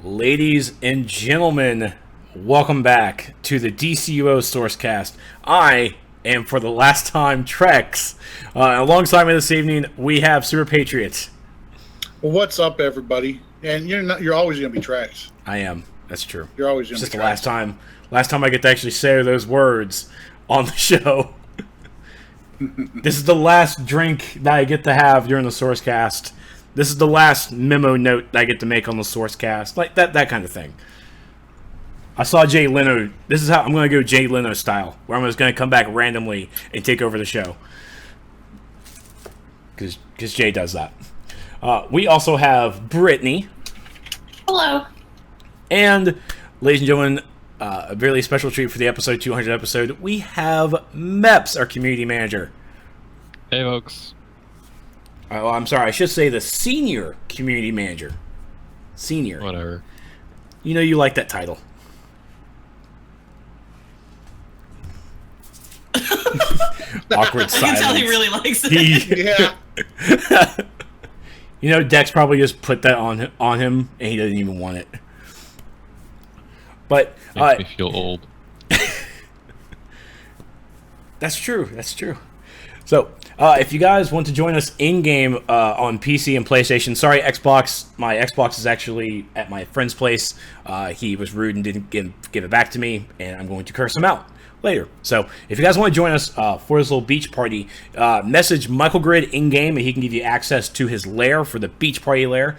Ladies and gentlemen, welcome back to the DCUO Sourcecast. I am, for the last time, Trex. Alongside me this evening, we have Super Patriots. Well, what's up, everybody? And you're always going to be Trex. I am. That's true. You're always going to be Trex. It's just the last time I get to actually say those words on the show. This is the last drink that I get to have during the Sourcecast. This is the last memo note that I get to make on the Sourcecast. Like that kind of thing. I saw Jay Leno. This is how I'm going to go Jay Leno style, where I'm just going to come back randomly and take over the show. Because Jay does that. We also have Brittany. Follow. And, ladies and gentlemen, a really special treat for the episode 200 episode. We have Mepps, our community manager. Hey, folks. Oh, I'm sorry. I should say the senior community manager. Senior. Whatever. You know you like that title. Awkward silence. I can tell he really likes it. Yeah. You know, Dex probably just put that on him, and he doesn't even want it. But makes me feel old. That's true. That's true. So, if you guys want to join us in-game on PC and PlayStation, sorry, Xbox. My Xbox is actually at my friend's place. He was rude and didn't give it back to me, and I'm going to curse him out later. So, if you guys want to join us for this little beach party, message Michael Grid in-game, and he can give you access to his lair for the beach party lair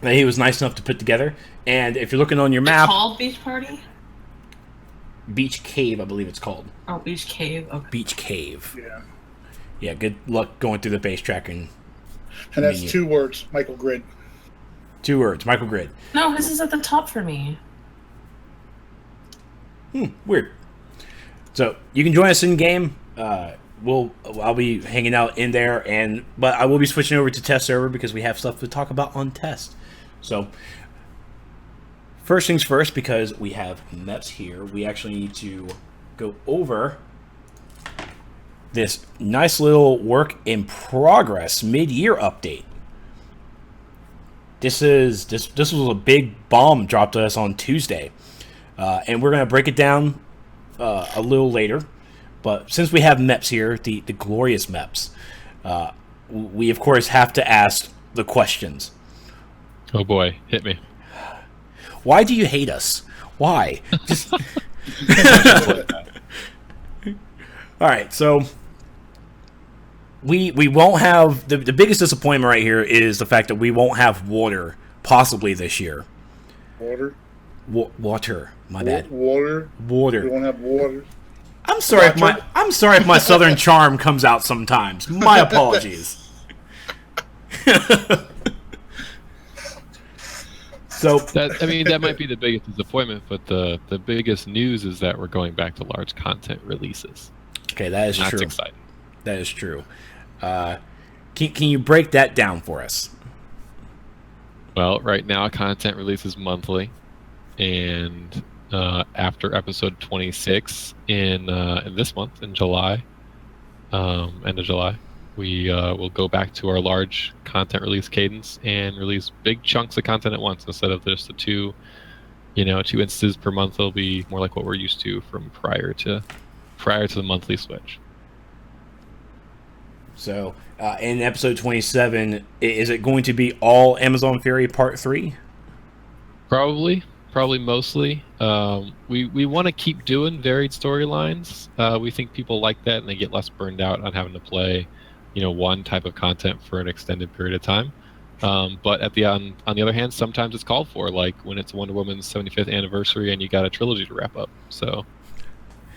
that he was nice enough to put together. And if you're looking on your map... It's called Beach Party? Beach Cave, I believe it's called. Oh, Beach Cave. Okay. Beach Cave. Yeah. Yeah, good luck going through the base tracking. And that's 2 words, Michael Grid. 2 words, Michael Grid. No, this is at the top for me. Weird. So you can join us in game. I'll be hanging out in there, but I will be switching over to test server because we have stuff to talk about on test. So first things first, because we have Mepps here, we actually need to go over this nice little work in progress mid-year update. This was a big bomb dropped to us on Tuesday, and we're gonna break it down a little later. But since we have Mepps here, the glorious Mepps, we of course have to ask the questions. Oh boy, hit me. Why do you hate us? Why? Just... All right, so we won't have the biggest disappointment right here is the fact that we won't have water possibly this year. Water? Water. My bad. Water? Water. We won't have water. I'm sorry if my southern charm comes out sometimes. My apologies. So that might be the biggest disappointment, but the biggest news is that we're going back to large content releases. Okay, that is true. That's exciting. That is true. Can you break that down for us? Well, right now content releases monthly, and after episode 26 in this month, in July, end of July, we will go back to our large content release cadence and release big chunks of content at once instead of just the 2 instances per month. It'll be more like what we're used to from prior to the monthly switch. So, in episode 27, is it going to be all Amazon Fury Part 3? Probably mostly. We want to keep doing varied storylines. We think people like that, and they get less burned out on having to play, one type of content for an extended period of time. But on the other hand, sometimes it's called for, like when it's Wonder Woman's 75th anniversary and you got a trilogy to wrap up. So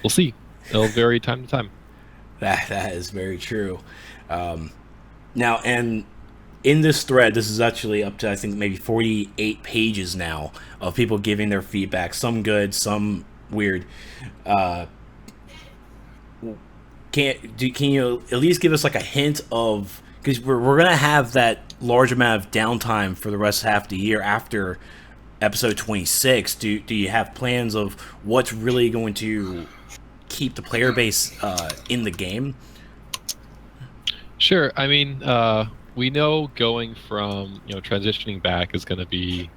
we'll see. It'll vary time to time. That is very true. Now, and in this thread, this is actually up to, I think, maybe 48 pages now of people giving their feedback. Some good, some weird. Can you at least give us like a hint of, because we're gonna have that large amount of downtime for the rest of half of the year after episode 26. Do you have plans of what's really going to keep the player base in the game? Sure. I mean, we know going from transitioning back is going to be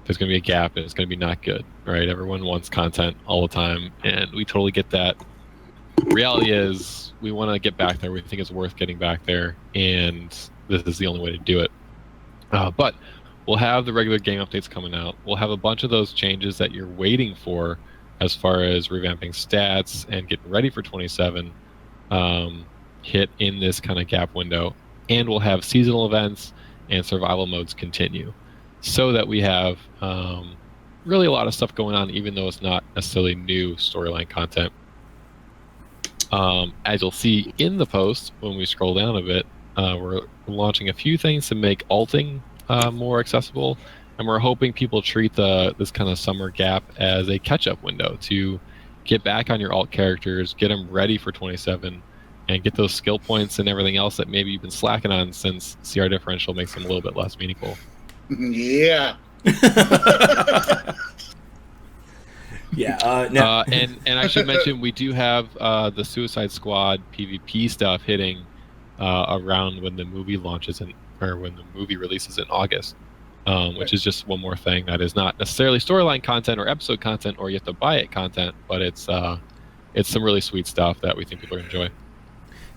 there's going to be a gap and it's going to be not good, right? Everyone wants content all the time, and we totally get that. Reality is we want to get back there. We think it's worth getting back there, and this is the only way to do it. But we'll have the regular game updates coming out. We'll have a bunch of those changes that you're waiting for as far as revamping stats and getting ready for 27 hit in this kind of gap window. And we'll have seasonal events and survival modes continue, so that we have really a lot of stuff going on, even though it's not necessarily new storyline content. As you'll see in the post, when we scroll down a bit, we're launching a few things to make alting more accessible, and we're hoping people treat this kind of summer gap as a catch-up window to get back on your alt characters, get them ready for 27, and get those skill points and everything else that maybe you've been slacking on since CR differential makes them a little bit less meaningful. Yeah. Yeah. And I should mention we do have the Suicide Squad PvP stuff hitting around when the movie launches or when the movie releases in August, which is just one more thing that is not necessarily storyline content or episode content or you have to buy it content, but it's some really sweet stuff that we think people enjoy.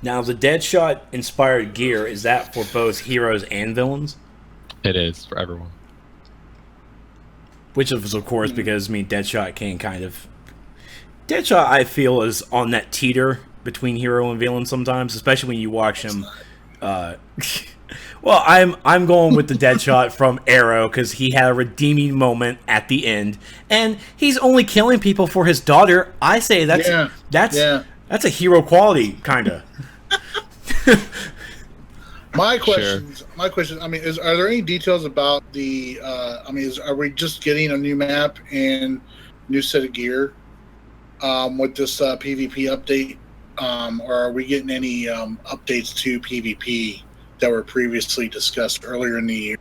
Now, the Deadshot inspired gear, is that for both heroes and villains? It is for everyone. Which is, of course, because Deadshot can kind of. Deadshot, I feel, is on that teeter between hero and villain sometimes, especially when you watch him. Well, I'm going with the Deadshot from Arrow because he had a redeeming moment at the end, and he's only killing people for his daughter. I say that's a hero quality kind of. My question. I mean, are there any details about the? Are we just getting a new map and new set of gear with this PvP update, or are we getting any updates to PvP that were previously discussed earlier in the year?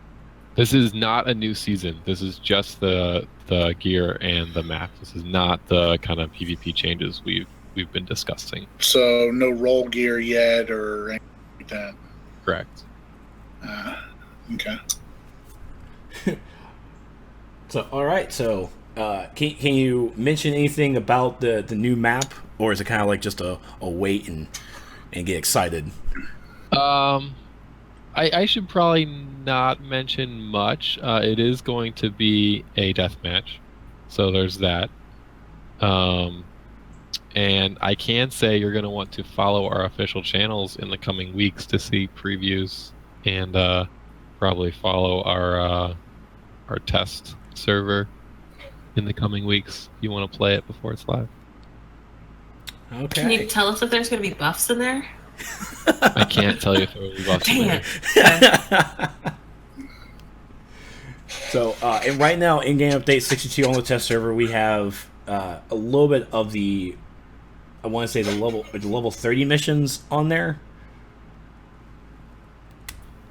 This is not a new season. This is just the gear and the map. This is not the kind of PvP changes we've been discussing. So no roll gear yet or anything like that. Correct. Okay. So, all right. So, can you mention anything about the new map, or is it kind of like just a wait and get excited? I should probably not mention much. It is going to be a death match, so there's that. And I can say you're going to want to follow our official channels in the coming weeks to see previews, and probably follow our test server in the coming weeks if you want to play it before it's live. Okay. Can you tell us if there's going to be buffs in there? I can't tell you if there will be buffs in there. So, and right now, in-game update 62 on the test server, we have a little bit of the, I want to say the level 30 missions on there.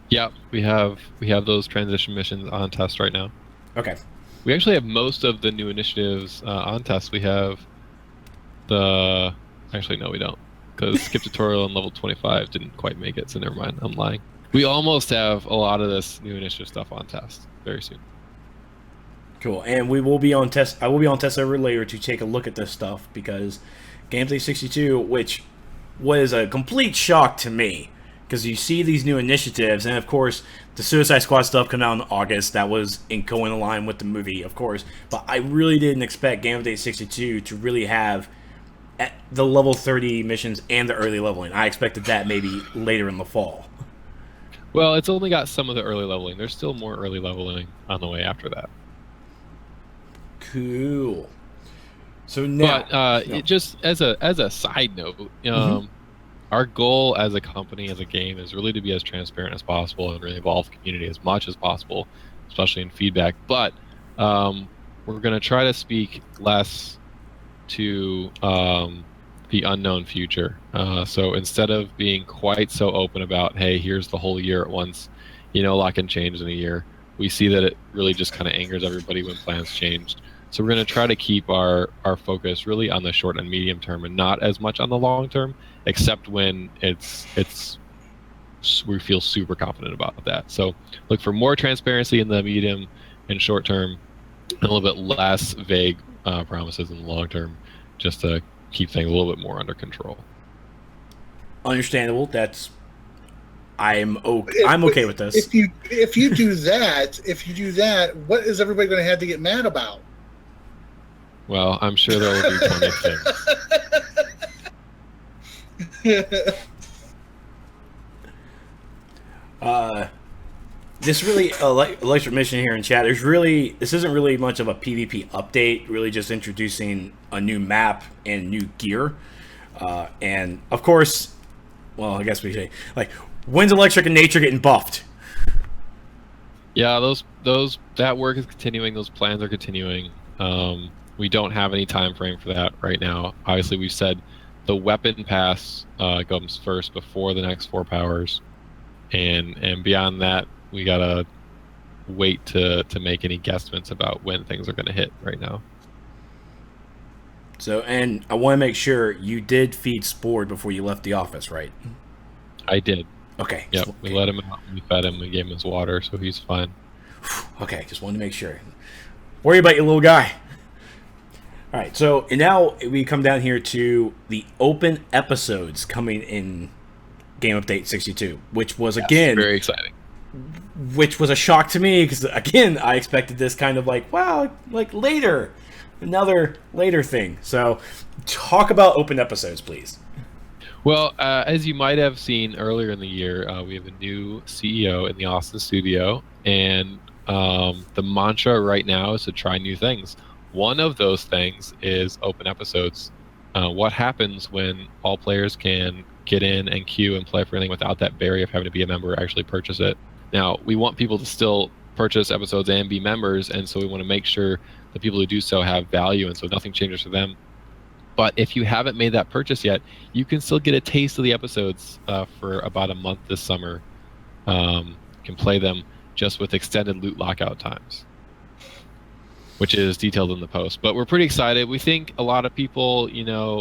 Yeah, we have those transition missions on test right now. Okay. We actually have most of the new initiatives on test. We have actually no, we don't, because skip tutorial on level 25 didn't quite make it. So never mind, I'm lying. We almost have a lot of this new initiative stuff on test very soon. Cool, and we will be on test. I will be on test server later to take a look at this stuff because Gameplay 62, which was a complete shock to me, because you see these new initiatives, and of course the Suicide Squad stuff come out in August. That was going in line with the movie, of course. But I really didn't expect Gameplay 62 to really have at the level 30 missions and the early leveling. I expected that maybe later in the fall. Well, it's only got some of the early leveling. There's still more early leveling on the way after that. Cool. So now, but it just as a side note, our goal as a company, as a game, is really to be as transparent as possible and really involve the community as much as possible, especially in feedback. But we're going to try to speak less to the unknown future. So instead of being quite so open about, hey, here's the whole year at once, a lot can change in a year. We see that it really just kind of angers everybody when plans changed. So we're going to try to keep our focus really on the short and medium term and not as much on the long term, except when we feel super confident about that. So look for more transparency in the medium and short term, a little bit less vague promises in the long term, just to keep things a little bit more under control. Understandable. I'm okay with this. If you do that, what is everybody going to have to get mad about? Well, I'm sure there will be plenty of things. This really electric mission here in chat. This isn't really much of a PvP update. Really, just introducing a new map and new gear, and of course, well, I guess we say when's electric and nature getting buffed? Yeah, that work is continuing. Those plans are continuing. We don't have any time frame for that right now. Obviously, we've said the weapon pass comes first before the next 4 powers, and beyond that, we gotta wait to make any guesstimates about when things are going to hit right now. So, and I want to make sure you did feed Spore before you left the office, right? I did. Okay. Yep. We let him out. We fed him. We gave him his water, so he's fine. Okay. Just wanted to make sure. Worry about your little guy. All right. So, and now we come down here to the open episodes coming in Game Update 62, which was again very exciting. Which was a shock to me because again I expected this kind of later, another later thing. So, talk about open episodes, please. Well, as you might have seen earlier in the year, we have a new CEO in the Austin studio, and the mantra right now is to try new things. One of those things is open episodes. What happens when all players can get in and queue and play for anything without that barrier of having to be a member or actually purchase it? Now, we want people to still purchase episodes and be members, and so we want to make sure the people who do so have value, and so nothing changes for them. But if you haven't made that purchase yet, you can still get a taste of the episodes for about a month this summer. You can play them just with extended loot lockout times, which is detailed in the post. But we're pretty excited. We think a lot of people,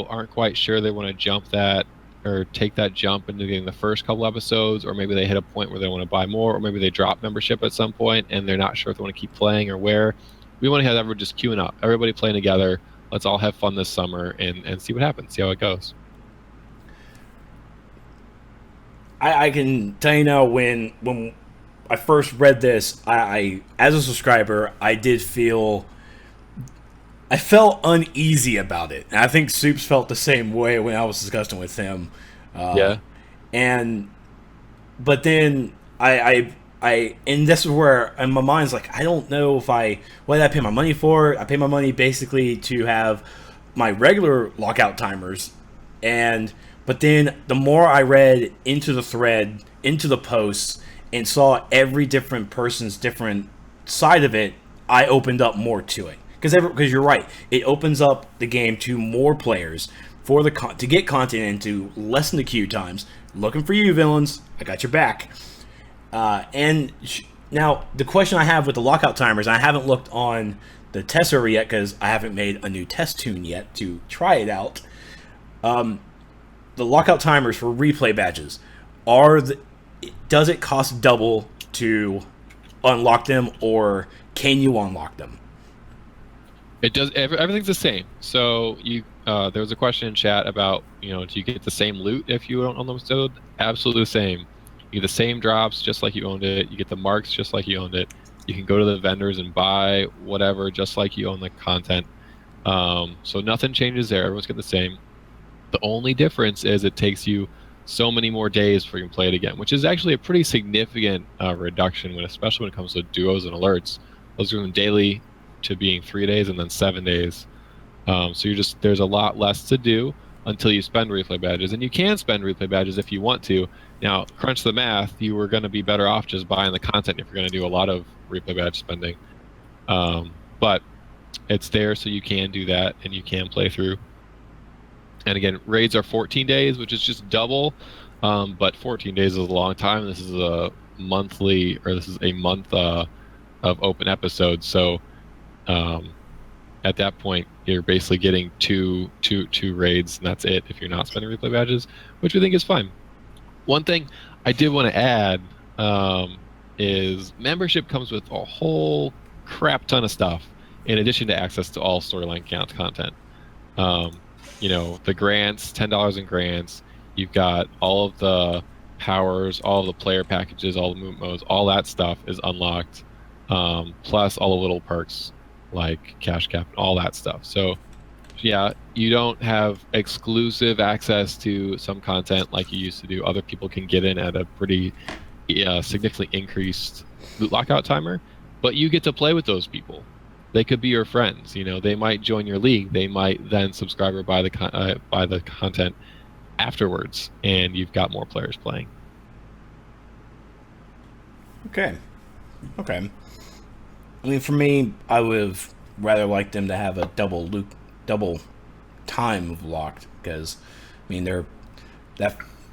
aren't quite sure they want to jump that or take that jump into getting the first couple episodes, or maybe they hit a point where they want to buy more, or maybe they drop membership at some point and they're not sure if they want to keep playing or where. We want to have everyone just queuing up, everybody playing together. Let's all have fun this summer and see what happens, see how it goes. I can tell you now, when I first read this, I as a subscriber, I felt uneasy about it. And I think Soups felt the same way when I was discussing with him. Yeah. But then and this is where in my mind's like, I don't know what did I pay my money for? I pay my money basically to have my regular lockout timers. But then the more I read into the thread, into the posts, and saw every different person's different side of it, I opened up more to it. Because you're right, it opens up the game to more players to get content into, lessen the queue times. Looking for you, villains. I got your back. Now, the question I have with the lockout timers, I haven't looked on the test server yet because I haven't made a new test tune yet to try it out. The lockout timers for replay badges, does it cost double to unlock them, or can you unlock them? It does. Everything's the same. So there was a question in chat about, do you get the same loot if you don't own the episode? Absolutely the same. You get the same drops just like you owned it. You get the marks just like you owned it. You can go to the vendors and buy whatever just like you own the content. So nothing changes there. Everyone's getting the same. The only difference is it takes you so many more days before you can play it again, which is actually a pretty significant reduction, especially when it comes to duos and alerts. Those go from daily to being 3 days and then 7 days. So there's a lot less to do until you spend replay badges, and you can spend replay badges if you want to. Now, crunch the math, you were going to be better off just buying the content if you're going to do a lot of replay badge spending. But it's there, so you can do that and you can play through. And again, raids are 14 days, which is just double, but 14 days is a long time. This is a month of open episodes, so at that point you're basically getting two raids, and that's it if you're not spending replay badges, which we think is fine. One thing I did want to add is membership comes with a whole crap ton of stuff, in addition to access to all storyline content. The grants, $10 in grants. You've got all of the powers, all of the player packages, all the moot modes, all that stuff is unlocked. Plus all the little perks like cash cap, all that stuff. So yeah, you don't have exclusive access to some content like you used to do. Other people can get in at a pretty significantly increased loot lockout timer, but you get to play with those people. They could be your friends. They might join your league. They might then subscribe or buy the content afterwards, and you've got more players playing. Okay. I mean, for me, I would have rather liked them to have a double time of locked, because I mean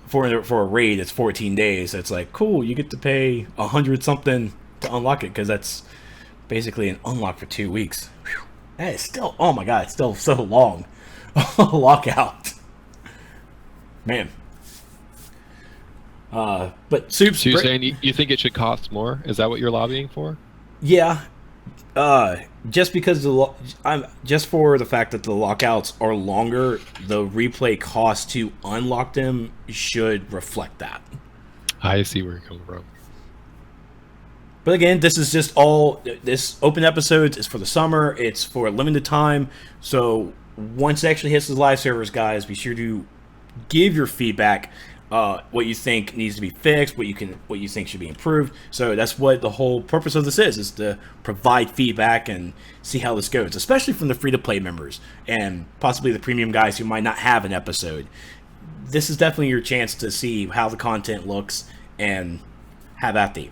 for a raid it's 14 days. It's like, cool, you get to pay 100 something to unlock it, because that's basically an unlock for 2 weeks. Whew. That is still, oh my god, it's still so long. Lockout, man. But Soups, so you're saying you think it should cost more? Is that what you're lobbying for? Yeah. Just because just for the fact that the lockouts are longer, the replay cost to unlock them should reflect that. I see where you're coming from. But again, this is just this open episodes is for the summer. It's for a limited time. So once it actually hits the live servers, guys, be sure to give your feedback. What you think needs to be fixed, what you think should be improved. So that's what the whole purpose of this is to provide feedback and see how this goes, especially from the free-to-play members and possibly the premium guys who might not have an episode. This is definitely your chance to see how the content looks and have at the.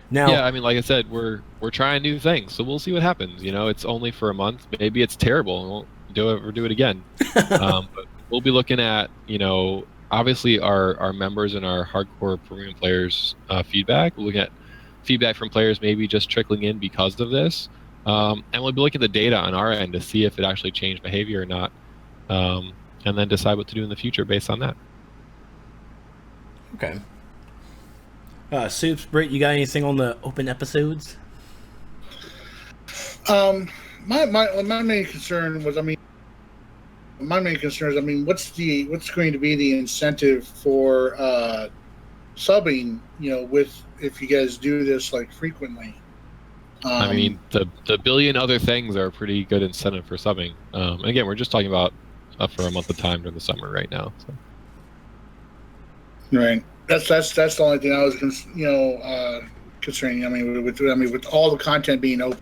Now, yeah, I mean, like I said, we're trying new things, so we'll see what happens. It's only for a month. Maybe it's terrible, and we'll do it again. But we'll be looking at, obviously our members and our hardcore premium players feedback. We'll look at feedback from players maybe just trickling in because of this. And we'll be looking at the data on our end to see if it actually changed behavior or not. And then decide what to do in the future based on that. Okay. Soups, Britt, you got anything on the open episodes? My main concern was, what's going to be the incentive for subbing? If you guys do this like frequently. The billion other things are a pretty good incentive for subbing. And again, we're just talking about for a month of time during the summer right now. So. Right. That's the only thing I was concerning. With all the content being open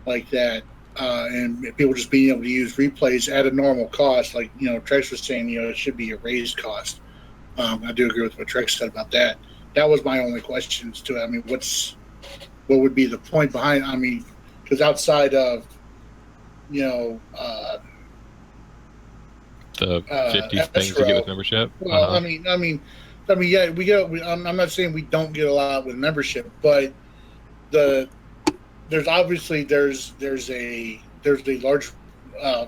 like that. And people just being able to use replays at a normal cost, like Trex was saying, it should be a raised cost. I do agree with what Trex said about that. That was my only questions to it. What would be the point behind? Because outside of the 50 things you get with membership. Well, yeah, we get. I'm not saying we don't get a lot with membership, but there's a large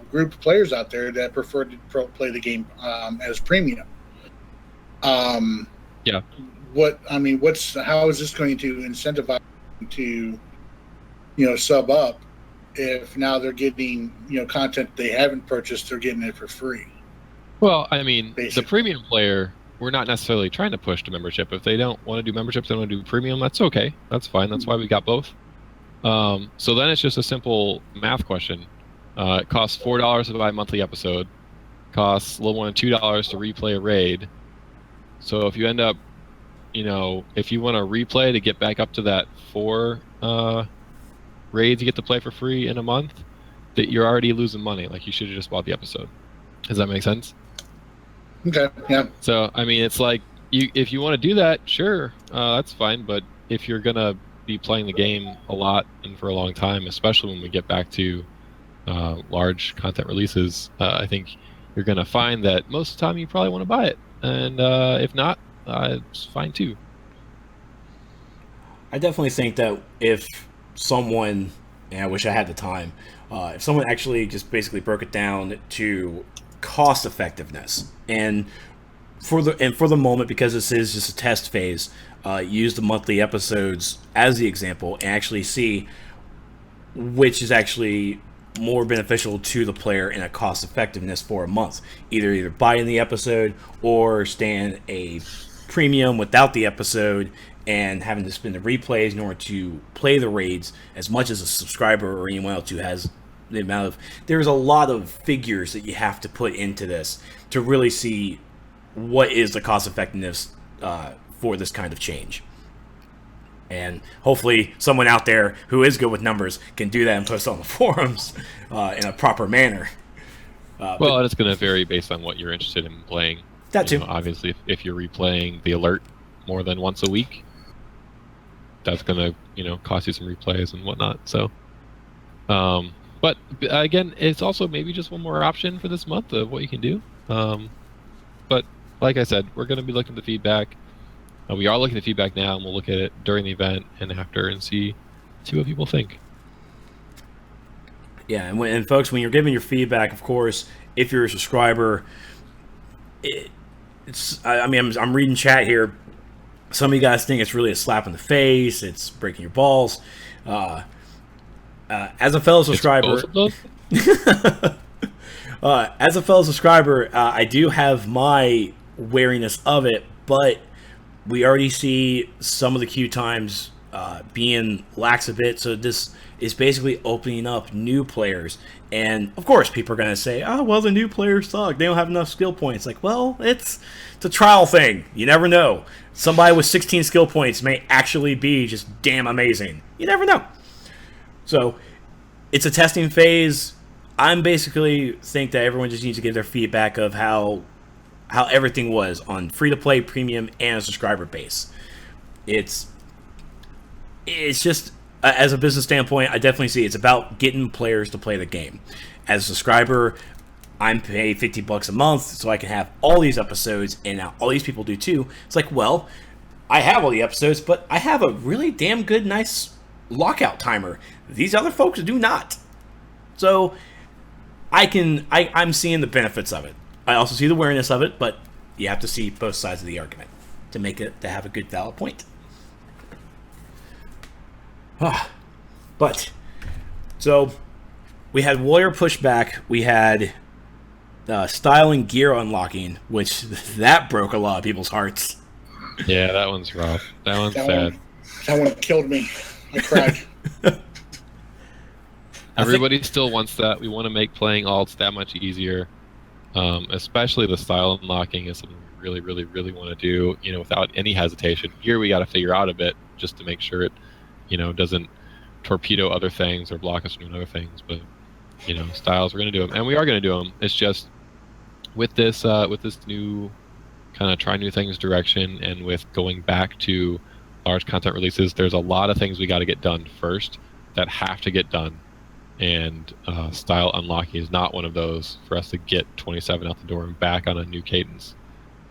group of players out there that prefer to play the game as premium. Yeah. How is this going to incentivize them to sub up if now they're getting content they haven't purchased, they're getting it for free? Well, the premium player, we're not necessarily trying to push to membership. If they don't want to do membership, they want to do premium, that's okay. That's fine. That's why we got both. So then it's just a simple math question. It costs $4 to buy a monthly episode. Costs a little more than $2 to replay a raid. So if you end up, if you want to replay to get back up to that 4 raids you get to play for free in a month, that you're already losing money. Like, you should have just bought the episode. Does that make sense? Okay, yeah. So, it's like, if you want to do that, sure, that's fine. But if you're going to be playing the game a lot and for a long time, especially when we get back to large content releases, I think you're going to find that most of the time you probably want to buy it. And if not, it's fine too. I definitely think that if someone, and I wish I had the time, if someone actually just basically broke it down to cost effectiveness, and for the moment, because this is just a test phase, use the monthly episodes as the example and actually see which is actually more beneficial to the player in a cost effectiveness for a month. Either buying the episode or staying a premium without the episode and having to spend the replays in order to play the raids as much as a subscriber or anyone else who has the amount of... There's a lot of figures that you have to put into this to really see what is the cost effectiveness for this kind of change. And hopefully someone out there who is good with numbers can do that and post on the forums in a proper manner. Well, and it's going to vary based on what you're interested in playing. That too. Obviously, if you're replaying the alert more than once a week, that's going to cost you some replays and whatnot. So, but again, it's also maybe just one more option for this month of what you can do. But like I said, we're going to be looking at the feedback. We are looking at feedback now, and we'll look at it during the event and after and see what people think. Yeah, and folks, when you're giving your feedback, of course, if you're a subscriber, I'm reading chat here. Some of you guys think it's really a slap in the face. It's breaking your balls. As a fellow subscriber, I do have my wariness of it, but we already see some of the queue times being lax a bit, so this is basically opening up new players. And of course, people are going to say, "Oh, well, the new players suck. They don't have enough skill points." Like, well, it's a trial thing. You never know. Somebody with 16 skill points may actually be just damn amazing. You never know. So it's a testing phase. I'm basically think that everyone just needs to give their feedback of how everything was on free-to-play, premium, and a subscriber base. It's just, as a business standpoint, I definitely see it's about getting players to play the game. As a subscriber, I'm paid $50 a month so I can have all these episodes, and now all these people do too. It's like, well, I have all the episodes, but I have a really damn good, nice lockout timer. These other folks do not. So I'm seeing the benefits of it. I also see the awareness of it, but you have to see both sides of the argument to have a good, valid point. But so we had warrior pushback, we had style and gear unlocking, which that broke a lot of people's hearts. Yeah, that one's rough. That one's sad. That one killed me. I cried. Everybody still wants that. We want to make playing alts that much easier. Especially the style unlocking is something we really, really, really want to do, without any hesitation. Here we got to figure out a bit just to make sure it, doesn't torpedo other things or block us from doing other things. But, styles, we're going to do them, and we are going to do them. It's just with this new kind of try new things direction, and with going back to large content releases, there's a lot of things we got to get done first that have to get done. And style unlocking is not one of those for us to get 27 out the door and back on a new cadence.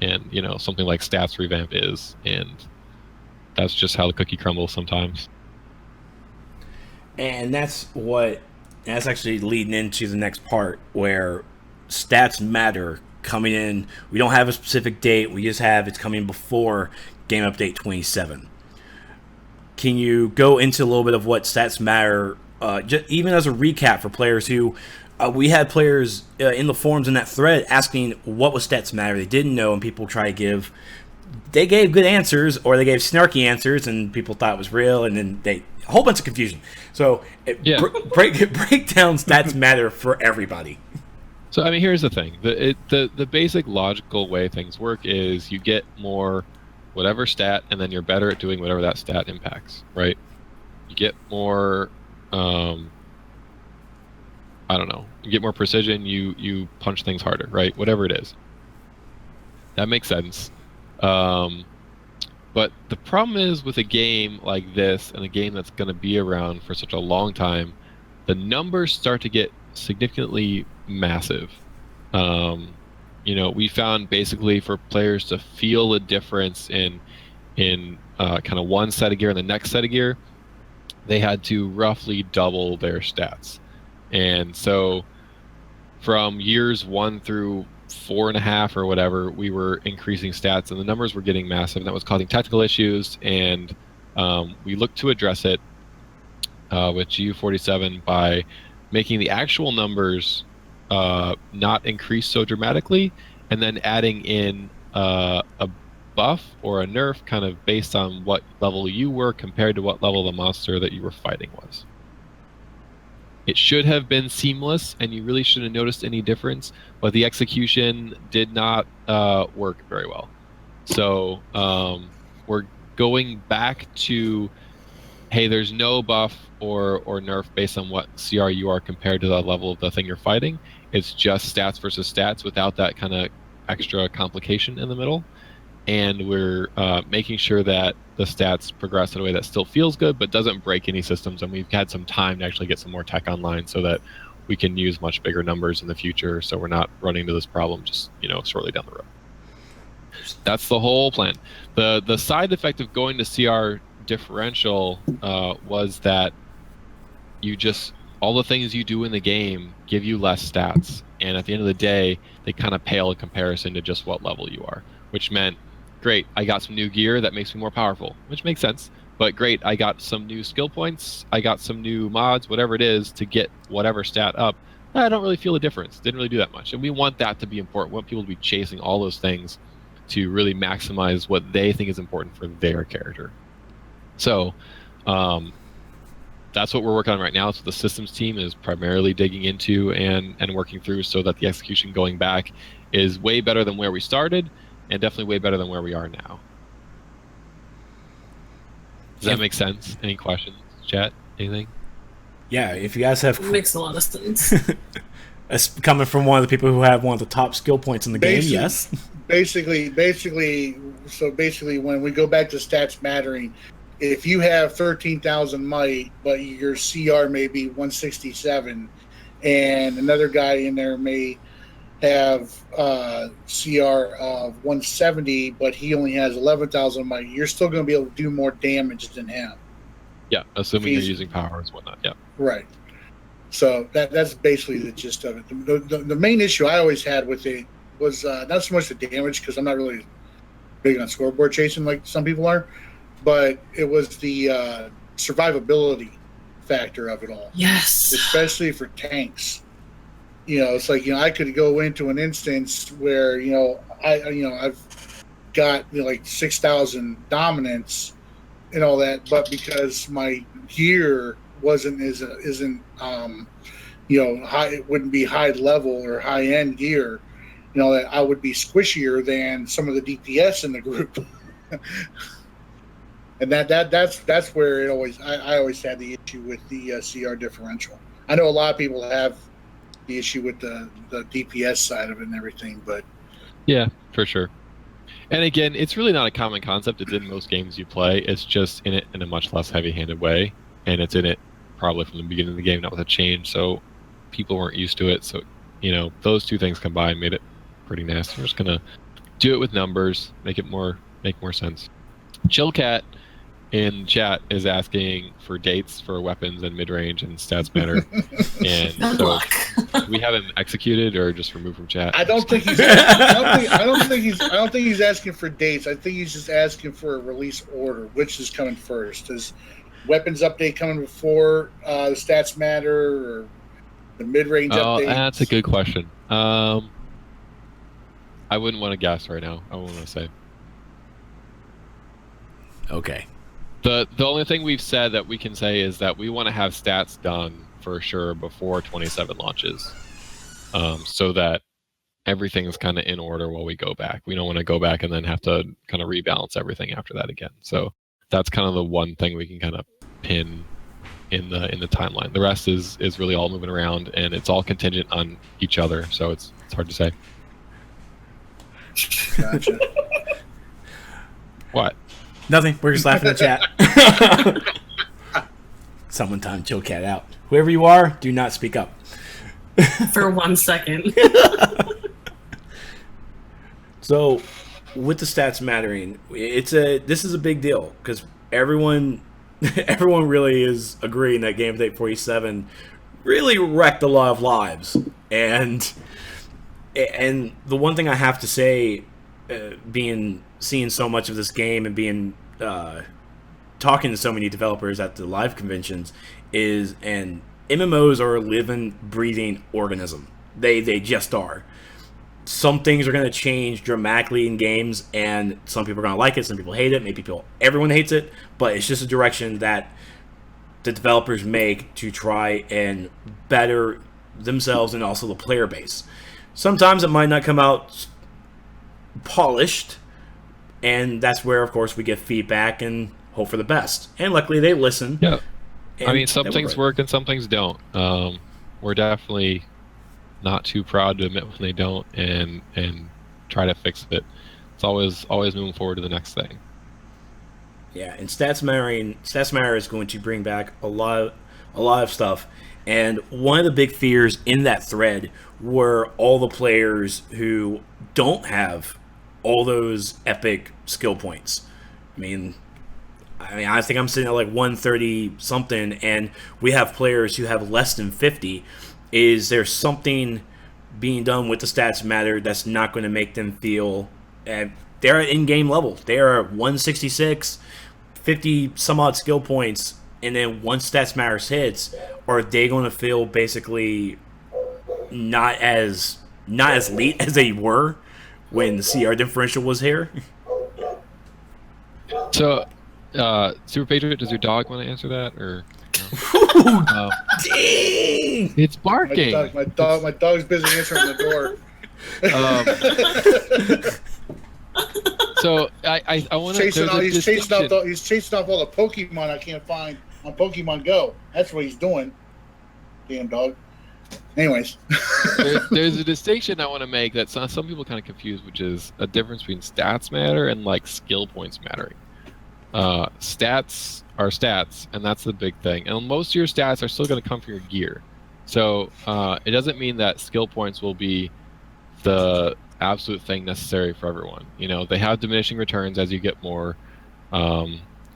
And, something like stats revamp is. And that's just how the cookie crumbles sometimes. And that's actually leading into the next part where stats matter coming in. We don't have a specific date. We just have it's coming before Game Update 27. Can you go into a little bit of what stats matter? Just even as a recap for players who we had players in the forums in that thread asking what was stats matter. They didn't know, and people they gave good answers or they gave snarky answers, and people thought it was real, and then a whole bunch of confusion. So break down stats matter for everybody. So here's the thing: the basic logical way things work is you get more whatever stat, and then you're better at doing whatever that stat impacts, right? You get more. I don't know. You get more precision. You punch things harder, right? Whatever it is. That makes sense. But the problem is with a game like this, and a game that's going to be around for such a long time, the numbers start to get significantly massive. We found basically for players to feel the difference in kind of one set of gear and the next set of gear, they had to roughly double their stats. And so from years 1 through 4.5 or whatever, we were increasing stats, and the numbers were getting massive, and that was causing technical issues, and we looked to address it. with GU47 by making the actual numbers not increase so dramatically, and then adding in a buff or a nerf kind of based on what level you were compared to what level the monster that you were fighting was. It should have been seamless, and you really shouldn't have noticed any difference, but the execution did not work very well. So we're going back to, hey, there's no buff or nerf based on what CR you are compared to the level of the thing you're fighting. It's just stats versus stats without that kind of extra complication in the middle. And we're making sure that the stats progress in a way that still feels good but doesn't break any systems. And we've had some time to actually get some more tech online so that we can use much bigger numbers in the future, so we're not running into this problem just shortly down the road. That's the whole plan. The side effect of going to CR differential was that all the things you do in the game give you less stats, and at the end of the day they kind of pale in comparison to just what level you are, which meant, great, I got some new gear that makes me more powerful, which makes sense, but great, I got some new skill points, I got some new mods, whatever it is, to get whatever stat up. I don't really feel a difference. Didn't really do that much. And we want that to be important. We want people to be chasing all those things to really maximize what they think is important for their character. So that's what we're working on right now. So the systems team is primarily digging into and working through, so that the execution going back is way better than where we started, and definitely way better than where we are now. Does that make sense? Any questions, chat? Anything? Yeah, if you guys have... It makes a lot of sense. Coming from one of the people who have one of the top skill points in the game, yes. Basically, when we go back to stats mattering, if you have 13,000 might, but your CR may be 167, and another guy in there may have CR of 170, but he only has 11,000 might, you're still going to be able to do more damage than him. Yeah, assuming you're using powers and whatnot. Yeah. Right. So that's basically the gist of it. The main issue I always had with it was not so much the damage, because I'm not really big on scoreboard chasing like some people are, but it was the survivability factor of it all. Yes. Especially for tanks. It's like, I could go into an instance where, I've got like 6,000 dominance and all that, but because my gear isn't high, it wouldn't be high level or high end gear, that I would be squishier than some of the DPS in the group. And that's where I always had the issue with the CR differential. I know a lot of people have the issue with the DPS side of it and everything, but yeah, for sure. And again, it's really not a common concept. It's in most games you play. It's just in it in a much less heavy-handed way, and it's in it probably from the beginning of the game, not with a change. So people weren't used to it. So those two things combined made it pretty nasty. We're just gonna do it with numbers, make more sense. Chillcat in chat is asking for dates for weapons and mid-range and stats matter. And Good so luck. we have him executed or just removed from chat. I don't think he's asking for dates. I think he's just asking for a release order, which is coming first. Is weapons update coming before the stats matter, or the mid-range update? That's a good question. I wouldn't want to guess right now. I wouldn't want to say. Okay. The only thing we've said that we can say is that we want to have stats done for sure before 27 launches, so that everything is kind of in order while we go back. We don't want to go back and then have to kind of rebalance everything after that again. So that's kind of the one thing we can kind of pin in the timeline. The rest is really all moving around, and it's all contingent on each other. So it's hard to say. Gotcha. What? Nothing. We're just laughing in the chat. Someone time chill cat out. Whoever you are, do not speak up. For 1 second. So, with the stats mattering, this is a big deal because everyone really is agreeing that Game Update 47 really wrecked a lot of lives. And the one thing I have to say, seeing so much of this game and being talking to so many developers at the live conventions and MMOs are a living, breathing organism. They just are. Some things are going to change dramatically in games, and some people are going to like it, some people hate it, everyone hates it, but it's just a direction that the developers make to try and better themselves and also the player base. Sometimes it might not come out polished, and that's where, of course, we get feedback and hope for the best. And luckily, they listen. Yeah. I mean, some things work and some things don't. We're definitely not too proud to admit when they don't, and try to fix it. It's always moving forward to the next thing. Yeah, and Stats Matter is going to bring back a lot of stuff. And one of the big fears in that thread were all the players who don't have all those epic skill points. I mean, I think I'm sitting at like 130 something, and we have players who have less than 50. Is there something being done with the Stats Matter that's not going to make them feel they're at in-game level? They are 166, 50 some odd skill points, and then once Stats Matters hits, are they going to feel basically not as elite as they were when the CR differential was here? So, Super Patriot, does your dog want to answer that, or? No? Dang! It's barking. My dog's busy answering the door. So I want to. He's chasing off all the Pokemon I can't find on Pokemon Go. That's what he's doing. Damn dog. Anyways, there's a distinction I want to make that some people kind of confuse, which is a difference between Stats Matter and like skill points mattering. Stats are stats, and that's the big thing. And most of your stats are still going to come from your gear. So it doesn't mean that skill points will be the absolute thing necessary for everyone. You know, they have diminishing returns as you get more.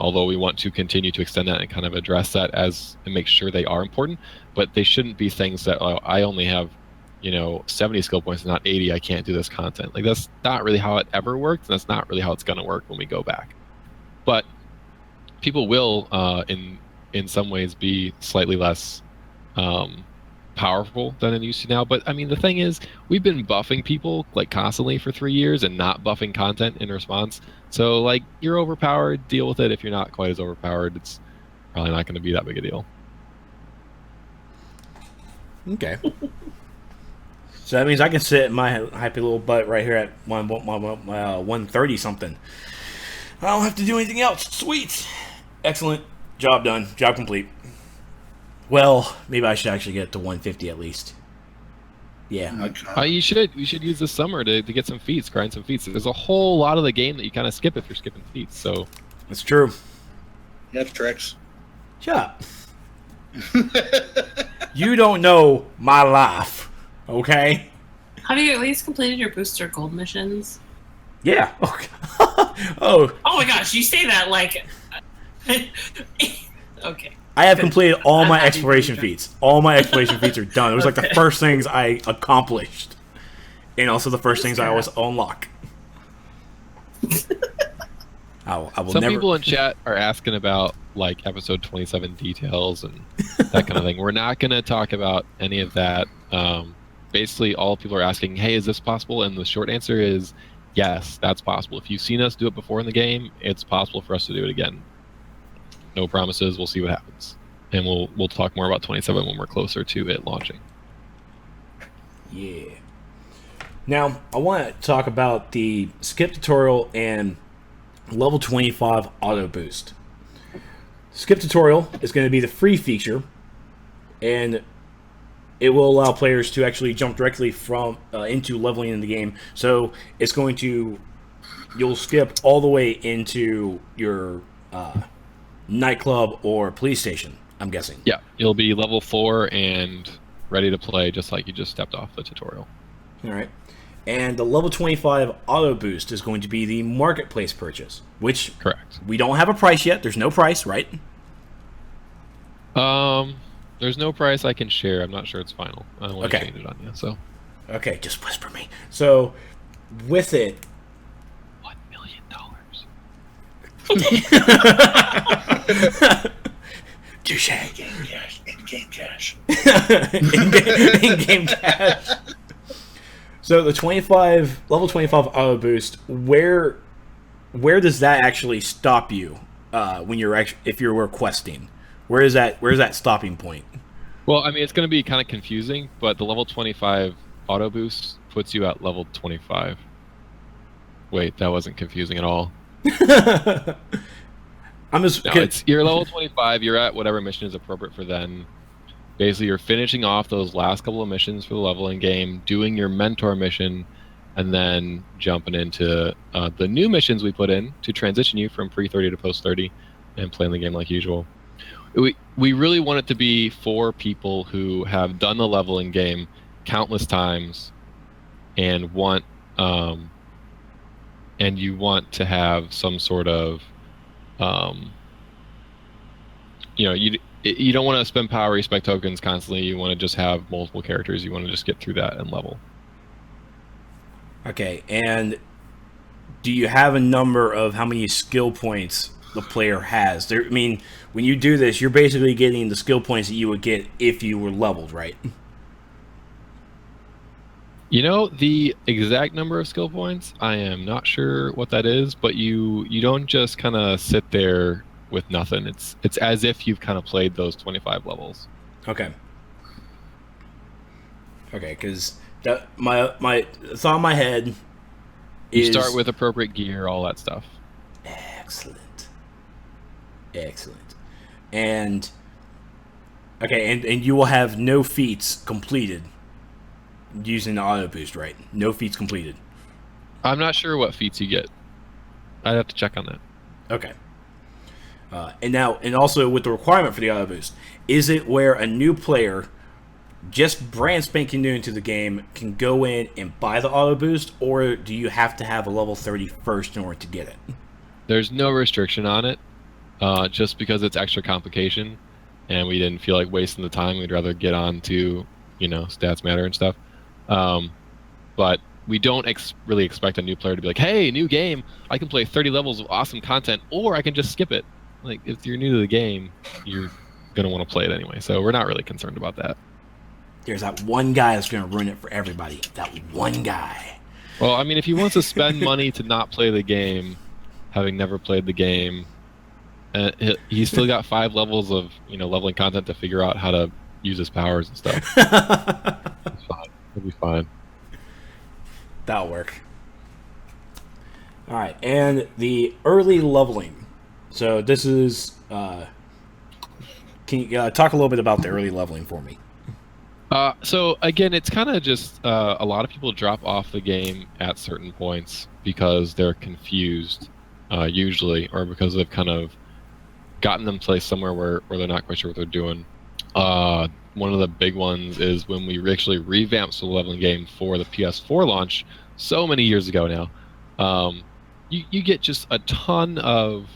Although we want to continue to extend that and kind of address that and make sure they are important, but they shouldn't be things that I only have, 70 skill points and not 80. I can't do this content. Like, that's not really how it ever worked, and that's not really how it's going to work when we go back. But people will, in some ways, be slightly less powerful than it used to now. But I mean, the thing is, we've been buffing people like constantly for 3 years and not buffing content in response. So like, you're overpowered, deal with it. If you're not quite as overpowered, it's probably not going to be that big a deal. Okay. So that means I can sit my happy little butt right here at 130 something. I don't have to do anything else. Sweet. Excellent. Job done. Job complete. Well, maybe I should actually get to 150 at least. Yeah. You should use this summer to get some feats, grind some feats. There's a whole lot of the game that you kind of skip if you're skipping feats. So that's true. You have Trex. Shut up. You don't know my life, okay? Have you at least completed your booster gold missions? Yeah. Oh. Oh my gosh, you say that like. Okay. I have completed all my exploration feats. All my exploration feats are done. It was like the first things I accomplished, and also the first things I always unlock. I will Some never... people in chat are asking about like episode 27 details and that kind of thing. We're not going to talk about any of that. Basically, all people are asking, "Hey, is this possible?" And the short answer is yes, that's possible. If you've seen us do it before in the game, it's possible for us to do it again. No promises. We'll see what happens, and we'll talk more about 27 when we're closer to it launching. Yeah. Now, I want to talk about the skip tutorial and level 25 auto boost. Skip tutorial is going to be the free feature, and it will allow players to actually jump directly from into leveling in the game. So it's going to, you'll skip all the way into your nightclub or police station, I'm guessing. Yeah, you'll be level 4 and ready to play just like you just stepped off the tutorial. All right. And the level 25 auto boost is going to be the marketplace purchase, which correct. We don't have a price yet. There's no price, right? There's no price I can share. I'm not sure it's final. I don't want to change it on you. So. Okay, just whisper me. So, with it, $1 million. Touche. In-game cash. In-game cash. In-game cash. So the level 25 auto boost, where does that actually stop you when you're if you're questing? Where's that stopping point? Well, I mean, it's going to be kind of confusing, but the level 25 auto boost puts you at level 25. Wait, that wasn't confusing at all. You're level 25. You're at whatever mission is appropriate for then. Basically, you're finishing off those last couple of missions for the leveling game, doing your mentor mission, and then jumping into the new missions we put in to transition you from pre-30 to post-30 and playing the game like usual. We really want it to be for people who have done the leveling game countless times and want and you want to have some sort of you don't want to spend power respect tokens constantly. You want to just have multiple characters. You want to just get through that and level. Okay, and do you have a number of how many skill points the player has? I mean, when you do this, you're basically getting the skill points that you would get if you were leveled, right? You know, the exact number of skill points, I am not sure what that is, but you don't just kind of sit there with nothing. It's as if you've kind of played those 25 levels. Okay, because my thought in my head is... You start with appropriate gear, all that stuff. Excellent. And you will have no feats completed using the auto boost, right? No feats completed. I'm not sure what feats you get. I'd have to check on that. Okay. And also with the requirement for the auto boost, is it where a new player, just brand spanking new into the game, can go in and buy the auto boost, or do you have to have a level 30 first in order to get it? There's no restriction on it, just because it's extra complication, and we didn't feel like wasting the time. We'd rather get on to, stats matter and stuff. But we don't really expect a new player to be like, hey, new game, I can play 30 levels of awesome content, or I can just skip it. Like, if you're new to the game, you're going to want to play it anyway. So we're not really concerned about that. There's that one guy that's going to ruin it for everybody. That one guy. Well, I mean, if he wants to spend money to not play the game, having never played the game, he's still got 5 levels of leveling content to figure out how to use his powers and stuff. It's fine. It'll be fine. That'll work. All right, and the early leveling. So this is... can you talk a little bit about the early leveling for me? So again, it's kind of just a lot of people drop off the game at certain points because they're confused, usually, or because they've kind of gotten them placed somewhere where they're not quite sure what they're doing. One of the big ones is when we actually revamped the leveling game for the PS4 launch so many years ago now. You get just a ton of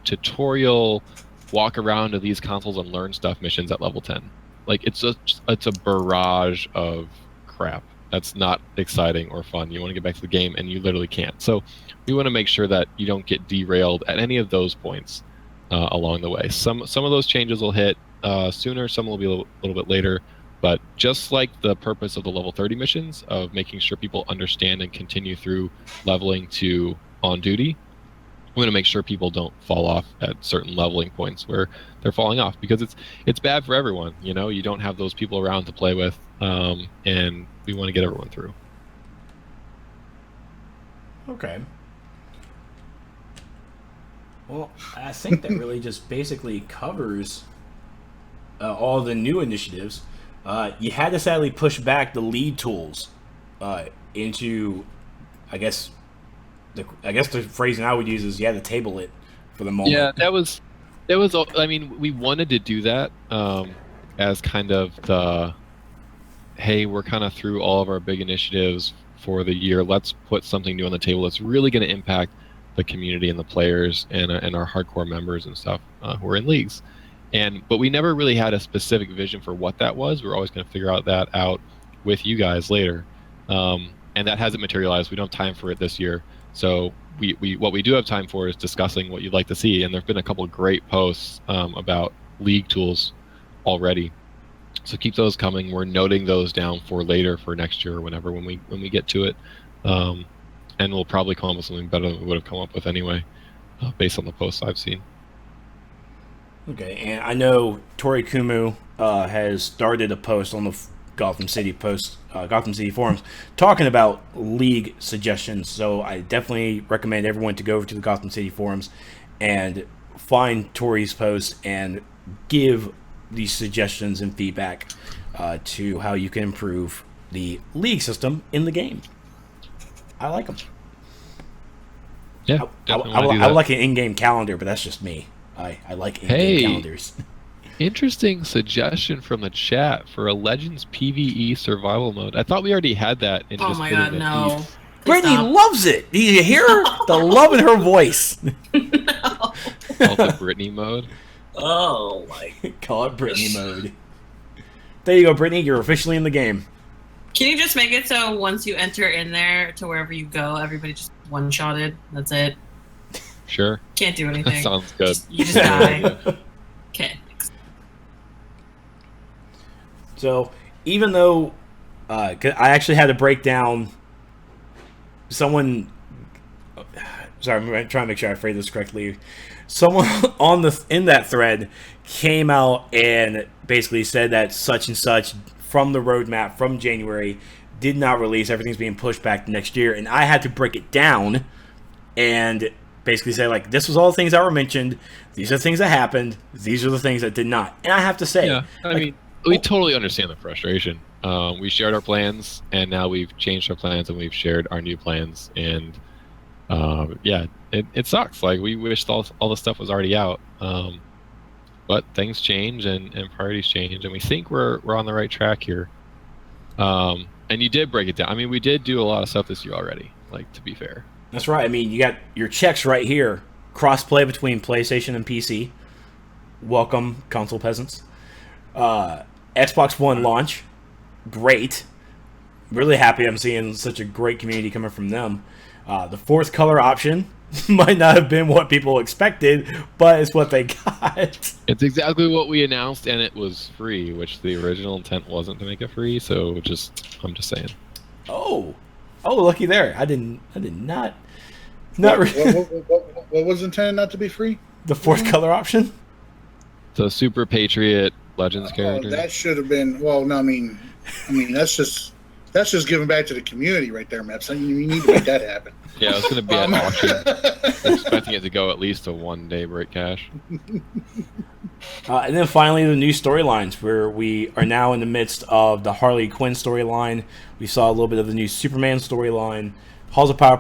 tutorial walk around to these consoles and learn stuff missions at level 10. Like, it's a barrage of crap that's not exciting or fun. You want to get back to the game and you literally can't. So we want to make sure that you don't get derailed at any of those points along the way. Some of those changes will hit sooner, some will be a little bit later, but just like the purpose of the level 30 missions of making sure people understand and continue through leveling to on duty, we want to make sure people don't fall off at certain leveling points where they're falling off, because it's bad for everyone. You don't have those people around to play with, and we want to get everyone through. Okay. Well, I think that really just basically covers all the new initiatives. You had to sadly push back the lead tools into, I guess the phrasing I would use is you had to table it for the moment. Yeah, that was. I mean, we wanted to do that as kind of the, hey, we're kind of through all of our big initiatives for the year. Let's put something new on the table that's really going to impact the community and the players and our hardcore members and stuff who are in leagues. But we never really had a specific vision for what that was. We were always going to figure that out with you guys later. and that hasn't materialized. We don't have time for it this year. So we what we do have time for is discussing what you'd like to see. And there've been a couple of great posts about league tools already. So keep those coming. We're noting those down for later for next year or whenever when we get to it. And we'll probably come up with something better than we would have come up with anyway, based on the posts I've seen. Okay, and I know Tori Kumu has started a post on the Gotham City forums talking about league suggestions. So I definitely recommend everyone to go over to the Gotham City forums and find Tori's post and give these suggestions and feedback to how you can improve the league system in the game. I like them. Yeah, I like an in-game calendar, but that's just me. I like in-game calendars. Interesting suggestion from the chat for a Legends PvE survival mode. I thought we already had that. And Oh my god, no. Brittany loves it. Do you hear the love in her voice? No. Called the Brittany mode. Oh my. Call it Brittany mode. There you go, Brittany. You're officially in the game. Can you just make it so once you enter in there to wherever you go, everybody just one-shotted? That's it. Sure. Can't do anything. That sounds good. You just die. Okay. So, even though I actually had to break down someone... Sorry, I'm trying to make sure I phrase this correctly. Someone in that thread came out and basically said that such and such from the roadmap from January did not release. Everything's being pushed back to next year. And I had to break it down and basically say, like, this was all the things that were mentioned. These are the things that happened. These are the things that did not. And I have to say... Yeah, I mean, we totally understand the frustration. We shared our plans, and now we've changed our plans, and we've shared our new plans. And, yeah, it sucks. Like, we wished all the stuff was already out. But things change, and priorities change, and we think we're on the right track here. And you did break it down. I mean, we did do a lot of stuff this year already, like, to be fair. That's right. I mean, you got your checks right here. Cross-play between PlayStation and PC. Welcome, console peasants. Xbox One launch. Great. Really happy I'm seeing such a great community coming from them. The fourth color option might not have been what people expected, but it's what they got. It's exactly what we announced, and it was free, which the original intent wasn't to make it free, so I'm just saying. Oh, looky there. I did not... What was intended not to be free? The fourth color option? So Super Patriot Legends character. That should have been. Well, no, I mean, that's just giving back to the community right there, Mepps. You need to make that happen. Yeah, it's going to be an auction. We're expecting it to go at least a 1 day break cash. And then finally, the new storylines, where we are now in the midst of the Harley Quinn storyline. We saw a little bit of the new Superman storyline. The Halls of Power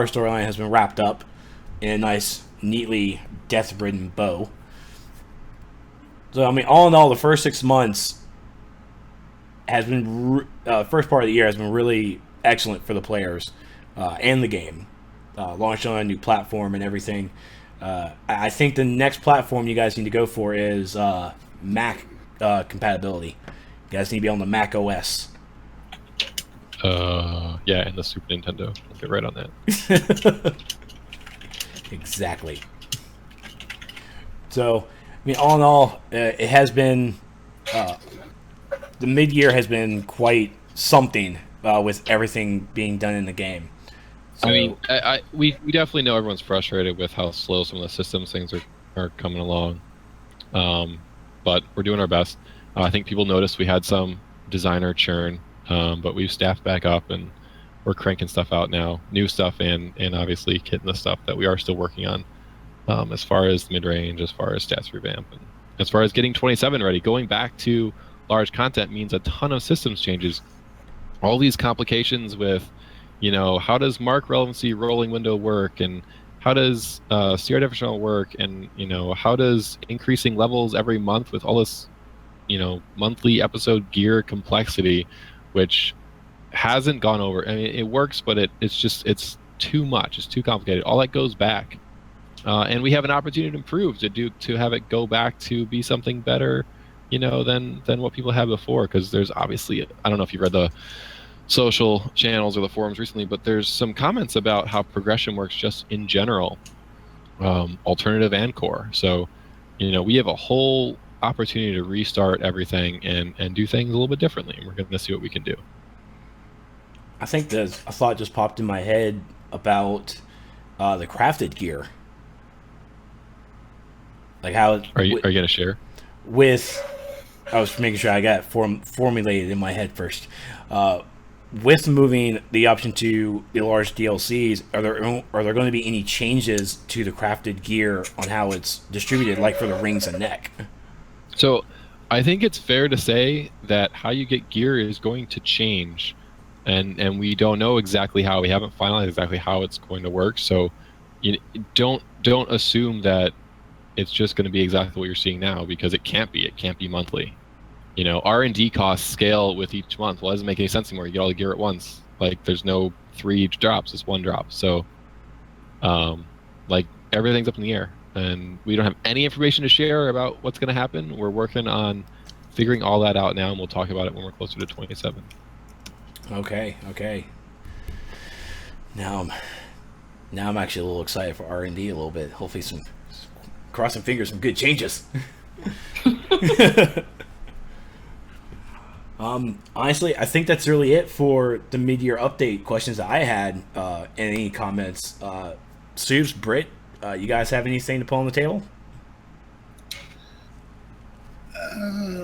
storyline has been wrapped up in a nice, neatly death-ridden bow. So, I mean, all in all, the first 6 months has been first part of the year has been really excellent for the players and the game. Launched on a new platform and everything. I think the next platform you guys need to go for is Mac compatibility. You guys need to be on the Mac OS. Yeah, and the Super Nintendo. I'll get right on that. Exactly. So, I mean, all in all, it has been... the mid-year has been quite something with everything being done in the game. So, I mean, we definitely know everyone's frustrated with how slow some of the systems things are coming along. But we're doing our best. I think people noticed we had some designer churn, but we've staffed back up and we're cranking stuff out now, new stuff and obviously hitting the stuff that we are still working on, as far as mid-range, as far as stats revamp, and as far as getting 27 ready. Going back to large content means a ton of systems changes. All these complications with, how does mark relevancy rolling window work, and how does CR differential work, and how does increasing levels every month with all this, monthly episode gear complexity, which hasn't gone over. I mean, it works, but it's too much. It's too complicated. All that goes back, and we have an opportunity to improve, to have it go back to be something better, than what people had before. Because there's obviously, I don't know if you read social channels or the forums recently, but there's some comments about how progression works just in general, alternative and core. So, we have a whole opportunity to restart everything and do things a little bit differently, and we're going to see what we can do. I think a thought just popped in my head about the crafted gear. Like how are you going to share? I was making sure I got it formulated in my head first. With moving the option to the large DLCs, are there going to be any changes to the crafted gear on how it's distributed, like for the rings and neck? So, I think it's fair to say that how you get gear is going to change, and we don't know exactly how. We haven't finalized exactly how it's going to work. So, don't assume that it's just going to be exactly what you're seeing now, because it can't be. It can't be monthly. R&D costs scale with each month. Well, it doesn't make any sense anymore. You get all the gear at once. Like, there's no 3 drops. It's 1 drop. So, everything's up in the air. And we don't have any information to share about what's going to happen. We're working on figuring all that out now, and we'll talk about it when we're closer to 27. Okay. Now I'm actually a little excited for R&D a little bit. Hopefully crossing fingers, some good changes. Honestly, I think that's really it for the mid-year update questions that I had. Any comments? Suze, Britt, you guys have anything to put on the table?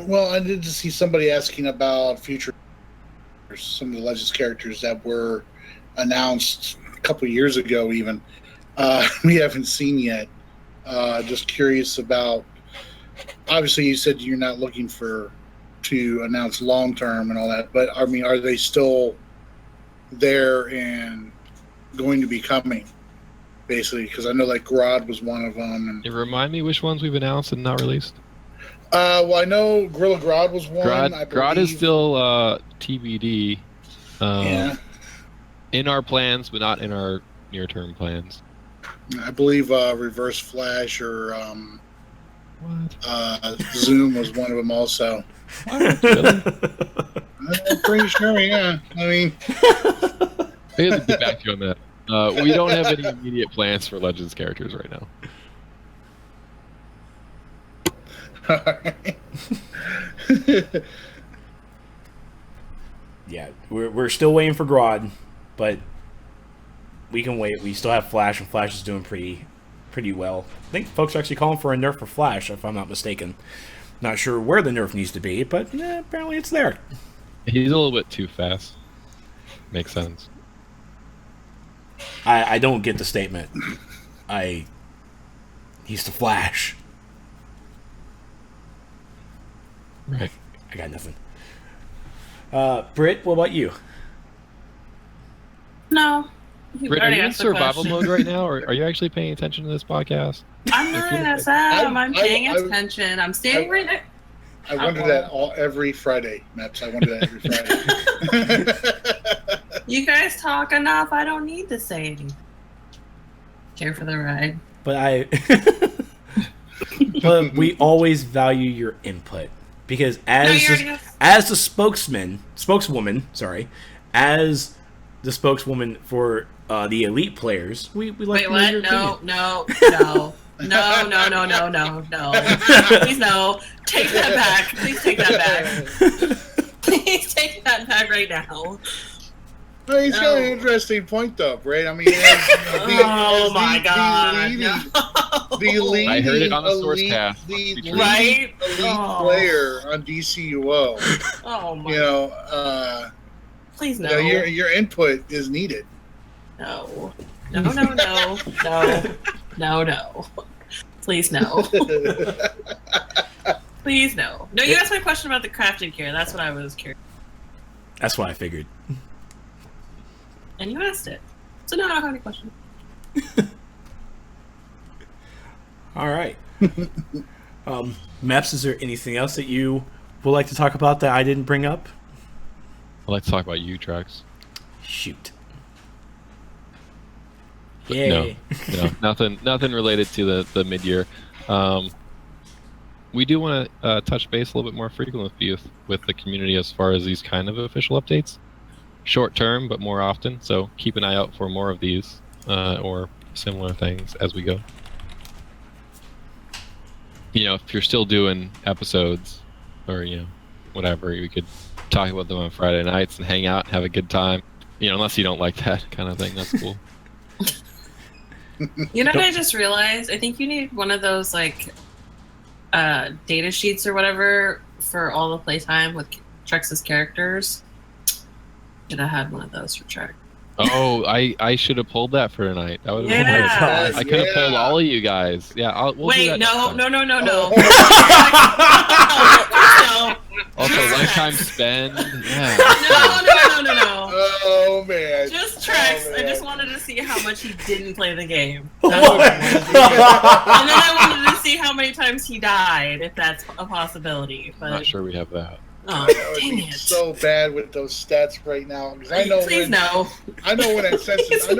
Well, I did see somebody asking about future, some of the Legends characters that were announced a couple of years ago even. We haven't seen yet. Just curious about, obviously you said you're not looking to announce long term and all that, but I mean, are they still there and going to be coming, basically? Because I know like Grodd was one of them. And remind me which ones we've announced and not released. Well, I know Gorilla Grodd was one. Grodd is still TBD. Yeah. In our plans, but not in our near-term plans. I believe Reverse Flash or Zoom was one of them also. What? Really? I'm pretty sure, yeah. I mean, I have to get back to you on that. We don't have any immediate plans for Legends characters right now. Yeah, we're still waiting for Grodd, but we can wait. We still have Flash, and Flash is doing pretty well. I think folks are actually calling for a nerf for Flash, if I'm not mistaken. Not sure where the nerf needs to be, but apparently it's there. He's a little bit too fast. Makes sense. I don't get the statement. He's the Flash. Right. I got nothing. Britt, what about you? No. Britt, are you in survival mode right now, or are you actually paying attention to this podcast? I'm not in SM. I'm paying attention. I'm standing right there. I wonder that every Friday, Mepps. I wonder that every Friday. You guys talk enough. I don't need to say anything. Care for the ride. But we always value your input, because as the spokeswoman, as the spokeswoman for the elite players, we like to hear your opinion. No. Please no. Take that back. Please take that back. Please take that back right now. Well, he's got an interesting point, though, Brad. I mean, oh my God! I heard it on the Sourcecast. The elite player on DCUO. Oh my! You know, please no. Your input is needed. No. Please no. Please no. No, you asked my question about the crafted gear. That's what I was curious. That's what I figured. And you asked it. So now I don't have any questions. All right. Mepps, is there anything else that you would like to talk about that I didn't bring up? I'd like to talk about you, Trex. Shoot. Yay. No, nothing related to the mid-year. We do want to touch base a little bit more frequently with the community as far as these kind of official updates. short term, but more often. So keep an eye out for more of these or similar things as we go. If you're still doing episodes or whatever, we could talk about them on Friday nights and hang out and have a good time. Unless you don't like that kind of thing, that's cool. What I just realized? I think you need one of those data sheets or whatever for all the playtime with Trex's characters. Should have had one of those for Trex. Oh, I should have pulled that for tonight. That would have Yeah. I could have pulled all of you guys. Yeah, we'll do Wait, that no. No. Also, lifetime spend. Yeah. No. Oh man. Just Trex. I just wanted to see how much he didn't play the game. What? And then I wanted to see how many times he died, if that's a possibility. But I'm not sure we have that. oh, That would dang be it! so bad with those stats right now. 'Cause I know Please no. I know when that census. I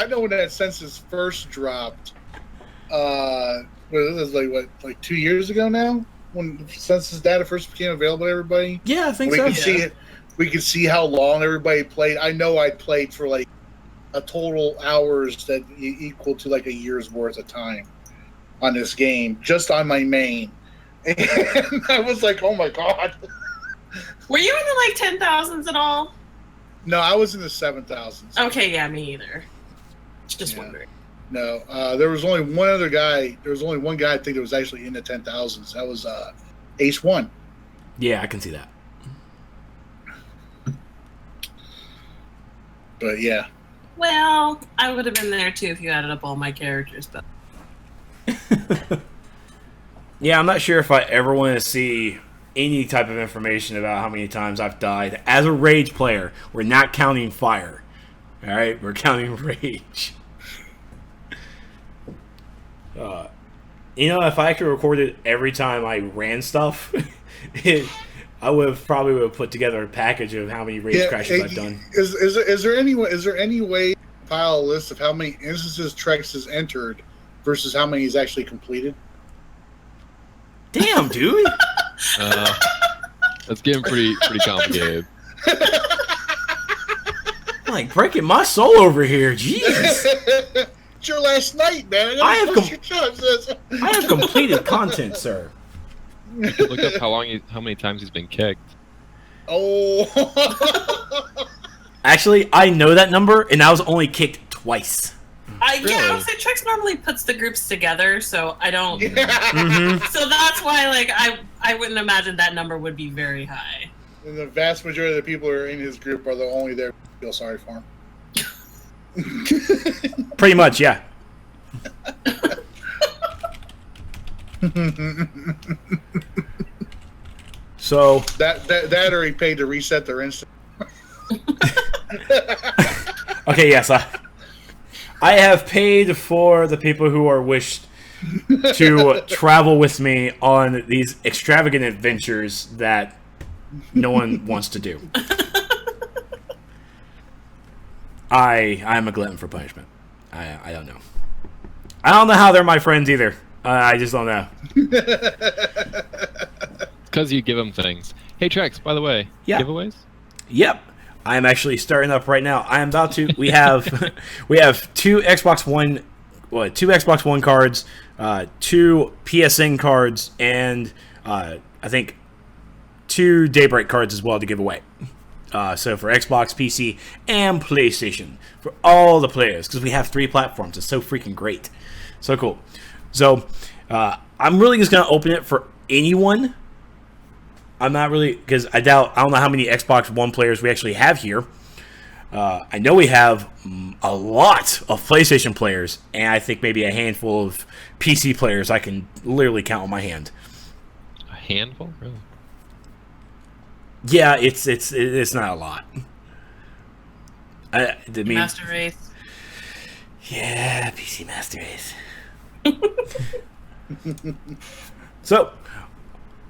know when that census first dropped. What is this, like 2 years ago now? When census data first became available to everybody. Yeah, I think we so. could see it. We could see how long everybody played. I know I played for like a total hours that equal to like a year's worth of time on this game, just on my main. And I was like, oh my god. Were you in the 10,000s at all? No, I was in the 7,000s. Okay, yeah, me either. Just wondering. No, there was only one other guy. There was only one guy I think that was actually in the 10,000s. That was Ace One. Yeah, I can see that. But yeah. Well, I would have been there too if you added up all my characters, but Yeah, I'm not sure if I ever want to see any type of information about how many times I've died. As a rage player, we're not counting fire. Alright? We're counting rage. If I actually recorded every time I ran stuff, I would have probably put together a package of how many rage crashes I've done. Is there any way to compile a list of how many instances Trex has entered versus how many he's actually completed? Damn, dude! That's getting pretty complicated. I'm like breaking my soul over here. Jeez. It's your last night, man. I have completed content, sir. Look up how many times he's been kicked. Oh. Actually, I know that number, and I was only kicked twice. Yeah, I would say Trex normally puts the groups together, so I don't. Yeah. Mm-hmm. So that's why, I wouldn't imagine that number would be very high. And the vast majority of the people who are in his group are the only there to feel sorry for him. Pretty much, yeah. So that or he paid to reset their instant. okay, yes, I have paid for the people who are wished to travel with me on these extravagant adventures that no one wants to do. I'm a glutton for punishment. I don't know. I don't know how they're my friends either. I just don't know. Because you give them things. Hey, Trex, by the way, giveaways? Yep. I'm actually starting up right now. I am about to. We have two Xbox One cards, two PSN cards, and I think 2 Daybreak cards as well to give away. So for Xbox, PC, and PlayStation for all the players, because we have 3 platforms. It's so freaking great, so cool. So I'm really just gonna open it for anyone. I'm not really, because I don't know how many Xbox One players we actually have here. I know we have a lot of PlayStation players, and I think maybe a handful of PC players I can literally count on my hand. A handful, really? Yeah, it's not a lot. I mean, Master Race. Yeah, PC Master Race. So,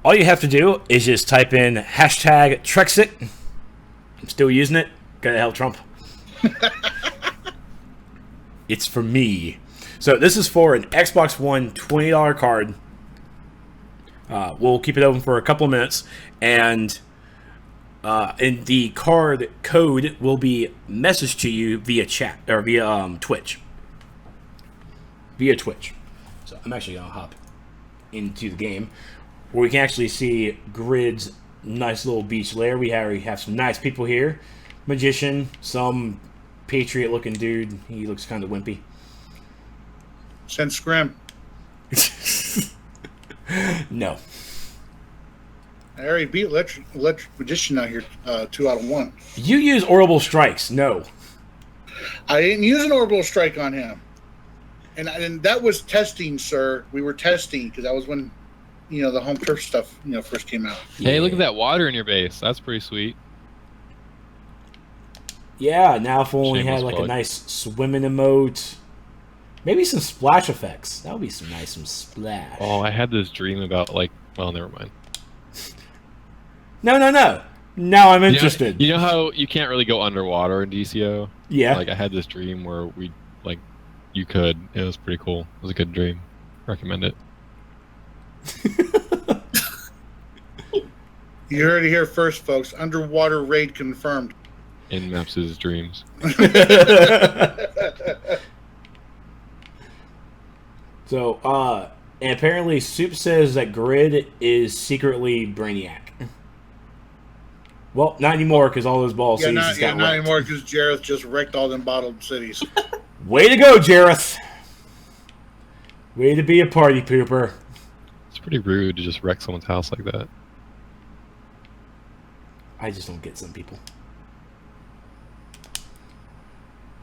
all you have to do is just type in hashtag Trexit. I'm still using it. Gotta help Trump. It's for me. So this is for an Xbox One $20 card. We'll keep it open for a couple of minutes, and And the card code will be messaged to you via chat or via Twitch. Via Twitch. So I'm actually gonna hop into the game where we can actually see Grid's nice little beach lair. We have some nice people here. Magician, some patriot looking dude. He looks kind of wimpy. Send Scrim. No. I already beat Electric Magician out here 2 out of 1. You use Orbital Strikes. No. I didn't use an Orbital Strike on him. And that was testing, sir. We were testing because that was when, the home turf stuff, first came out. Hey, look at that water in your base. That's pretty sweet. Yeah, now if we only Shameless had like plug. a nice swimming emote. Maybe some splash effects. That would be some splash. Oh, I had this dream about well, never mind. No. Now I'm interested. You know how you can't really go underwater in DCO? Yeah. I had this dream where you could. It was pretty cool. It was a good dream. Recommend it. You heard it here first, folks. Underwater raid confirmed. In Mepps' dreams. So, and apparently Soup says that Grid is secretly Brainiac. Well, not anymore because all those balls Not got wrecked. anymore because Jareth just wrecked all them bottled cities. Way to go, Jareth! Way to be a party pooper. It's pretty rude to just wreck someone's house like that. I just don't get some people.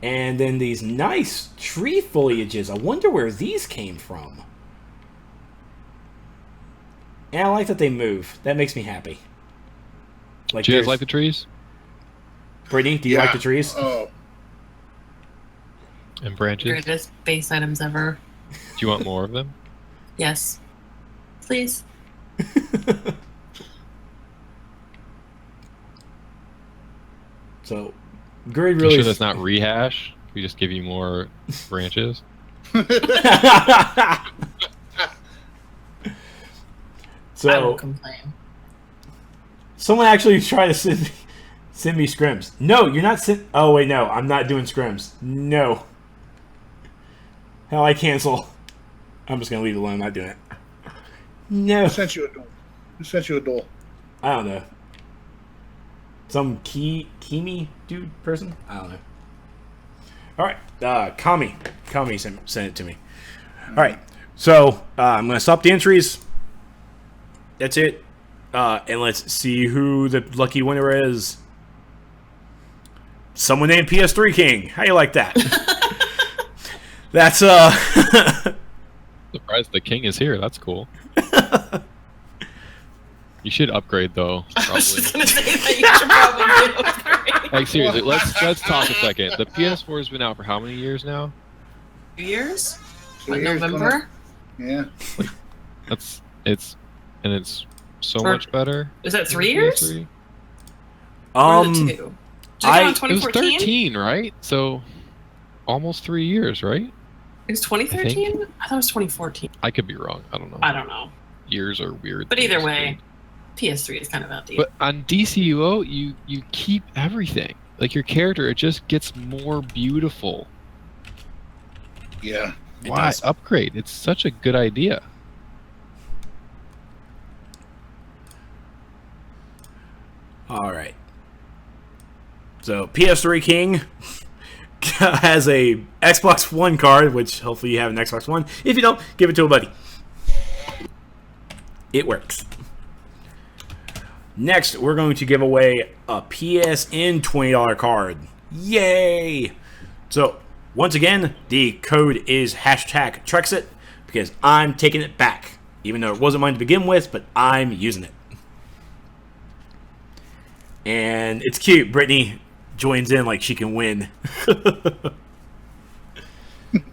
And then these nice tree foliages. I wonder where these came from. And I like that they move. That makes me happy. Do you guys like the trees? Brittany, do you like the trees? Oh. And branches? Greatest base items ever. Do you want more of them? Yes. Please. So, Grid really... You sure that's not rehash? We just give you more branches? I So, won't complain. someone actually tried to send me scrims. No, you're not Oh, wait, no. I'm not doing scrims. No. Hell, I cancel. I'm just going to leave it alone. I'm not doing it. No. Who sent you a duel? Who sent you a duel? I don't know. Some Kimi dude person? I don't know. Alright, Kami. Kami sent it to me. Alright, so I'm going to stop the entries. That's it. And let's see who the lucky winner is. Someone named PS3 King. How you like that? That's, Surprised the king is here. That's cool. You should upgrade, though. I was just Probably. gonna say that you should probably upgrade. Like, seriously, let's talk a second. The PS4 has been out for how many years now? 2 years? 2 Like years November? Yeah. It's so Or- much better. Is that than 3 the years? PS3. Or is it 2? Did it come out in It was 2014? 13, right? So almost 3 years, right? It was 2013? I thought it was 2014. I could be wrong. I don't know. I don't know. Years are weird. But either things, way, dude. PS3 is kind of outdated. But on DCUO, you keep everything. Like your character, it just gets more beautiful. Yeah. It Why does. upgrade? It's such a good idea. alright. So, PS3 King has a Xbox One card, which hopefully you have an Xbox One. If you don't, give it to a buddy. It works. Next, we're going to give away a PSN $20 card. Yay! So, once again, the code is hashtag Trexit because I'm taking it back. Even though it wasn't mine to begin with, but I'm using it. And it's cute. Brittany joins in like she can win.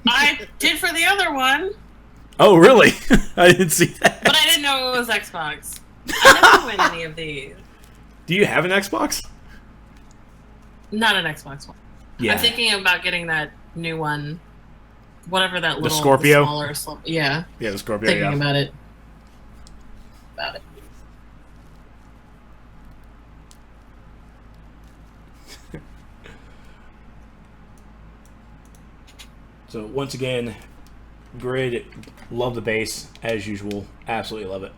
I did for the other one, Oh, really? I didn't see that. but I didn't know it was Xbox. I never win any of these. Do you have an Xbox? Not an Xbox One. Yeah. I'm thinking about getting that new one. Whatever that little Scorpio? Yeah. Yeah, the Scorpio. Thinking Yeah. about it. So once again, Grid, love the base as usual. Absolutely love it.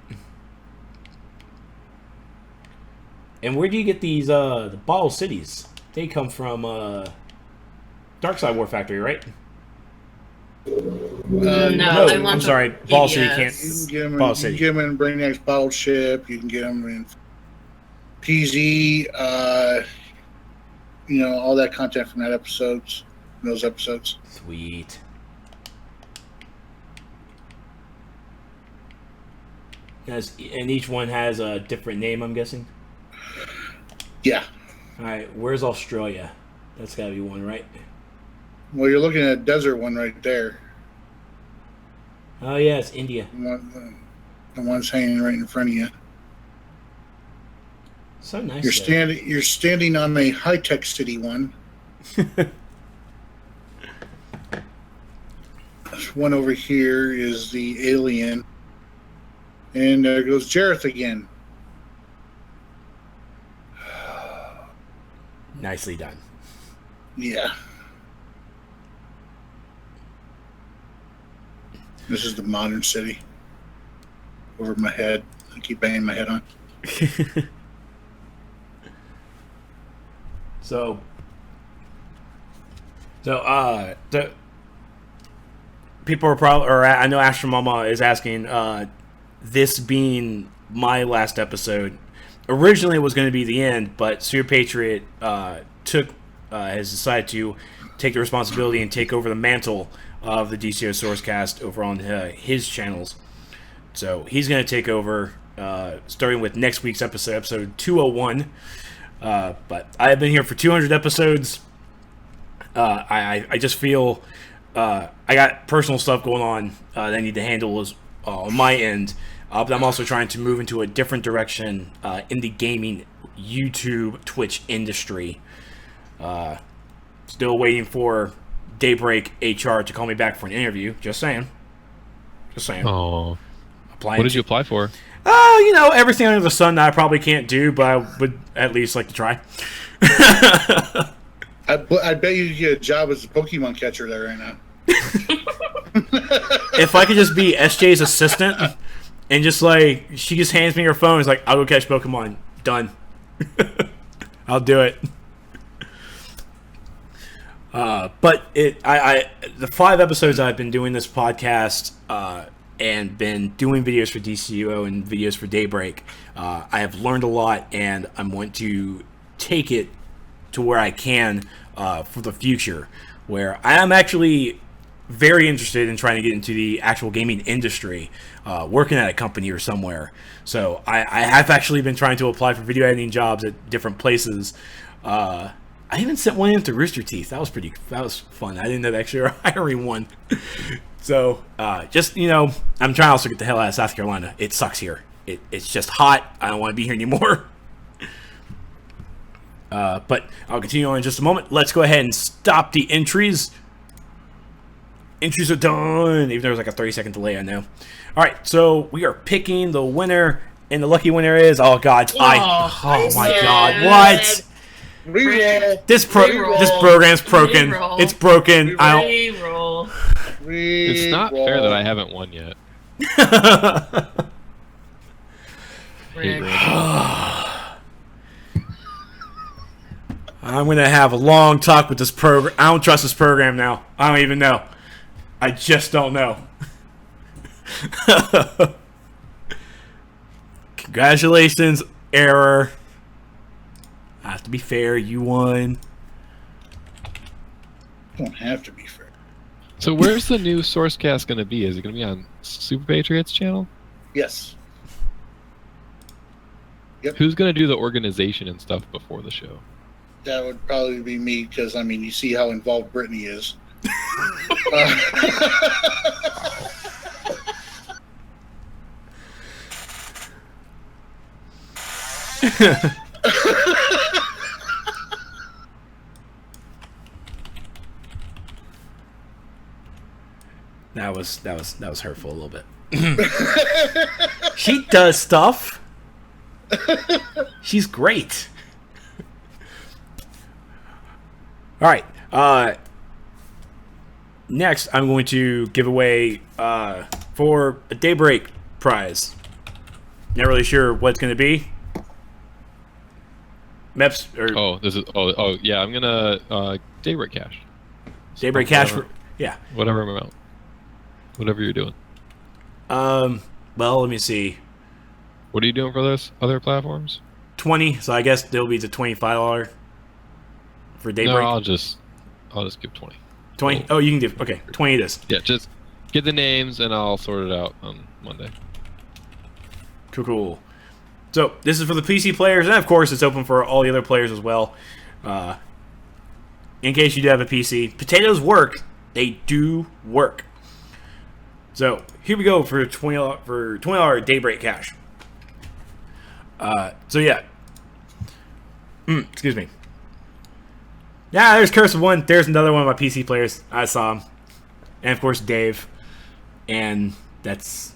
And where do you get these the bottle cities? They come from Darkside War Factory, right? No, I want I'm sorry. Ball City can't. You can get them, Ball you City. can get them in Brainiac's Bottle Ship. You can get them in PZ. All that content from those episodes. Sweet. And each one has a different name, I'm guessing? Yeah. Alright, where's Australia? That's gotta be one, right? Well, you're looking at a desert one right there. Oh, yeah, it's India. The one's hanging right in front of you. So nice. You're standing on a high-tech city one. This one over here is the alien. And there goes Jareth again. Nicely done. Yeah. This is the modern city. Over my head. I keep banging my head on. So the people are probably, or I know Astro Mama is asking, this being my last episode, originally it was going to be the end, but Super Patriot has decided to take the responsibility and take over the mantle of the DCO Sourcecast over on his channels. So he's going to take over, starting with next week's episode 201. But I have been here for 200 episodes. I just feel I got personal stuff going on that I need to handle on my end. But I'm also trying to move into a different direction in the gaming YouTube Twitch industry. Still waiting for Daybreak HR to call me back for an interview. Just saying. Oh. Applying What did you apply for? Everything under the sun that I probably can't do, but I would at least like to try. I bet you get a job as a Pokemon catcher there right now. If I could just be SJ's assistant and just she just hands me her phone, it's like, I'll go catch Pokemon. Done. I'll do it. But the 5 episodes I've been doing this podcast, and been doing videos for DCUO and videos for Daybreak, I have learned a lot, and I'm going to take it to where I can for the future, where I am actually very interested in trying to get into the actual gaming industry, working at a company or somewhere. So I have actually been trying to apply for video editing jobs at different places. I even sent one in to Rooster Teeth. That was fun. I didn't know they actually were hiring one. So, I'm trying to also get the hell out of South Carolina. It sucks here. It's just hot. I don't want to be here anymore. But I'll continue on in just a moment. Let's go ahead and stop the entries. Entries are done, even though there's a 30-second delay, I know. All right, so we are picking the winner, and the lucky winner is, oh god, oh my god, what? Reroll. This program's broken. Reroll. It's broken. Reroll. It's not fair that I haven't won yet. Rick. I'm gonna have a long talk with this program. I don't trust this program now. I don't even know. I just don't know. Congratulations, error. I have to be fair. You won. Don't have to be fair. So where's the new Sourcecast going to be? Is it going to be on Super Patriot's channel? Yes. Yep. Who's going to do the organization and stuff before the show? That would probably be me, because, you see how involved Brittany is. That was hurtful a little bit. She does stuff. She's great. All right. next, I'm going to give away for a Daybreak prize. Not really sure what it's going to be. Mepps or yeah, I'm gonna Daybreak Cash. Daybreak Cash for whatever amount, whatever you're doing. Well, let me see. What are you doing for those other platforms? 20. So I guess there'll be the $25 for Daybreak. No, I'll just give 20. 20. Oh, you can do. Okay, 20 it is. Yeah, just get the names and I'll sort it out on Monday. Cool. So this is for the PC players, and of course it's open for all the other players as well. In case you do have a PC, potatoes work. They do work. So here we go for $20 Daybreak Cash. So yeah. Excuse me. Yeah, there's Curse of One. There's another one of my PC players. I saw him, and of course Dave, and that's.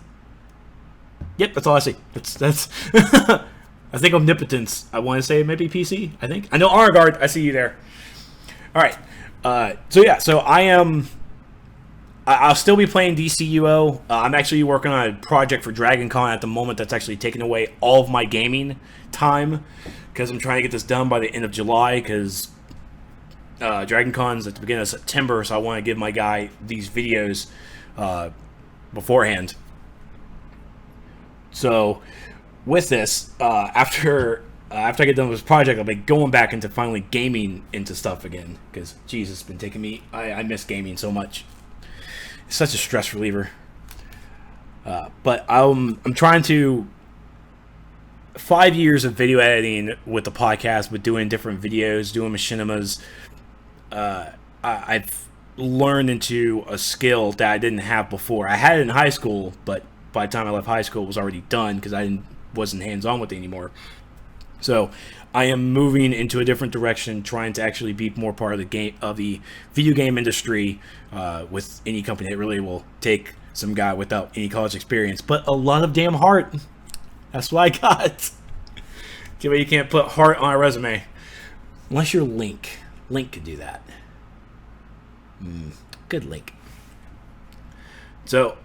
Yep, that's all I see. That's. I think Omnipotence. I want to say maybe PC. I think I know Argard. I see you there. All right. So I am. I'll still be playing DCUO. I'm actually working on a project for Dragon Con at the moment that's actually taking away all of my gaming time because I'm trying to get this done by the end of July because Dragon Con's at the beginning of September, so I want to give my guy these videos beforehand. So with this, after I get done with this project, I'll be going back into finally gaming into stuff again because Jesus, it's been taking me. I miss gaming so much. It's such a stress reliever. But I'm trying to 5 years of video editing with the podcast, with doing different videos, doing machinimas. I've learned into a skill that I didn't have before. I had it in high school, but by the time I left high school, it was already done because I wasn't hands-on with it anymore. So I am moving into a different direction, trying to actually be more part of the video game industry with any company that really will take some guy without any college experience, but a lot of damn heart. That's what I got. Too bad you can't put heart on a resume, unless you're Link. Link could do that. Good Link. So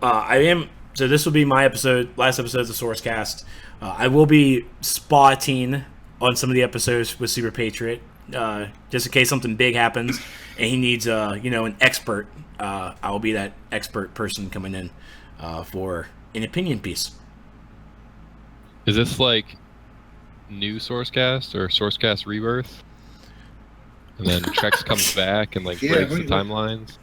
So this will be my last episode of the Sourcecast. I will be spotting on some of the episodes with Super Patriot, just in case something big happens and he needs an expert. I will be that expert person coming in for an opinion piece. Is this like new Sourcecast or Sourcecast Rebirth? And then Trex comes back and breaks the timelines.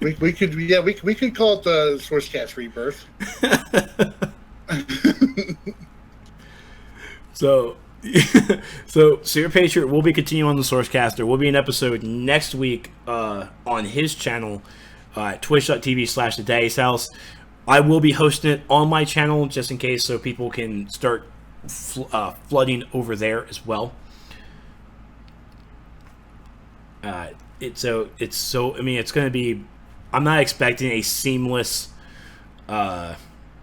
We could call it the Sourcecast Rebirth. So Super Patriot will be continuing on the Sourcecast. There will be an episode next week on his channel at twitch.tv/thedaddy'shouse. I will be hosting it on my channel just in case, so people can start flooding over there as well. It's going to be. I'm not expecting a seamless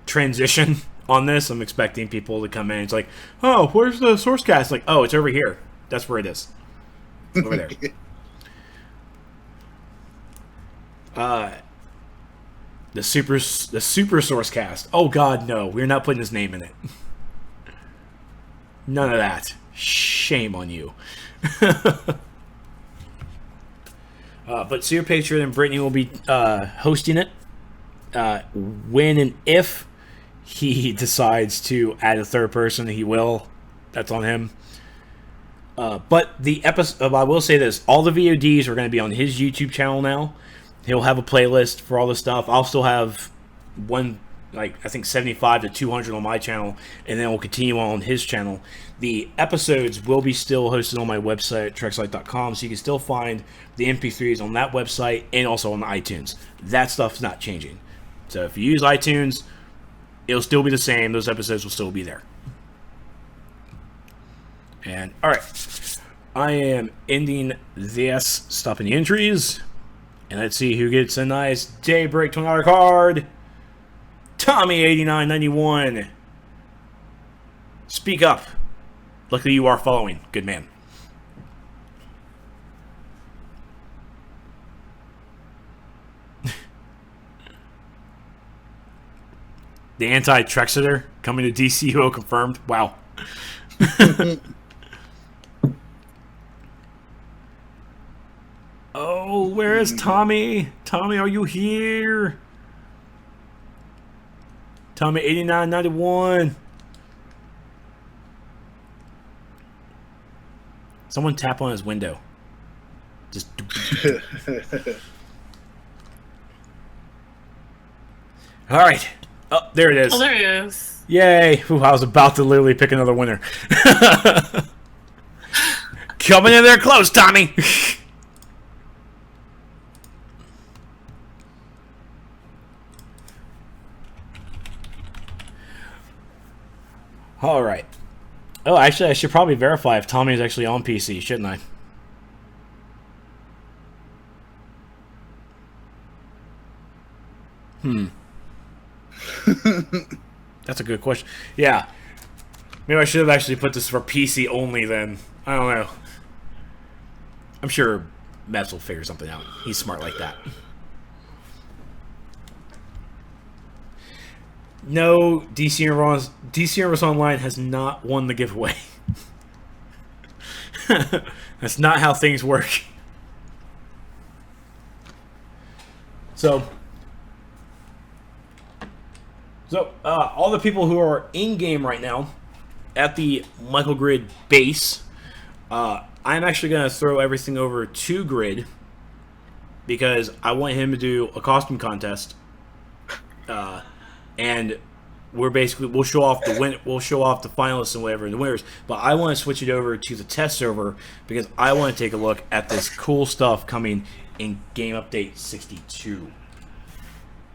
transition on this. I'm expecting people to come in. It's like, oh, where's the Sourcecast? Like, oh, it's over here. That's where it is. Over there. The super Sourcecast. Oh God, no. We're not putting his name in it. None of that. Shame on you. But Super Patriot and Brittany will be hosting it. When and if he decides to add a third person, he will. That's on him. But the episode, I will say this: all the VODs are going to be on his YouTube channel now. He'll have a playlist for all the stuff. I'll still have I think 75 to 200 on my channel, and then we'll continue on his channel. The episodes will be still hosted on my website, Trexlight.com, so you can still find the MP3s on that website and also on iTunes. That stuff's not changing. So if you use iTunes, it'll still be the same. Those episodes will still be there. And, alright. I am ending this, stopping the entries. And let's see who gets a nice Daybreak $20 card. Tommy8991. Speak up. Luckily you are following. Good man. The anti-Trexitor coming to DCUO confirmed. Wow. Oh, where is Tommy? Tommy, are you here? Tommy 8991. Someone tap on his window. Just. All right. Oh, there it is. Oh, there he is. Yay. Ooh, I was about to literally pick another winner. Coming in there close, Tommy. All right. Oh, actually, I should probably verify if Tommy is actually on PC, shouldn't I? That's a good question. Yeah. Maybe I should have actually put this for PC only then. I don't know. I'm sure Mepps will figure something out. He's smart like that. No, DC Universe Online has not won the giveaway. That's not how things work. So all the people who are in-game right now at the Michael Grid base, I'm actually going to throw everything over to Grid because I want him to do a costume contest. And we'll show off the finalists and whatever and the winners, but I want to switch it over to the test server because I want to take a look at this cool stuff coming in Game Update 62.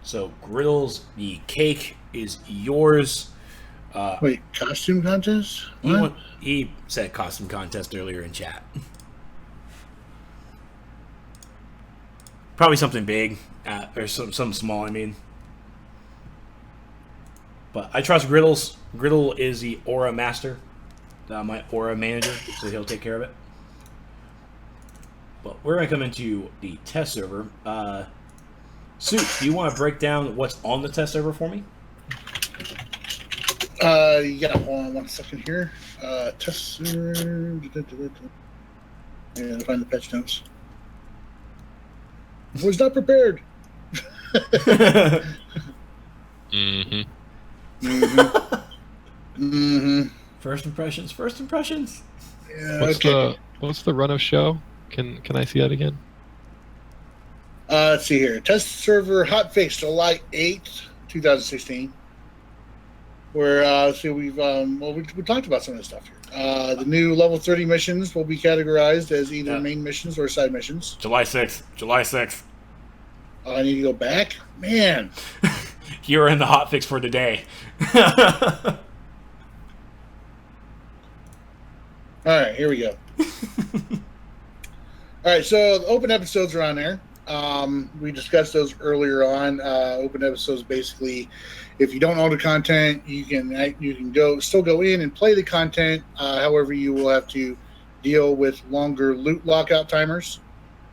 So Griddles, the cake is yours. Wait, costume contest? He said costume contest earlier in chat. Probably something big, or something small, I mean. But I trust Griddles. Griddle is the Aura Master, my Aura Manager, so he'll take care of it. But we're going to come into the test server. Soup, do you want to break down what's on the test server for me? Yeah, hold on 1 second here. Test server. Yeah, find the patch notes. Was not prepared. Mm-hmm. First impressions. Yeah, What's the run of show? Can I see that again? Let's see here. Test server hotfix July 8th, 2016. Where we talked about some of this stuff here. The new level 30 missions will be categorized as either main missions or side missions. July 6th. I need to go back? Man. You're in the hotfix for today. Alright, here we go. Alright, so the open episodes are on there. We discussed those earlier on. Open episodes basically, if you don't own the content, you can still go in and play the content. However, you will have to deal with longer loot lockout timers.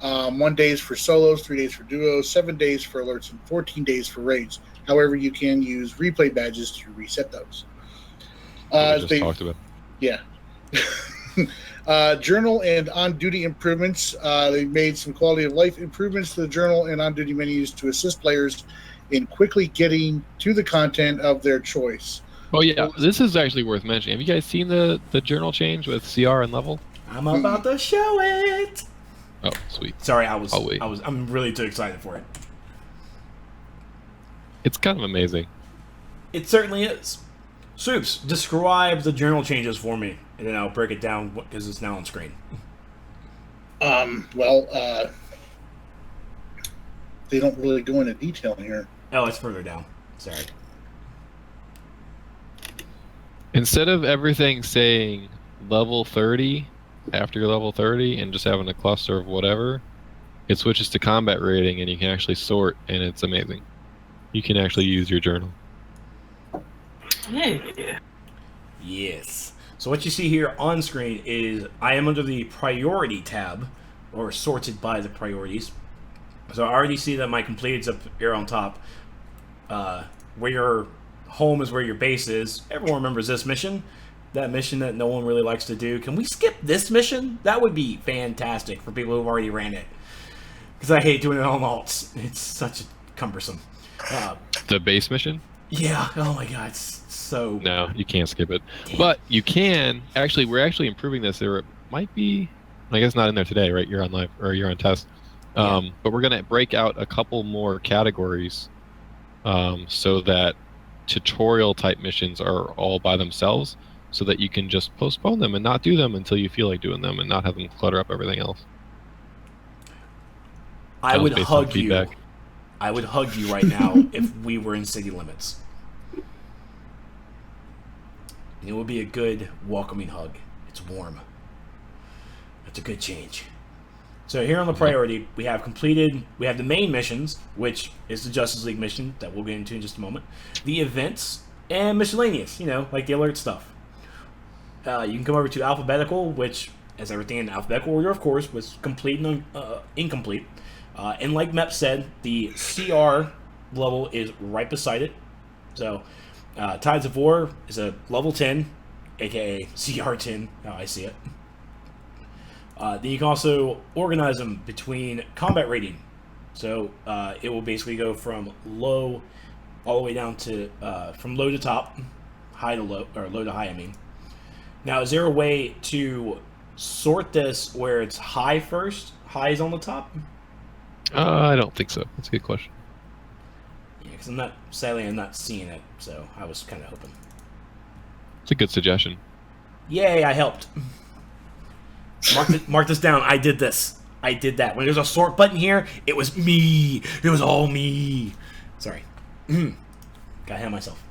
1 day for solos, 3 days for duos, 7 days for alerts, and 14 days for raids. However, you can use replay badges to reset those. Talked about. Yeah. Journal and on-duty improvements. They made some quality of life improvements to the journal and on-duty menus to assist players in quickly getting to the content of their choice. Oh yeah, this is actually worth mentioning. Have you guys seen the journal change with CR and level? I'm about to show it. Oh, sweet. Sorry, I'm really too excited for it. It's kind of amazing. It certainly is. Soups, describe the journal changes for me, and then I'll break it down because it's now on screen. They don't really go into detail here. Oh, it's further down. Sorry. Instead of everything saying level 30 after you're level 30 and just having a cluster of whatever, it switches to combat rating and you can actually sort, and it's amazing. You can actually use your journal. Hey. Yes. So what you see here on screen is I am under the priority tab, or sorted by the priorities. So I already see that my completed's up here on top. Where your home is where your base is. Everyone remembers this mission. That mission that no one really likes to do. Can we skip this mission? That would be fantastic for people who've already ran it. Because I hate doing it on alts. It's such cumbersome. The base mission? Yeah. Oh my god. It's so... No, you can't skip it. Damn. But you can. Actually, we're actually improving this. There might be... I guess not in there today, right? You're on live, or you're on test. But we're going to break out a couple more categories so that tutorial type missions are all by themselves, so that you can just postpone them and not do them until you feel like doing them and not have them clutter up everything else. I would hug you. I would hug you right now if we were in city limits. It would be a good welcoming hug. It's warm. It's a good change. So here on the priority, we have the main missions, which is the Justice League mission that we'll get into in just a moment, the events, and miscellaneous, like the alert stuff. You can come over to alphabetical, which, as everything in alphabetical order, of course, was complete and incomplete. And like Mepps said, the CR level is right beside it. So, Tides of War is a level 10, aka CR10, how I see it. Then you can also organize them between combat rating. So, it will basically go from low all the way down to, from low to top, high to low, or low to high, I mean. Now, is there a way to sort this where it's high first? High is on the top? I don't think so. That's a good question. Yeah, because sadly, I'm not seeing it, so I was kind of hoping. It's a good suggestion. Yay, I helped. Mark this down. I did this. I did that. When there's a sort button here, it was me. It was all me. Sorry. Got ahead of myself.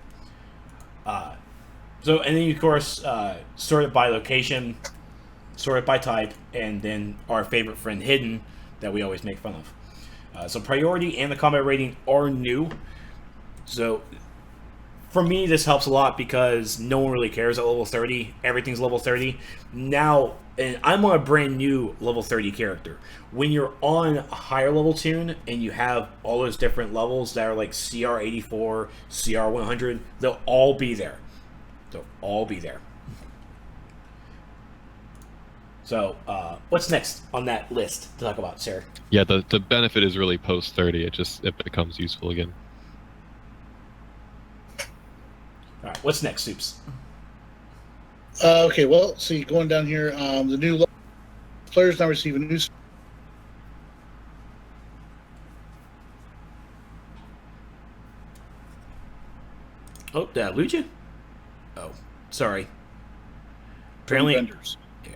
So, and then you, of course, sort it by location, sort it by type, and then our favorite friend, hidden, that we always make fun of. So priority and the combat rating are new. So for me, this helps a lot because no one really cares at level 30. Everything's level 30. Now, and I'm on a brand new level 30 character. When you're on a higher level tune and you have all those different levels that are like CR 84, CR 100, they'll all be there. They'll all be there. So, what's next on that list to talk about, Sarah? Yeah, the benefit is really post 30. It becomes useful again. All right, what's next, Soups? Okay, well, see, going down here, the new players now receive a new... Oh, did I lose you? Oh, sorry. Apparently, vendors. Yeah.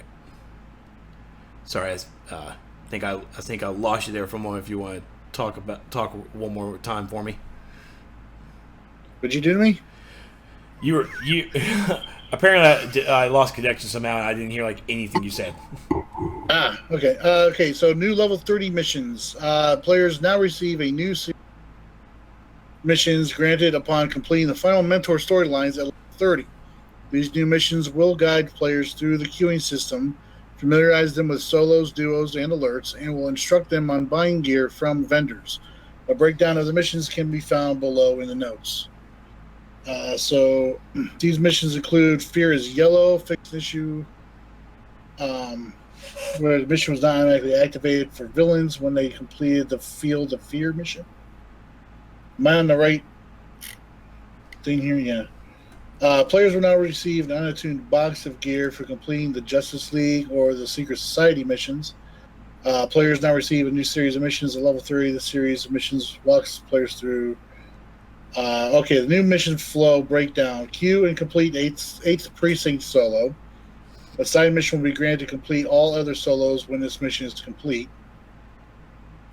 Sorry, I think I lost you there for a moment. If you want to talk one more time for me. What'd you do to me? You apparently I lost connection somehow, and I didn't hear like anything you said. Okay. Okay, so new level 30 missions. Players now receive a new series of missions granted upon completing the final mentor storylines at level 30. These new missions will guide players through the queuing system, familiarize them with solos, duos, and alerts, and will instruct them on buying gear from vendors. A breakdown of the missions can be found below in the notes. So these missions include Fear is Yellow, Fix an Issue, where the mission was not automatically activated for villains when they completed the Field of Fear mission. Am I on the right thing here? Yeah. Players will now receive an unattuned box of gear for completing the Justice League or the Secret Society missions. Players now receive a new series of missions at level 30. The series of missions walks players through. Okay, the new mission flow breakdown. Queue and complete 8th Precinct solo. A side mission will be granted to complete all other solos when this mission is complete.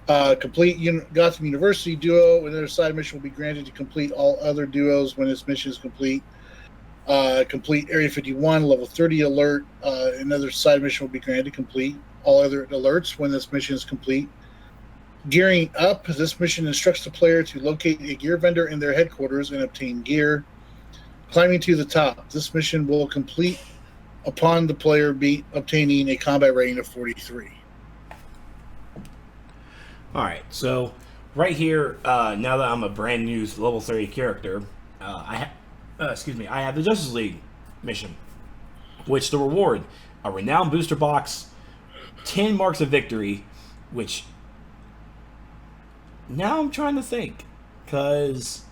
Complete Gotham University duo. Another side mission will be granted to complete all other duos when this mission is complete. Complete Area 51 level 30 alert. Another side mission will be granted to complete all other alerts when this mission is complete. Gearing up. This mission instructs the player to locate a gear vendor in their headquarters and obtain gear. Climbing to the top. This mission will complete upon the player obtaining a combat rating of 43. All right, so right here, now that I'm a brand new level 30 character, I have the Justice League mission, which the reward, a renowned booster box, 10 marks of victory, which now I'm trying to think, because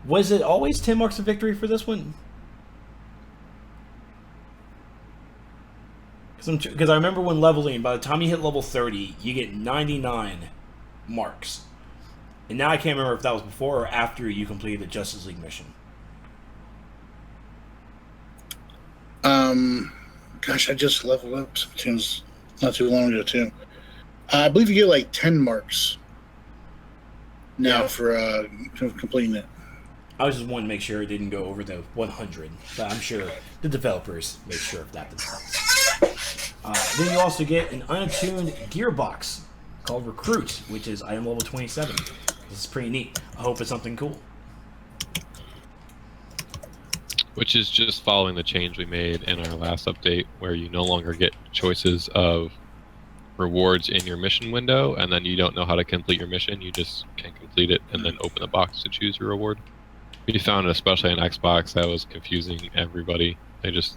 was it always 10 marks of victory for this one? Because I remember when leveling, by the time you hit level 30, you get 99 marks. And now I can't remember if that was before or after you completed the Justice League mission. Gosh, I just leveled up tunes not too long ago too. I believe you get like 10 marks now for completing it. I was just wanting to make sure it didn't go over the 100, but I'm sure the developers made sure of that themselves. Then you also get an unattuned gearbox called Recruit, which is item level 27. This is pretty neat. I hope it's something cool. Which is just following the change we made in our last update, where you no longer get choices of rewards in your mission window, and then you don't know how to complete your mission. You just can complete it and then open the box to choose your reward. We found, especially on Xbox, that was confusing everybody. They just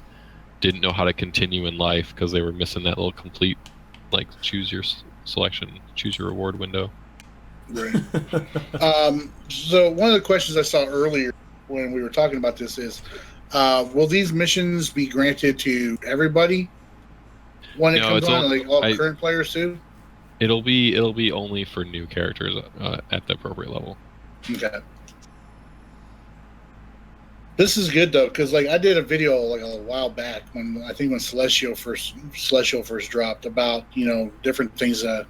didn't know how to continue in life because they were missing that little complete, like, choose your selection, choose your reward window. Right. So one of the questions I saw earlier when we were talking about this is, will these missions be granted to everybody when it comes on, like all current players too? It'll be only for new characters at the appropriate level. Okay. This is good though, because like I did a video like a while back when Celestial first dropped about different things that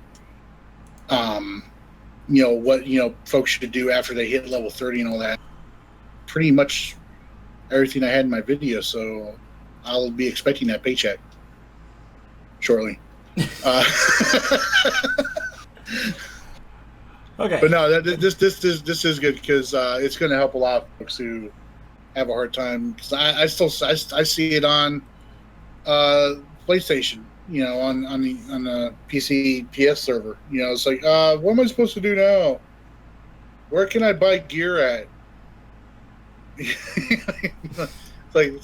what folks should do after they hit level 30 and all that. Pretty much everything I had in my video, so I'll be expecting that paycheck shortly. Okay. But no, this is good because it's going to help a lot of folks who have a hard time. Because I see it on PlayStation, on the PC PS server. It's like, what am I supposed to do now? Where can I buy gear at? It's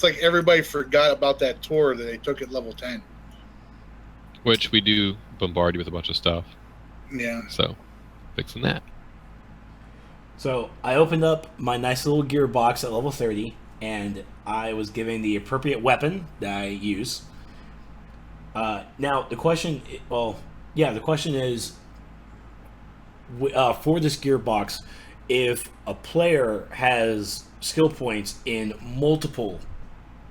like everybody forgot about that tour that they took at level 10. Which we do bombard you with a bunch of stuff. Yeah. So, fixing that. So, I opened up my nice little gear box at level 30, and I was given the appropriate weapon that I use. Now, the question is, for this gear box, if a player has skill points in multiple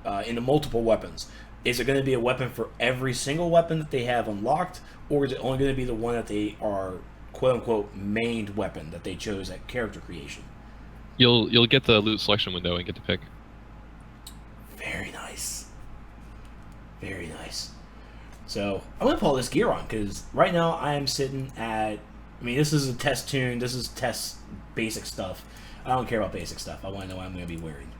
weapons, is it going to be a weapon for every single weapon that they have unlocked, or is it only going to be the one that they are quote unquote mained weapon that they chose at character creation? You'll get the loot selection window and get to pick. Very nice. Very nice. So I'm going to pull this gear on because right now I am sitting at, this is a test tune, this is test basic stuff. I don't care about basic stuff. I want to know what I'm going to be wearing.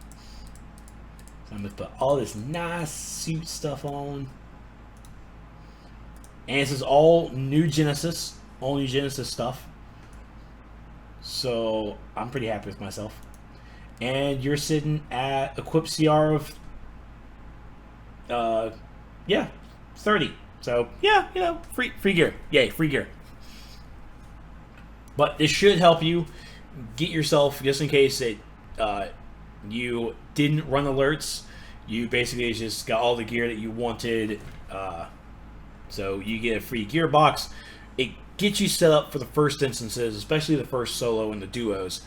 So I'm going to put all this nice suit stuff on. And this is all new Genesis stuff. So I'm pretty happy with myself. And you're sitting at equip CR of 30. So free gear. Yay, free gear. But this should help you get yourself, just in case you didn't run alerts, you basically just got all the gear that you wanted. So you get a free gearbox. It gets you set up for the first instances, especially the first solo and the duos.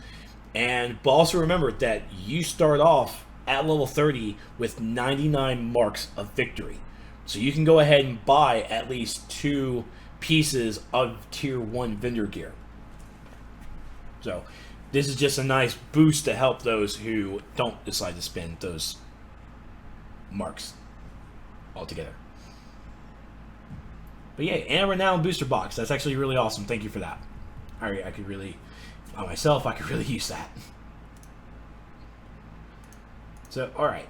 But also remember that you start off at level 30 with 99 marks of victory. So you can go ahead and buy at least 2 pieces of tier 1 vendor gear. So this is just a nice boost to help those who don't decide to spend those marks altogether. But yeah, and a renowned booster box. That's actually really awesome. Thank you for that. I could really, by myself, I could really use that. So, alright.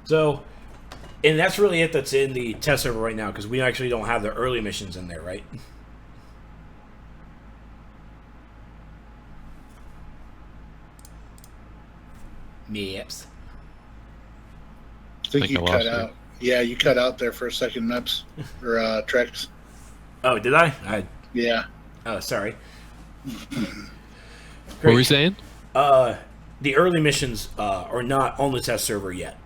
So, and that's really it that's in the test server right now, because we actually don't have the early missions in there, right? Mepps. I think you I cut lost out. Yeah, you cut out there for a second, Mepps. Or Trex. Oh, did I? Yeah. Oh, sorry. What were you saying? The early missions are not on the test server yet.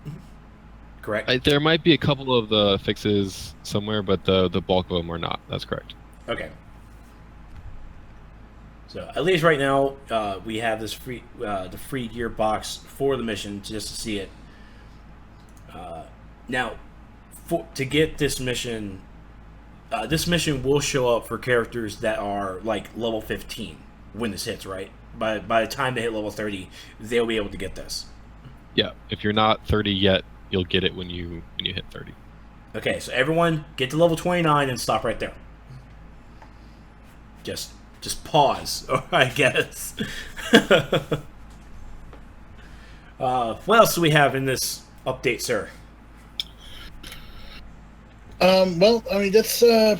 Correct? There might be a couple of the fixes somewhere, but the bulk of them are not. That's correct. Okay. So at least right now, we have this the free gear box for the mission just to see it. Now, to get this mission will show up for characters that are like level 15 when this hits. Right, by the time they hit level 30, they'll be able to get this. Yeah, if you're not 30 yet, you'll get it when you hit 30. Okay, so everyone get to level 29 and stop right there. Just pause, I guess. What else do we have in this update, sir? Well, I mean, that's a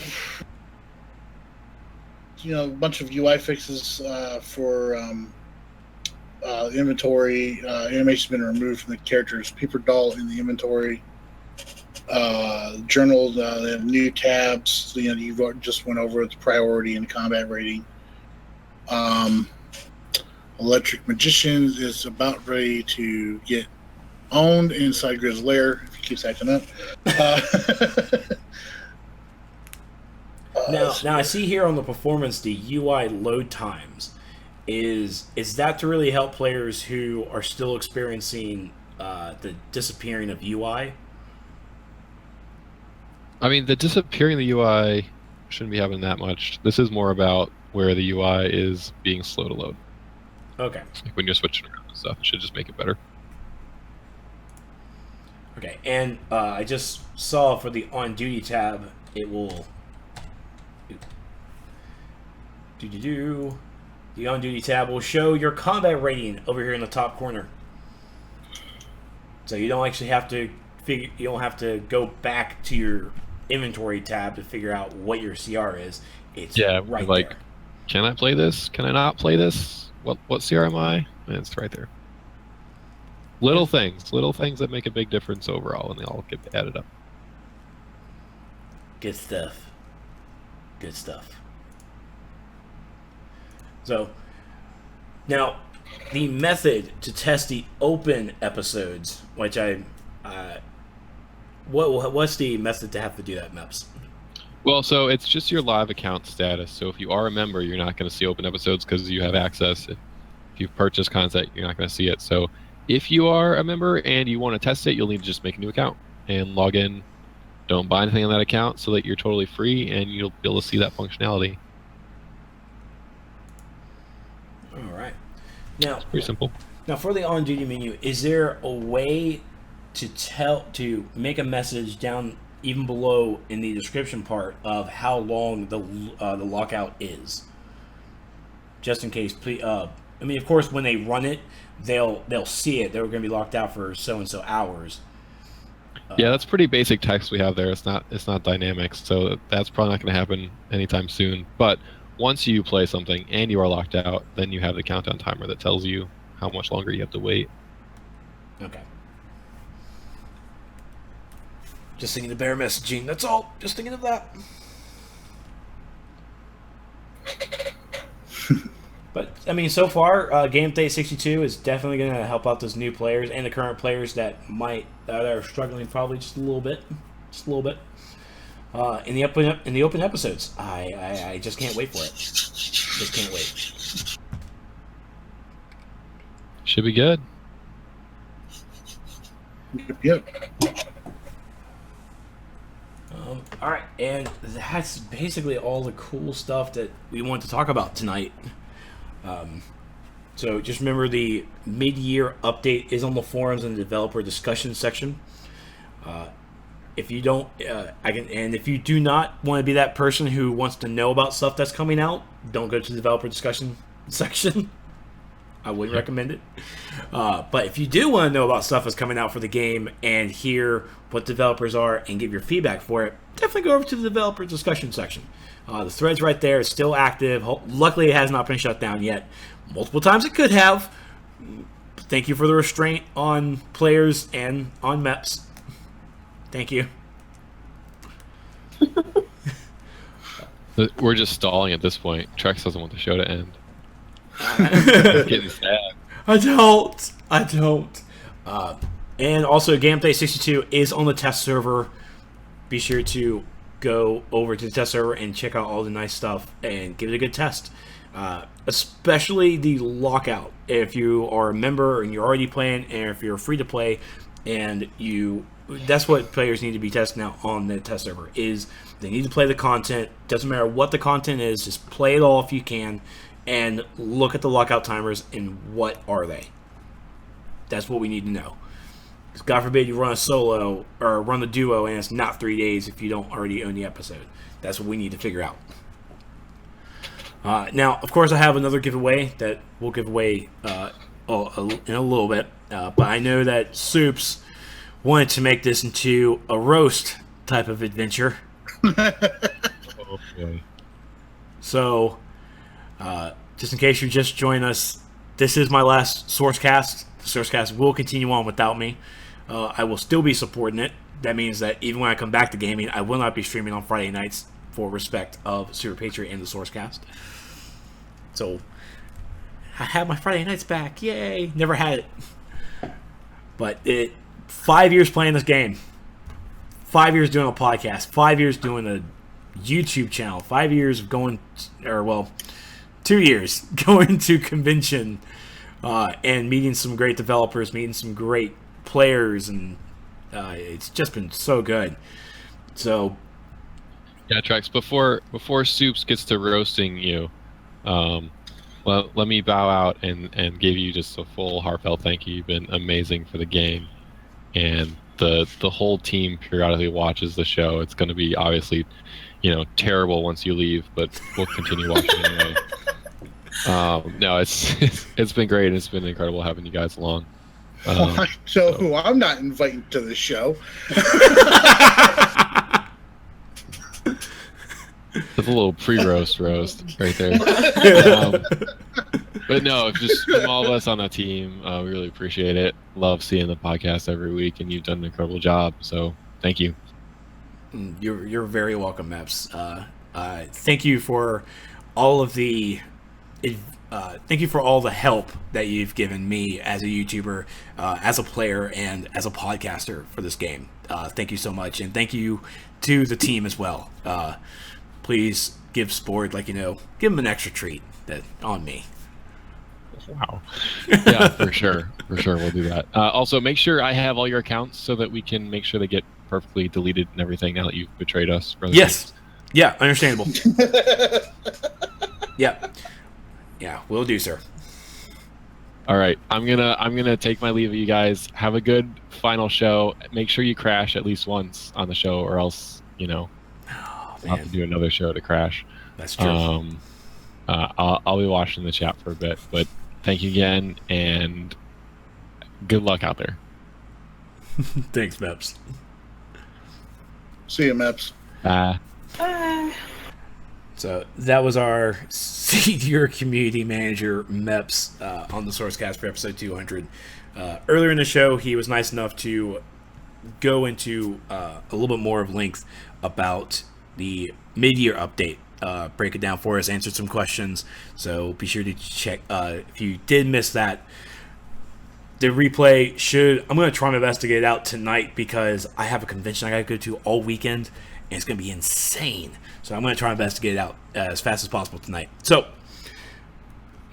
bunch of UI fixes for inventory. Animation's been removed from the character's paper doll in the inventory. Journal, they have new tabs. You just went over the priority and combat rating. Electric Magician is about ready to get owned inside Grid's lair if he keeps acting up. Now I see here on the performance the UI load times. Is that to really help players who are still experiencing the disappearing of UI? I mean, the disappearing of the UI shouldn't be happening that much. This is more about where the UI is being slow to load. Okay. Like when you're switching around and stuff, it should just make it better. Okay, and I just saw for the on duty tab, it will the on duty tab will show your combat rating over here in the top corner. So you don't actually have to go back to your inventory tab to figure out what your CR is. It's right like, there. Can I play this? Can I not play this? What CR am I? And it's right there. Little things that make a big difference overall, and they all get added up. Good stuff. So, now, the method to test the open episodes, which what's the method to have to do that, Mepps? Well, so it's just your live account status. So if you are a member, you're not going to see open episodes because you have access. If you've purchased content, you're not going to see it. So if you are a member and you want to test it, you'll need to just make a new account and log in. Don't buy anything on that account so that you're totally free and you'll be able to see that functionality. All right. Now, it's pretty simple. Now, for the on-duty menu, is there a way to make a message down even below in the description part of how long the lockout is? Just in case, please. I mean, of course, when they run it, they'll see it. They're going to be locked out for so and so hours. Yeah, that's pretty basic text we have there. It's not dynamic, so that's probably not going to happen anytime soon. But once you play something and you are locked out, then you have the countdown timer that tells you how much longer you have to wait. Okay. Just thinking of bear messaging. That's all. Just thinking of that. But I mean, so far, Game Update 62 is definitely going to help out those new players and the current players that are struggling probably just a little bit. In the open episodes, I just can't wait for it. Just can't wait. Should be good. Yep. All right, and that's basically all the cool stuff that we want to talk about tonight. So just remember the mid-year update is on the forums and the developer discussion section. If you don't, if you do not want to be that person who wants to know about stuff that's coming out, don't go to the developer discussion section. I wouldn't recommend it. But if you do want to know about stuff that's coming out for the game and hear what developers are and give your feedback for it, definitely go over to the developer discussion section. The thread's right there. It's still active. Luckily, it has not been shut down yet. Multiple times it could have. thank you for the restraint on players and on Mepps. Thank you. We're just stalling at this point. Trex doesn't want the show to end. It's getting sad. I don't. And also, Gameplay 62 is on the test server. Be sure to go over to the test server and check out all the nice stuff and give it a good test. Especially the lockout. If you are a member and you're already playing, and if you're free to play, and that's what players need to be testing out on the test server. Is they need to play the content. Doesn't matter what the content is. Just play it all if you can, and look at the lockout timers and what are they. That's what we need to know. Because God forbid you run a solo or run the duo and it's not 3 days if you don't already own the episode. That's what we need to figure out. Now, of course, I have another giveaway that we'll give away in a little bit. But I know that Soups wanted to make this into a roast type of adventure. Okay. So, just in case you just joined us, this is my last Sourcecast. The Sourcecast will continue on without me. I will still be supporting it. That means that even when I come back to gaming, I will not be streaming on Friday nights for respect of Super Patriot and the Sourcecast. So, I have my Friday nights back. Yay! Never had it. But 5 years playing this game. 5 years doing a podcast. 5 years doing a YouTube channel. 5 years of 2 years going to convention and meeting some great developers, meeting some great players, and it's just been so good. So, Yeah, Trex, before Soups gets to roasting you, let me bow out and give you just a full heartfelt thank you. You've been amazing for the game, and the whole team periodically watches the show. It's going to be obviously, terrible once you leave, but we'll continue watching anyway. No, it's been great. It's been incredible having you guys along. So who I'm not inviting to the show. That's a little pre-roast right there. But no, just from all of us on the team, we really appreciate it. Love seeing the podcast every week, and you've done an incredible job. So thank you. You're very welcome, Mepps. Thank you for all of the thank you for all the help that you've given me as a YouTuber, as a player, and as a podcaster for this game. Thank you so much, and thank you to the team as well. Please give Sport, give him an extra treat on me. Wow. Yeah, for sure. We'll do that. Also, make sure I have all your accounts so that we can make sure they get perfectly deleted and everything now that you've betrayed us. Yes. Yeah, understandable. Yeah, will do, sir. All right, I'm gonna take my leave of you guys. Have a good final show. Make sure you crash at least once on the show, or else I'll have to do another show to crash. That's true. I'll be watching the chat for a bit, but thank you again, and good luck out there. Thanks, Mepps. See you, Mepps. Bye. Bye. So that was our senior community manager, Mepps, on the Sourcecast for episode 200. Earlier in the show, he was nice enough to go into a little bit more of length about the Midyear update. Break it down for us, answer some questions. So be sure to check. If you did miss that, the replay I'm going to try my best to get it out tonight because I have a convention I got to go to all weekend, and it's going to be insane. So I'm going to try my best to get it out as fast as possible tonight. So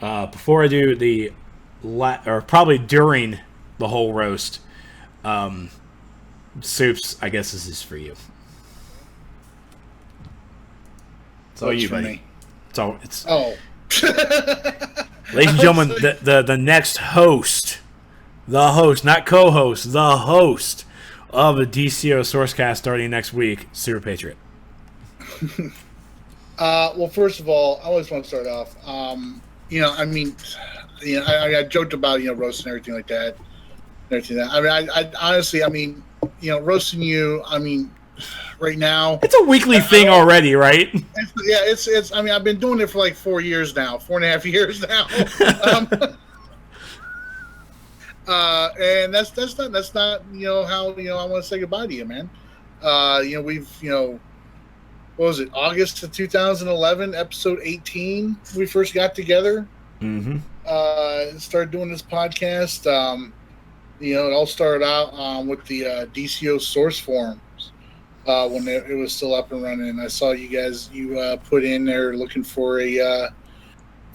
before I do or probably during the whole roast, Soups, I guess this is for you. It's all you, buddy. It's ladies and gentlemen, the next host, not co-host, the host of the DCUO Sourcecast starting next week, Super Patriot. Well, first of all, I always want to start off. I joked about roasting and everything like that. I honestly, roasting you. Right now, it's a weekly thing already, right? It's. I've been doing it for like 4 years now, 4.5 years now. And that's not how I want to say goodbye to you, man. We've what was it, August of 2011, episode 18, we first got together. Mm-hmm. Started doing this podcast. It all started out with the DCUO source forums when it was still up and running. And I saw you guys put in there looking for a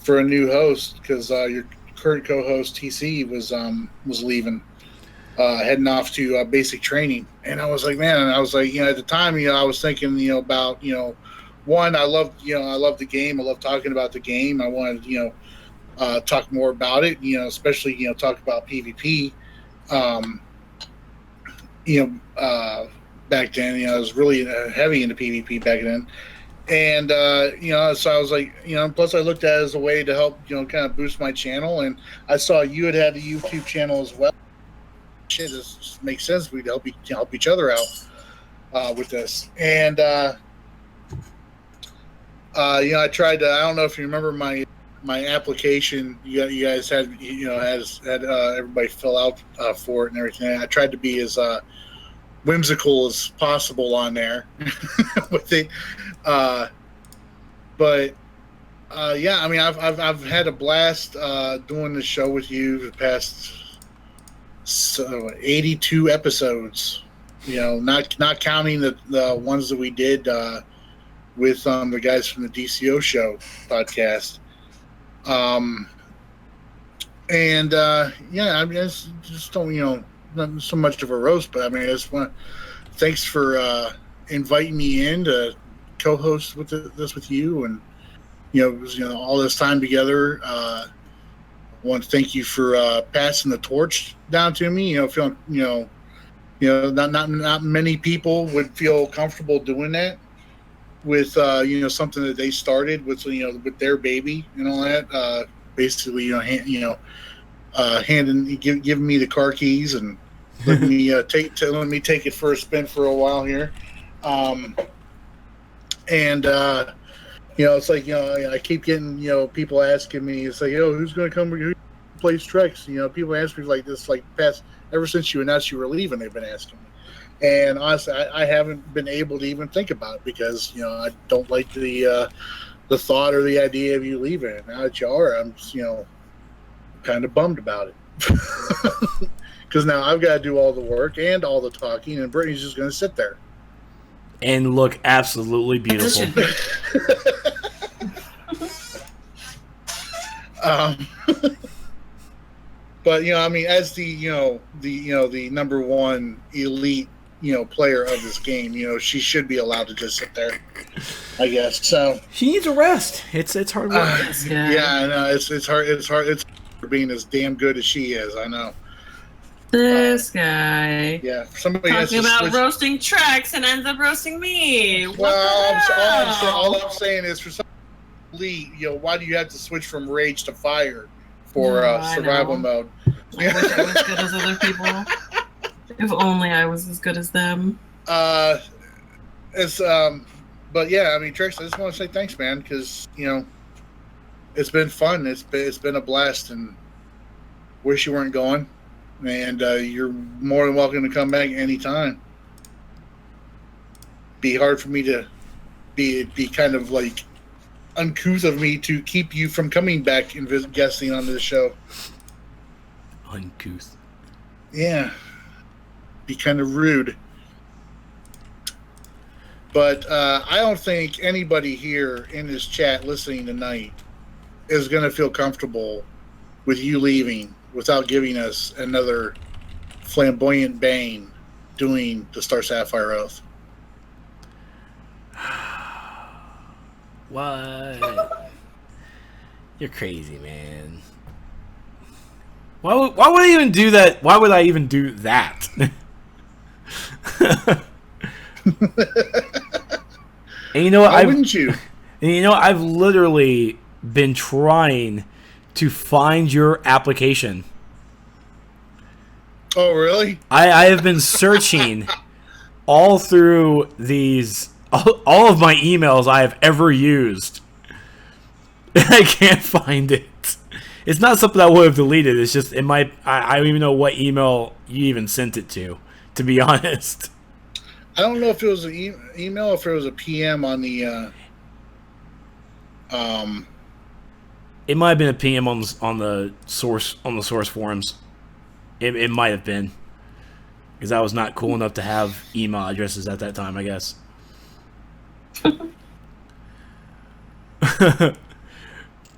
new host because your current co-host TC was leaving, heading off to basic training. And I was like, man, at the time, I was thinking, about, one, I love the game. I love talking about the game. I wanted, talk more about it, especially, talk about PvP. Back then, I was really heavy into PvP back then. And, so I was like, plus I looked at it as a way to help, kind of boost my channel. And I saw you had a YouTube channel as well. Shit, this just makes sense. We'd help each other out with this. And, I tried to, I don't know if you remember my application you guys had, had everybody fill out for it and everything. I tried to be as whimsical as possible on there with it. I've had a blast doing the show with you the past 82 episodes. Not counting the ones that we did with the guys from the DCO show podcast. It's just don't not so much of a roast, but I mean, I just want thanks for inviting me in to co-host this with you, and all this time together. I want to thank you for passing the torch down to me. Feeling not many people would feel comfortable doing that with something that they started with with their baby and all that. Basically, giving me the car keys and letting me take it for a spin for a while here. It's like I keep getting people asking me, it's like, who's going to come? Who plays Trex? People ask me like this, like past ever since you announced you were leaving. They've been asking me, and honestly, I haven't been able to even think about it because I don't like the thought or the idea of you leaving. Now that you are, I'm kind of bummed about it because now I've got to do all the work and all the talking, and Brittany's just going to sit there and look absolutely beautiful. But as the number one elite player of this game, she should be allowed to just sit there, I guess. So she needs a rest. It's hard work. Yeah, I know. It's hard. It's being as damn good as she is. I know. This guy. Yeah, somebody talking about roasting Trex and ends up roasting me. All I'm saying is for some elite, why do you have to switch from rage to fire for survival mode? I wish I was good as other people. If only I was as good as them. But yeah, Trex, I just want to say thanks, man, because it's been fun. It's been a blast, and wish you weren't going. And you're more than welcome to come back anytime. Be hard for me to be kind of like uncouth of me to keep you from coming back and guesting on this show. Uncouth. Yeah. Be kind of rude. But I don't think anybody here in this chat listening tonight is going to feel comfortable with you leaving without giving us another flamboyant Bane doing the Star Sapphire Oath. What? You're crazy, man. Why would I even do that? Why would I even do that? And why wouldn't you? And I've literally been trying to find your application. Oh, really? I have been searching all through all of my emails I have ever used. And I can't find it. It's not something I would have deleted. It's just it might. I don't even know what email you even sent it to be honest. I don't know if it was an email or if it was a PM on the. It might have been a PM on the source forums. It might have been, because I was not cool enough to have email addresses at that time, I guess.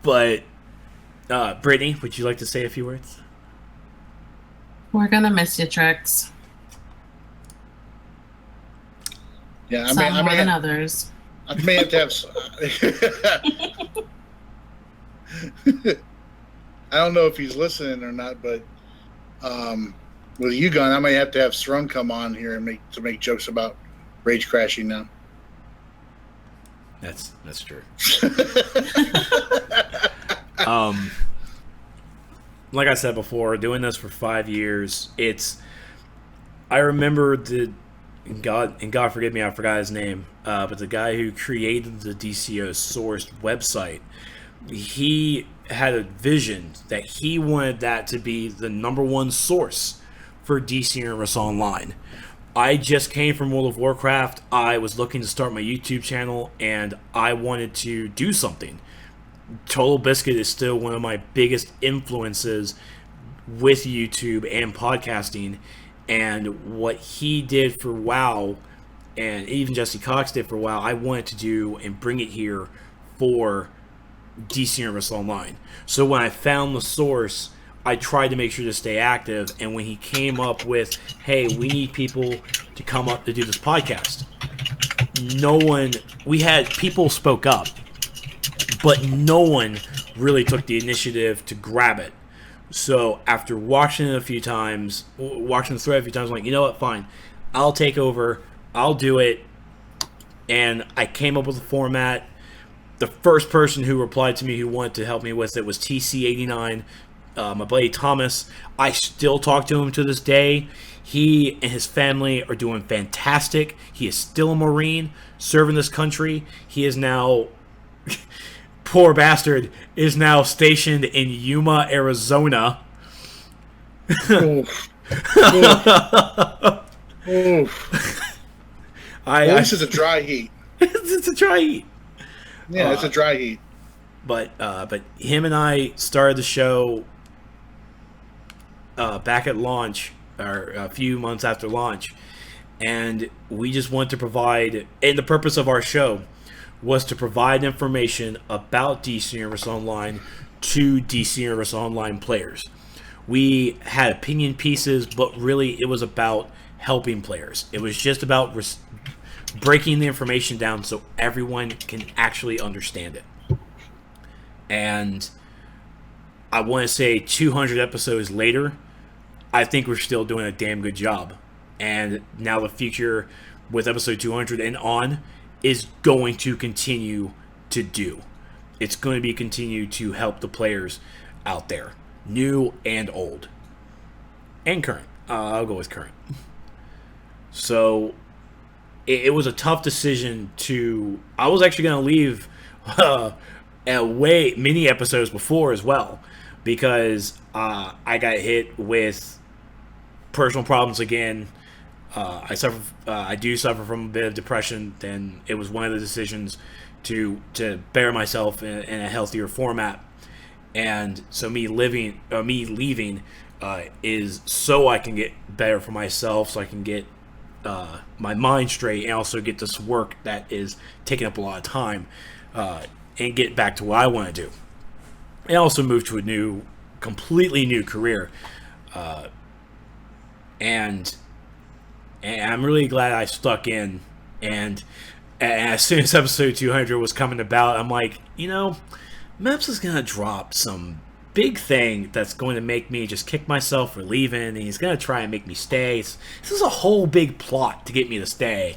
But Brittany, would you like to say a few words? We're gonna miss you, Trex. Yeah, Some more than others. I may have to have. I don't know if he's listening or not, but with you gone, I may have to have Srung come on here and make jokes about rage crashing now. That's true. Like I said before, doing this for 5 years, I remember God forgive me, I forgot his name, but the guy who created the DCUO sourced website, he had a vision that he wanted that to be the #1 source for DC Universe Online. I just came from World of Warcraft. I was looking to start my YouTube channel, and I wanted to do something. Total Biscuit is still one of my biggest influences with YouTube and podcasting, and what he did for WoW, and even Jesse Cox did for WoW, I wanted to do and bring it here for DC Universe Online. So when I found the source, I tried to make sure to stay active, and when he came up with, hey, we need people to come up to do this podcast, people spoke up, but no one really took the initiative to grab it. So after watching the thread a few times, I'm like, you know what, fine, I'll take over, I'll do it, and I came up with a format. The first person who replied to me who wanted to help me with it was TC89, my buddy Thomas. I still talk to him to this day. He and his family are doing fantastic. He is still a Marine, serving this country. He is now, poor bastard, is now stationed in Yuma, Arizona. Oof. At least it's a dry heat. It's a dry heat. Yeah, it's a dry heat. But him and I started the show back at launch, or a few months after launch, and we just wanted to provide, and the purpose of our show was to provide information about DC Universe Online to DC Universe Online players. We had opinion pieces, but really it was about helping players. It was just about breaking the information down so everyone can actually understand it. And I want to say 200 episodes later, I think we're still doing a damn good job. And now the future with episode 200 and on is going to continue to do. It's going to be continue to help the players out there, new and old. And current. I'll go with current. So it was a tough decision to... I was actually going to leave many episodes before as well, because I got hit with personal problems again. I do suffer from a bit of depression, and it was one of the decisions to better myself in a healthier format. And so me leaving is so I can get better for myself, so I can get my mind straight, and also get this work that is taking up a lot of time, and get back to what I want to do. And also move to a completely new career. And I'm really glad I stuck in. And as soon as episode 200 was coming about, I'm like, Mepps is going to drop some big thing that's going to make me just kick myself for leaving, and he's going to try and make me stay. This is a whole big plot to get me to stay.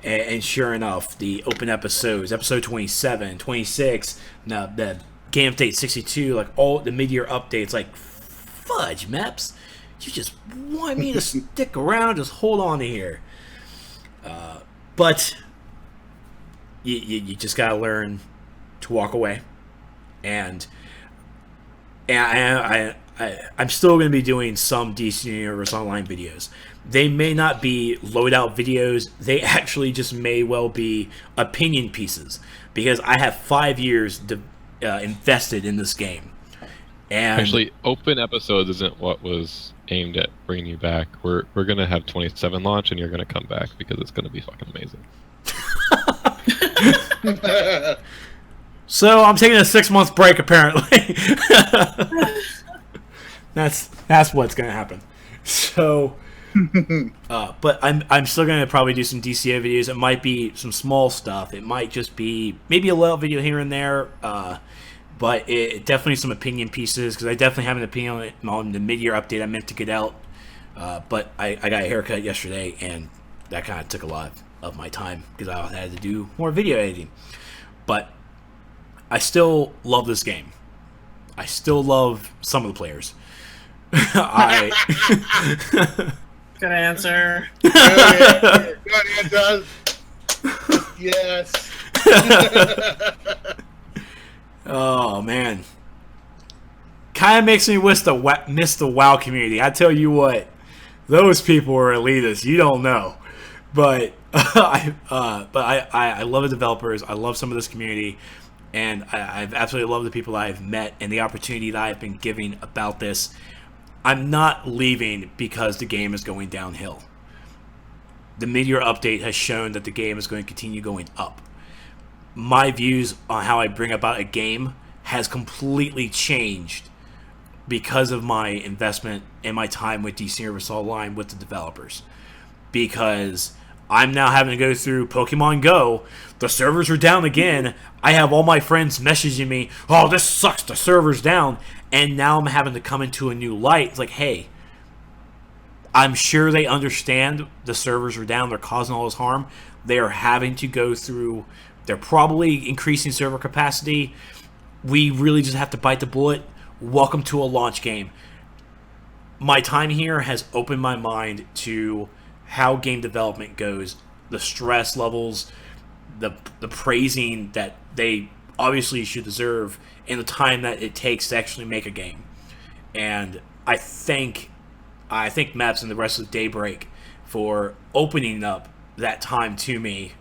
And sure enough, the open episodes, episode 27, 26, now the game update 62, like all the mid-year updates, like, fudge, Mepps. You just want me to stick around, just hold on to here. But you just gotta learn to walk away, and and I'm still going to be doing some DC Universe Online videos. They may not be loadout videos. They actually just may well be opinion pieces, because I have 5 years invested in this game. And actually, open episodes isn't what was aimed at bringing you back. We're going to have 27 launch, and you're going to come back because it's going to be fucking amazing. So I'm taking a 6-month break, apparently. That's what's going to happen. So, but I'm still going to probably do some DCO videos. It might be some small stuff. It might just be maybe a little video here and there. But it definitely some opinion pieces, because I definitely have an opinion on the mid-year update I meant to get out. But I got a haircut yesterday, and that kind of took a lot of my time because I had to do more video editing. But I still love this game. I still love some of the players. Good answer. Good answer. Yes. Oh man, kind of makes me miss the WoW community. I tell you what, those people are elitists. You don't know, but I love the developers. I love some of this community, and I've absolutely loved the people that I've met and the opportunity that I've been giving about this. I'm not leaving because the game is going downhill. The Midyear update has shown that the game is going to continue going up. My views on how I bring about a game has completely changed because of my investment and my time with DC Universe Online with the developers. Because I'm now having to go through Pokemon Go. The servers are down again. I have all my friends messaging me, "Oh, this sucks, the server's down." And now I'm having to come into a new light. It's like, hey, I'm sure they understand the servers are down. They're causing all this harm. They are having to go through... They're probably increasing server capacity. We really just have to bite the bullet. Welcome to a launch game. My time here has opened my mind to how game development goes, the stress levels, the praising that they obviously should deserve, and the time that it takes to actually make a game. And I thank Mepps and the rest of Daybreak for opening up that time to me,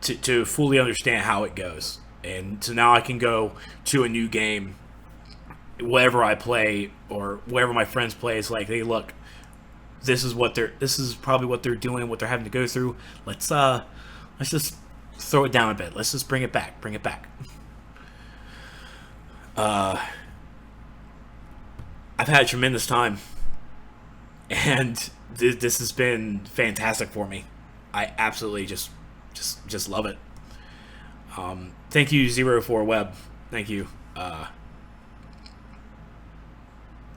to fully understand how it goes. And so now I can go to a new game, whatever I play or wherever my friends play. It's like, hey, look, this is probably what they're doing, what they're having to go through. Let's just throw it down a bit. Let's just bring it back. I've had a tremendous time, and this has been fantastic for me. I absolutely just love it. Thank you, 04Web. Thank you.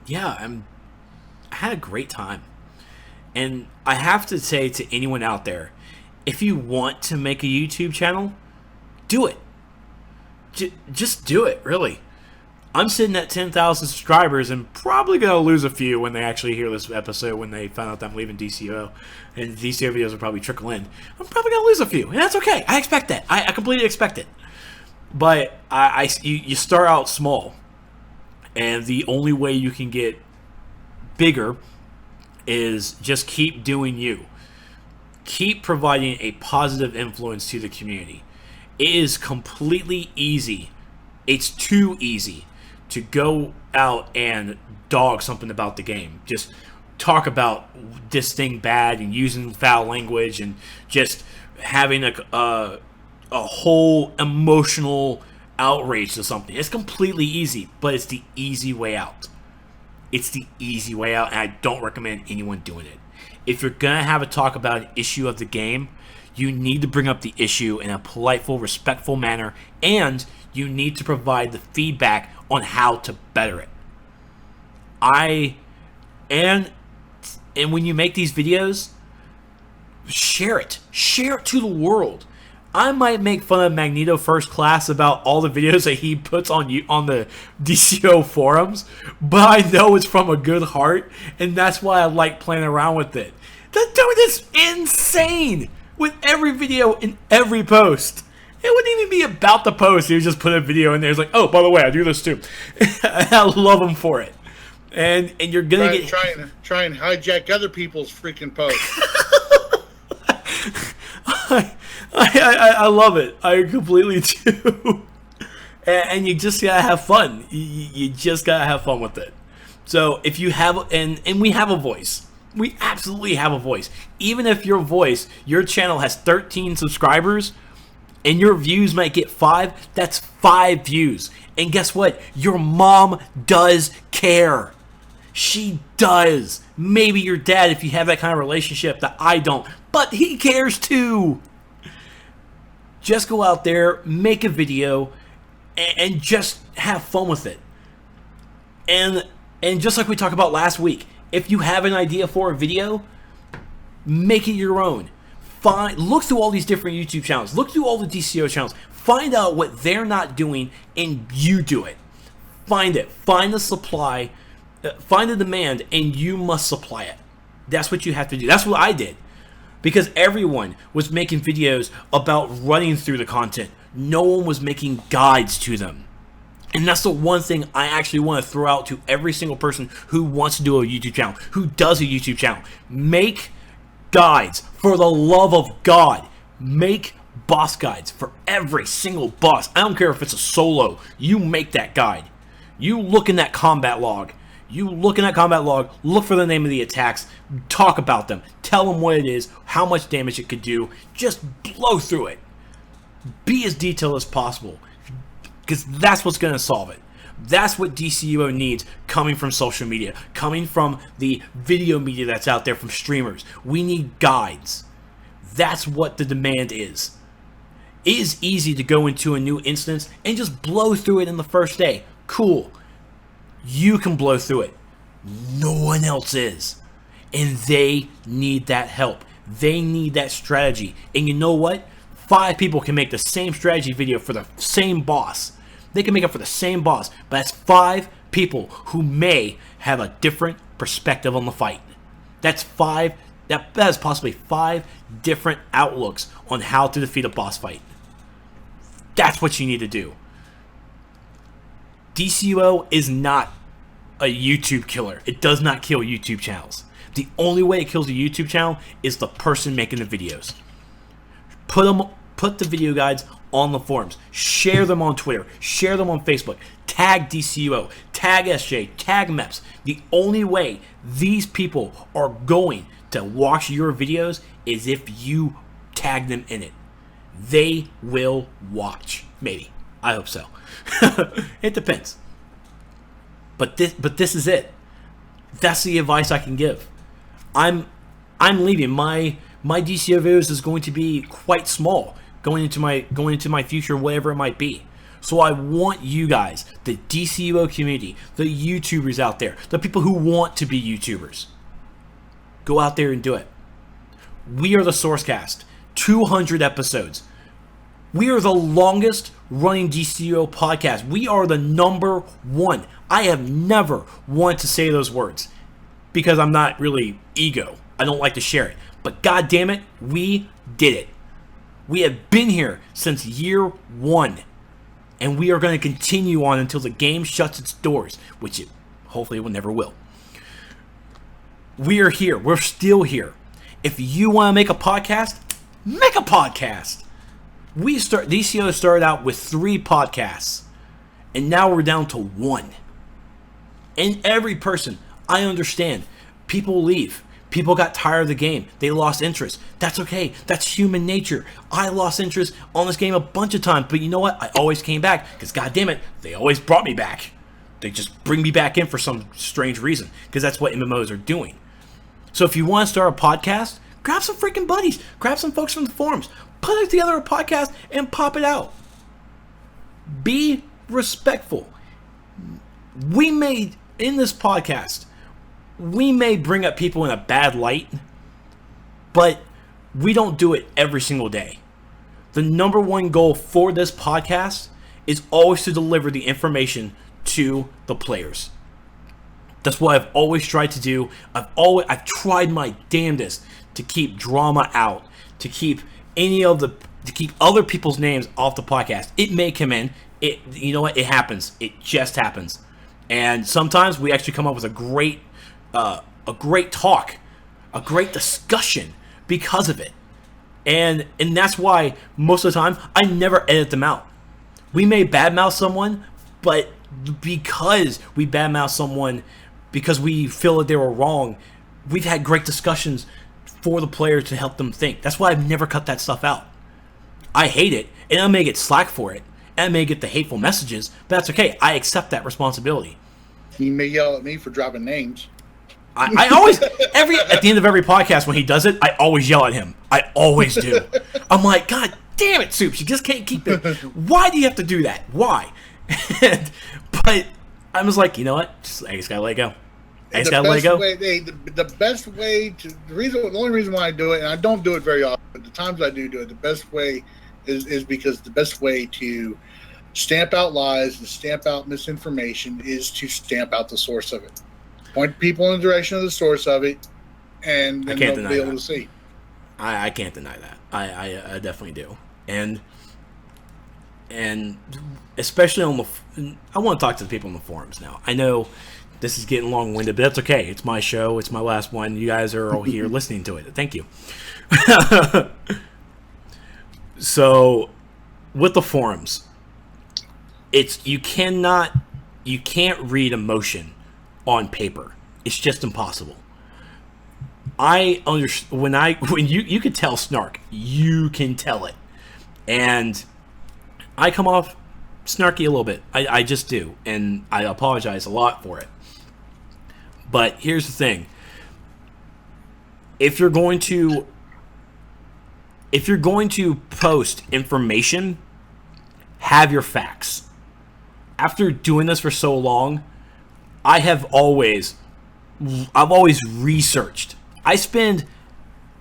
Yeah, I had a great time. And I have to say to anyone out there, if you want to make a YouTube channel, do it. Just do it, really. I'm sitting at 10,000 subscribers and probably going to lose a few when they actually hear this episode, when they find out that I'm leaving DCUO. And DCUO videos will probably trickle in. I'm probably going to lose a few, and that's okay. I expect that. I completely expect it. But you start out small, and the only way you can get bigger is just keep doing you. Keep providing a positive influence to the community. It is completely easy. It's too easy to go out and dog something about the game. Just talk about this thing bad and using foul language and just having a whole emotional outrage to something. It's completely easy, but it's the easy way out. It's the easy way out, and I don't recommend anyone doing it. If you're going to have a talk about an issue of the game, you need to bring up the issue in a politeful, respectful manner, and you need to provide the feedback on how to better it. And when you make these videos, share it. Share it to the world. I might make fun of Magneto First Class about all the videos that he puts on the DCO forums, but I know it's from a good heart, and that's why I like playing around with it. The dude is insane with every video and every post. It wouldn't even be about the post. He would just put a video in there. It's like, oh, by the way, I do this too. I love him for it. And you're gonna try and hijack other people's freaking posts. I love it. I completely do. And you just gotta have fun. You just gotta have fun with it. So if you have, and we have a voice. We absolutely have a voice. Even if your channel has 13 subscribers, and your views might get 5, that's 5 views. And guess what? Your mom does care. She does. Maybe your dad, if you have that kind of relationship that I don't, but he cares too. Just go out there, make a video, and just have fun with it. And just like we talked about last week, if you have an idea for a video, make it your own. Look through all these different YouTube channels. Look through all the DCUO channels. Find out what they're not doing, and you do it. Find it. Find the supply. Find the demand, and you must supply it. That's what you have to do. That's what I did. Because everyone was making videos about running through the content. No one was making guides to them. And that's the one thing I actually want to throw out to every single person who wants to do a YouTube channel, who does a YouTube channel. Make guides. For the love of God, make boss guides for every single boss. I don't care if it's a solo. You make that guide. You look in that combat log. Look for the name of the attacks, talk about them, tell them what it is, how much damage it could do, just blow through it. Be as detailed as possible, because that's what's going to solve it. That's what DCUO needs coming from social media, coming from the video media that's out there from streamers. We need guides. That's what the demand is. It is easy to go into a new instance and just blow through it in the first day. Cool. You can blow through it. No one else is. And they need that help. They need that strategy. And you know what? 5 people can make the same strategy video for the same boss. They can make it for the same boss, but that's 5 people who may have a different perspective on the fight. That's 5. That is possibly 5 different outlooks on how to defeat a boss fight. That's what you need to do. DCUO is not a YouTube killer. It does not kill YouTube channels. The only way it kills a YouTube channel is the person making the videos. Put the video guides on the forums. Share them on Twitter. Share them on Facebook. Tag DCUO. Tag SJ. Tag Mepps. The only way these people are going to watch your videos is if you tag them in it. They will watch. Maybe. I hope so. It depends. But this is it. That's the advice I can give. I'm leaving. My DCO videos is going to be quite small going into my future, whatever it might be. So I want you guys, the DCUO community, the YouTubers out there, the people who want to be YouTubers, go out there and do it. We are the Sourcecast. 200 episodes. We are the longest running DCUO podcast. We are the number 1. I have never wanted to say those words because I'm not really ego. I don't like to share it. But god damn it, we did it. We have been here since year 1. And we are going to continue on until the game shuts its doors, which it hopefully will never will. We are here. We're still here. If you want to make a podcast, make a podcast. DCO started out with 3 podcasts, and now we're down to 1. And every person, I understand, people leave. People got tired of the game. They lost interest. That's okay. That's human nature. I lost interest on this game a bunch of times, but you know what? I always came back because, god damn it, they always brought me back. They just bring me back in for some strange reason because that's what MMOs are doing. So if you want to start a podcast, grab some freaking buddies. Grab some folks from the forums. Put it together a podcast and pop it out. Be respectful. In this podcast, we may bring up people in a bad light, but we don't do it every single day. The number 1 goal for this podcast is always to deliver the information to the players. That's what I've always tried to do. I've tried my damnedest to keep drama out, to keep any of the to keep other people's names off the podcast. It may come in. You know what? It happens. It just happens. And sometimes we actually come up with a great talk, a great discussion because of it. And that's why most of the time I never edit them out. We may badmouth someone, but because we badmouth someone because we feel that they were wrong, we've had great discussions for the players to help them think. That's why I've never cut that stuff out. I hate it, and I may get slack for it, and I may get the hateful messages, but that's okay. I accept that responsibility. He may yell at me for dropping names. I always, at the end of every podcast when he does it, I always yell at him. I always do. I'm like, God damn it, Soups, you just can't keep it. Why do you have to do that? Why? But I was like, you know what? I just gotta let it go. I just gotta let it go. The best way to the only reason why I do it, and I don't do it very often, but the times I do it, the best way is because the best way to stamp out lies and stamp out misinformation is to stamp out the source of it. Point people in the direction of the source of it, and then they'll be able to see. I can't deny that. I definitely do. And especially I want to talk to the people on the forums now. I know this is getting long-winded, but that's okay. It's my show. It's my last one. You guys are all here listening to it. Thank you. So, with the forums, you can't read emotion on paper. It's just impossible. I understand when you can tell snark, you can tell it, and I come off snarky a little bit. I just do, and I apologize a lot for it. But here's the thing: if you're going to post information, have your facts. After doing this for so long, I've always researched. I spend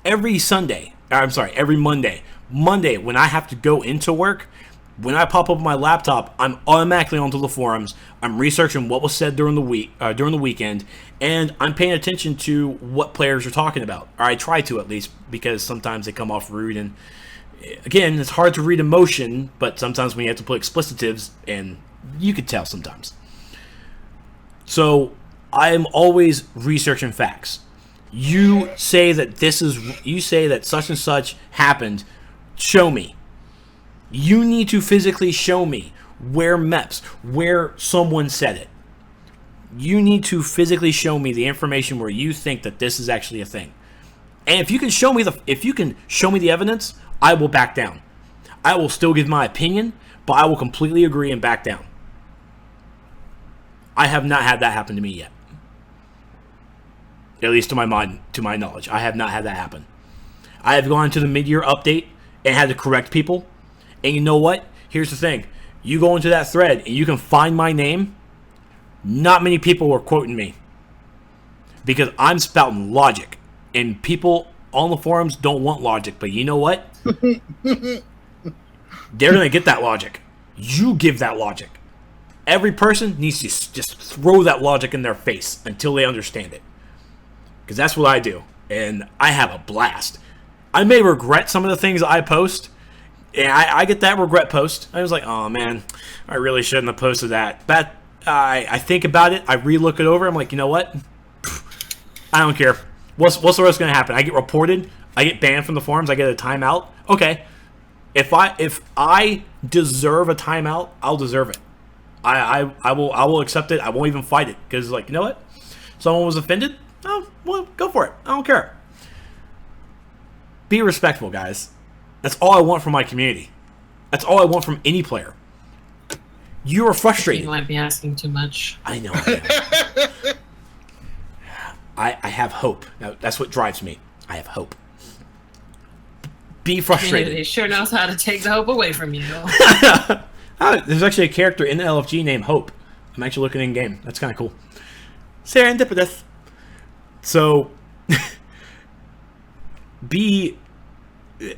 every Monday when I have to go into work, when I pop up my laptop, I'm automatically onto the forums. I'm researching what was said during the weekend, and I'm paying attention to what players are talking about. Or I try to, at least, because sometimes they come off rude, and again, it's hard to read emotion, but sometimes when you have to put explicitives, and you could tell sometimes. So I'm always researching facts. You say that such and such happened. Show me. You need to physically show me where Mepps, where someone said it. You need to physically show me the information where you think that this is actually a thing. And if you can show me the evidence, I will back down. I will still give my opinion, but I will completely agree and back down. I have not had that happen to me yet. At least to my knowledge, I have not had that happen. I have gone to the Midyear update and had to correct people. And you know what? Here's the thing. You go into that thread and you can find my name. Not many people were quoting me. Because I'm spouting logic. And people on the forums don't want logic. But you know what? They're going to get that logic. You give that logic. Every person needs to just throw that logic in their face until they understand it. Because that's what I do. And I have a blast. I may regret some of the things I post. And I get that regret post. I was like, oh man, I really shouldn't have posted that. But I think about it. I re-look it over. I'm like, you know what? I don't care. What's the rest going to happen? I get reported. I get banned from the forums. I get a timeout. Okay. If I deserve a timeout, I'll deserve it. I will accept it. I won't even fight it. Because, like, you know what? Someone was offended? Oh, well, go for it. I don't care. Be respectful, guys. That's all I want from my community. That's all I want from any player. You are frustrated. You might be asking too much. I know. I have hope. Now, that's what drives me. I have hope. Be frustrated. He sure knows how to take the hope away from you. There's actually a character in the LFG named Hope. I'm actually looking in game. That's kind of cool. Serendipitous. So,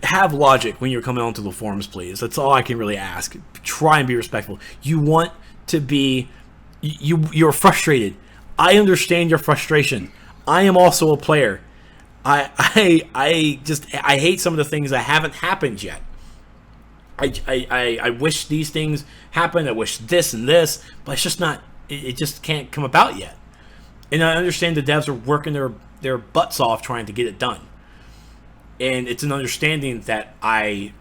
have logic when you're coming onto the forums, please. That's all I can really ask. Try and be respectful. You want to be... You're frustrated. I understand your frustration. I am also a player. I hate some of the things that haven't happened yet. I wish these things happened. I wish this and this, but it's just not. It just can't come about yet. And I understand the devs are working their butts off trying to get it done. And it's an understanding that I'm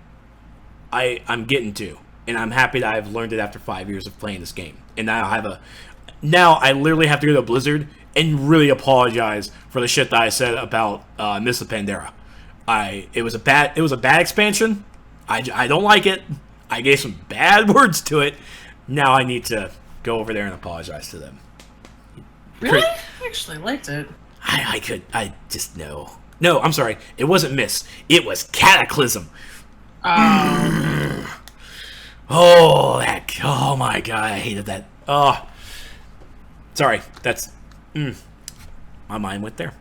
getting to, and I'm happy that I've learned it after 5 years of playing this game. And now I literally have to go to Blizzard and really apologize for the shit that I said about Mists of Pandaria. It was a bad expansion. I don't like it. I gave some bad words to it. Now I need to go over there and apologize to them. Really? I actually liked it. I just know. No, I'm sorry. It wasn't Mist. It was Cataclysm. Oh, oh my god, I hated that. Oh, sorry. That's my mind went there.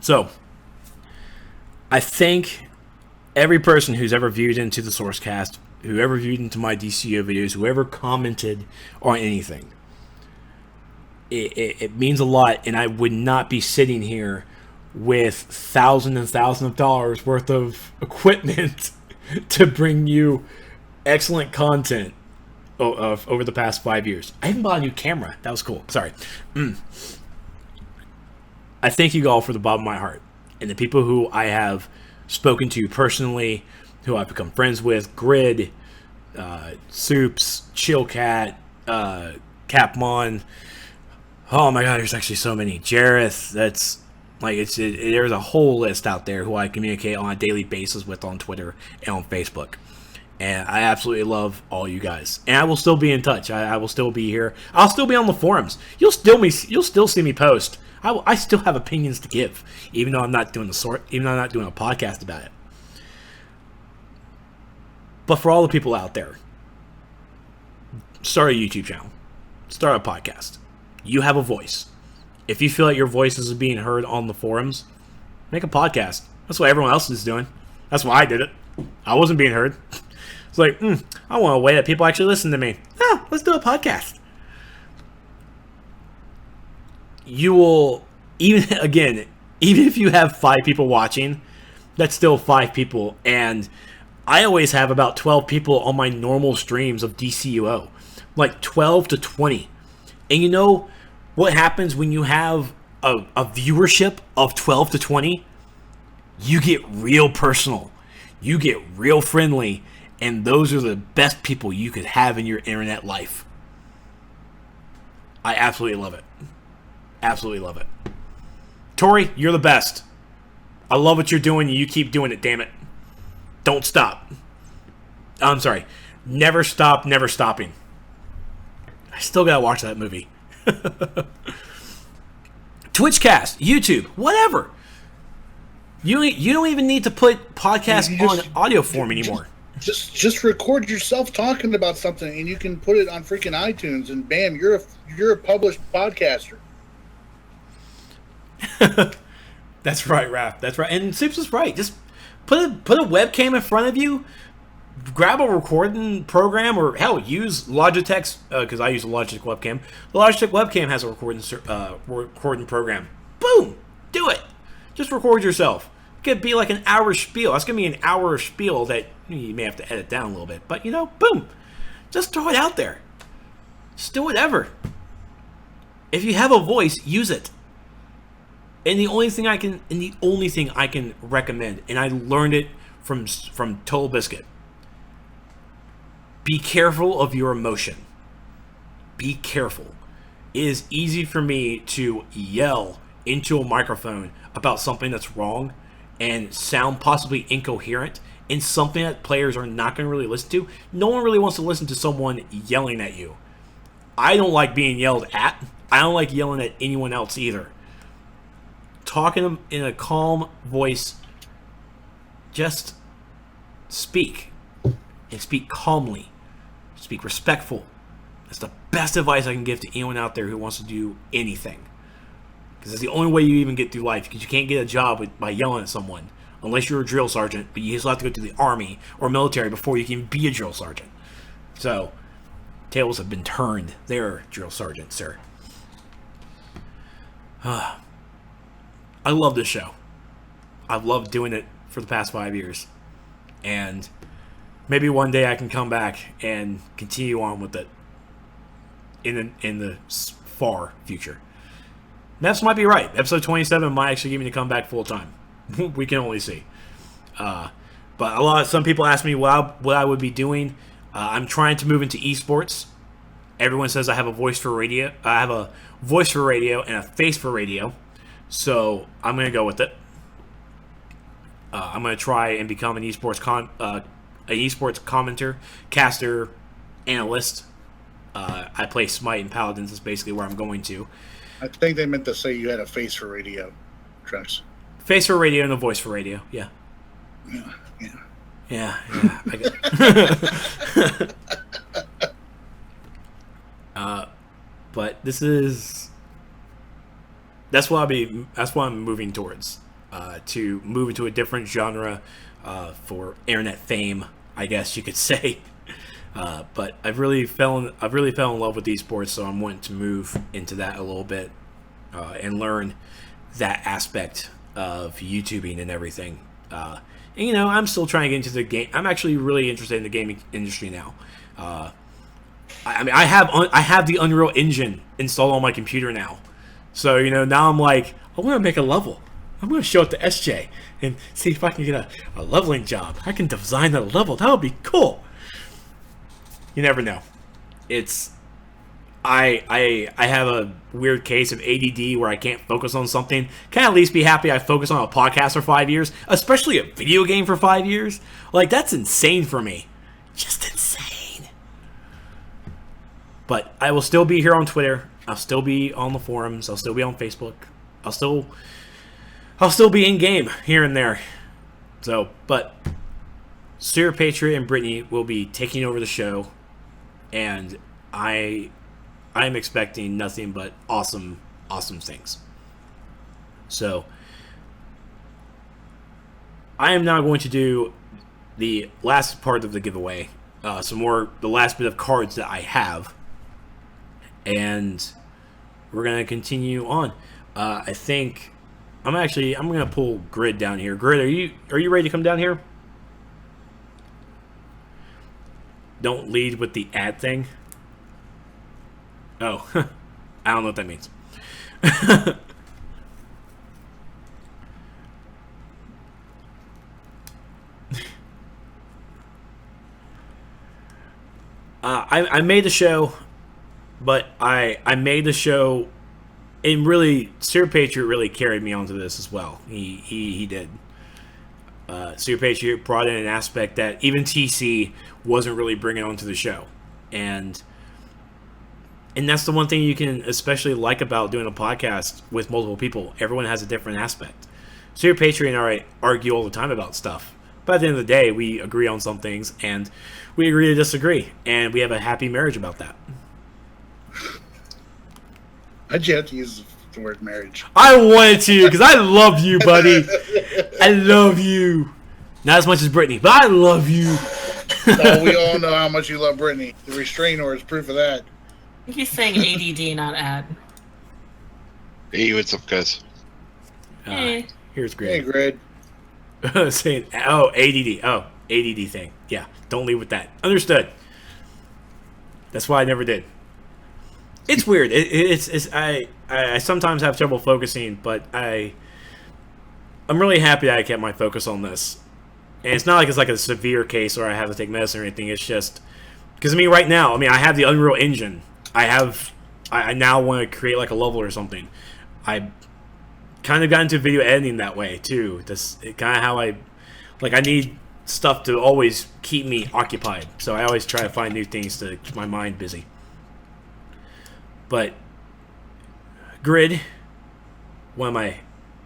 So, I think every person who's ever viewed into the Sourcecast, whoever viewed into my DCUO videos, whoever commented on anything, it means a lot, and I would not be sitting here with thousands and thousands of dollars worth of equipment to bring you excellent content over the past 5 years. I even bought a new camera. That was cool. Sorry. I thank you all for the bottom of my heart. And the people who I have spoken to personally, who I've become friends with, Grid, Soups, Chillcat, Capmon. Oh my god, there's actually so many. Jareth, that's like there's a whole list out there who I communicate on a daily basis with on Twitter and on Facebook. And I absolutely love all you guys. And I will still be in touch. I will still be here. I'll still be on the forums. You'll still see me post. I still have opinions to give, even though I'm not doing a podcast about it. But for all the people out there, start a YouTube channel. Start a podcast. You have a voice. If you feel like your voice is being heard on the forums, make a podcast. That's what everyone else is doing. That's why I did it. I wasn't being heard. It's like, I want a way that people actually listen to me. Let's do a podcast. You will, even if you have 5 people watching, that's still 5 people. And I always have about 12 people on my normal streams of DCUO. Like 12 to 20. And you know what happens when you have a viewership of 12 to 20? You get real personal. You get real friendly. And those are the best people you could have in your internet life. I absolutely love it. Absolutely love it. Tori, you're the best. I love what you're doing. You keep doing it, damn it. Don't stop. I'm sorry. Never stop, never stopping. I still gotta watch that movie. Twitchcast, YouTube, whatever. You don't even need to put podcasts on audio form anymore. Just record yourself talking about something, and you can put it on freaking iTunes, and bam, you're a published podcaster. That's right, Raph. That's right. And Soups is right. Just put a webcam in front of you, grab a recording program, or hell, use Logitech's, because I use a Logitech webcam. The Logitech webcam has a recording program. Boom! Do it. Just record yourself. It could be like an hour spiel. That's going to be an hour spiel that you may have to edit down a little bit. But, boom. Just throw it out there. Just do whatever. If you have a voice, use it. And the only thing I can recommend, and I learned it from Total Biscuit, be careful of your emotion. Be careful. It is easy for me to yell into a microphone about something that's wrong and sound possibly incoherent and something that players are not going to really listen to. No one really wants to listen to someone yelling at you. I don't like being yelled at. I don't like yelling at anyone else either. Talking in a calm voice, just speak. And speak calmly. Speak respectful. That's the best advice I can give to anyone out there who wants to do anything. Because it's the only way you even get through life. Because you can't get a job by yelling at someone. Unless you're a drill sergeant. But you still have to go to the army or military before you can be a drill sergeant. So, tables have been turned there, drill sergeant, sir. I love this show. I've loved doing it for the past 5 years. And maybe one day I can come back and continue on with it in the far future. Mepps might be right. Episode 27 might actually give me to come back full time. We can only see. But some people ask me what I would be doing. I'm trying to move into esports. Everyone says I have a voice for radio. I have a voice for radio and a face for radio. So I'm going to go with it. I'm going to try and become an esports commenter, caster, analyst. I play Smite and Paladins. Is basically where I'm going to. I think they meant to say you had a face for radio, Trex. Face for radio and a voice for radio. Yeah. Yeah. But that's what I'm moving towards. To move into a different genre for internet fame, I guess you could say. But I've really fell in love with esports, so I'm wanting to move into that a little bit and learn that aspect of YouTubing and everything. And I'm still trying to get into the game. I'm actually really interested in the gaming industry now. I have the Unreal Engine installed on my computer now, so now I'm like, I want to make a level. I'm going to show it to SJ and see if I can get a leveling job. I can design a level. That would be cool. You never know. I have a weird case of ADD where I can't focus on something. Can I at least be happy I focus on a podcast for 5 years, especially a video game for 5 years? Like, that's insane for me. Just insane. But I will still be here on Twitter. I'll still be on the forums. I'll still be on Facebook. I'll still be in game here and there. So, but Sir Patriot and Brittany will be taking over the show, and I'm expecting nothing but awesome things. So, I am now going to do the last part of the giveaway, the last bit of cards that I have, and we're gonna continue on. I think I'm gonna pull Grid down here. Grid, are you ready to come down here? Don't lead with the ad thing. Oh, I don't know what that means. I made the show, but I made the show, and really, Sir Patriot really carried me onto this as well. He did. Sir Patriot brought in an aspect that even TC wasn't really bringing onto the show, and that's the one thing you can especially like about doing a podcast with multiple people. Everyone has a different aspect. Sir Patriot and I argue all the time about stuff, but at the end of the day, we agree on some things, and we agree to disagree, and we have a happy marriage about that. How'd you have to use the word marriage? I wanted to, because I love you, buddy. I love you. Not as much as Brittany, but I love you. Oh, we all know how much you love Brittany. The restraint order is proof of that. I think he's saying ADD, not ad. Hey, what's up, guys? Hey. Here's Grid. Hey, Grid. Saying, ADD. Oh, ADD thing. Yeah, don't leave with that. Understood. That's why I never did. It's weird. I sometimes have trouble focusing, but I'm really happy that I kept my focus on this. And it's not like it's like a severe case where I have to take medicine or anything. It's just because right now, I have the Unreal Engine. I now want to create like a level or something. I kind of got into video editing that way too. That's kind of how I need stuff to always keep me occupied. So I always try to find new things to keep my mind busy. But Grid, one of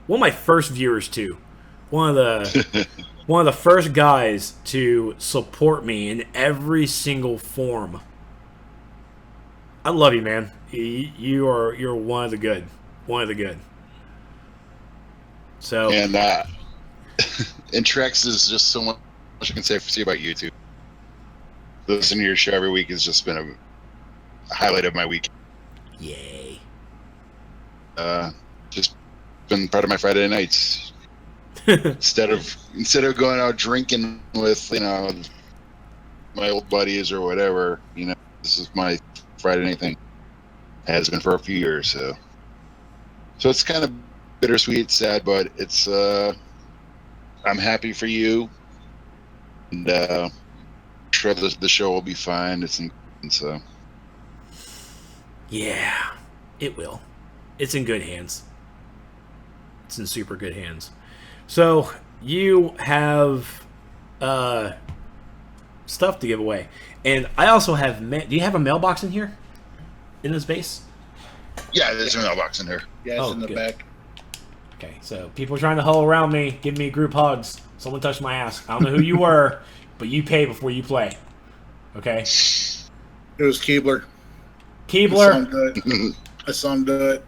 my first viewers too, one of the first guys to support me in every single form. I love you, man. You're one of the good. So and Trex is just so much I can say about YouTube. Listening to your show every week has just been a highlight of my week. Yay. Just been part of my Friday nights. instead of going out drinking with my old buddies or whatever. You know, this is my Friday night thing. Has been for a few years, so it's kind of bittersweet, sad, but it's I'm happy for you, and sure the show will be fine. So yeah, it will. It's in good hands. It's in super good hands. So you have stuff to give away, and I also have. Do you have a mailbox in here? In this base? Yeah, there's a mailbox in here. Yeah, it's in the back. Okay, so people are trying to huddle around me, give me group hugs. Someone touched my ass. I don't know who you were, but you pay before you play. Okay? It was Keebler. Keebler. I saw him do it.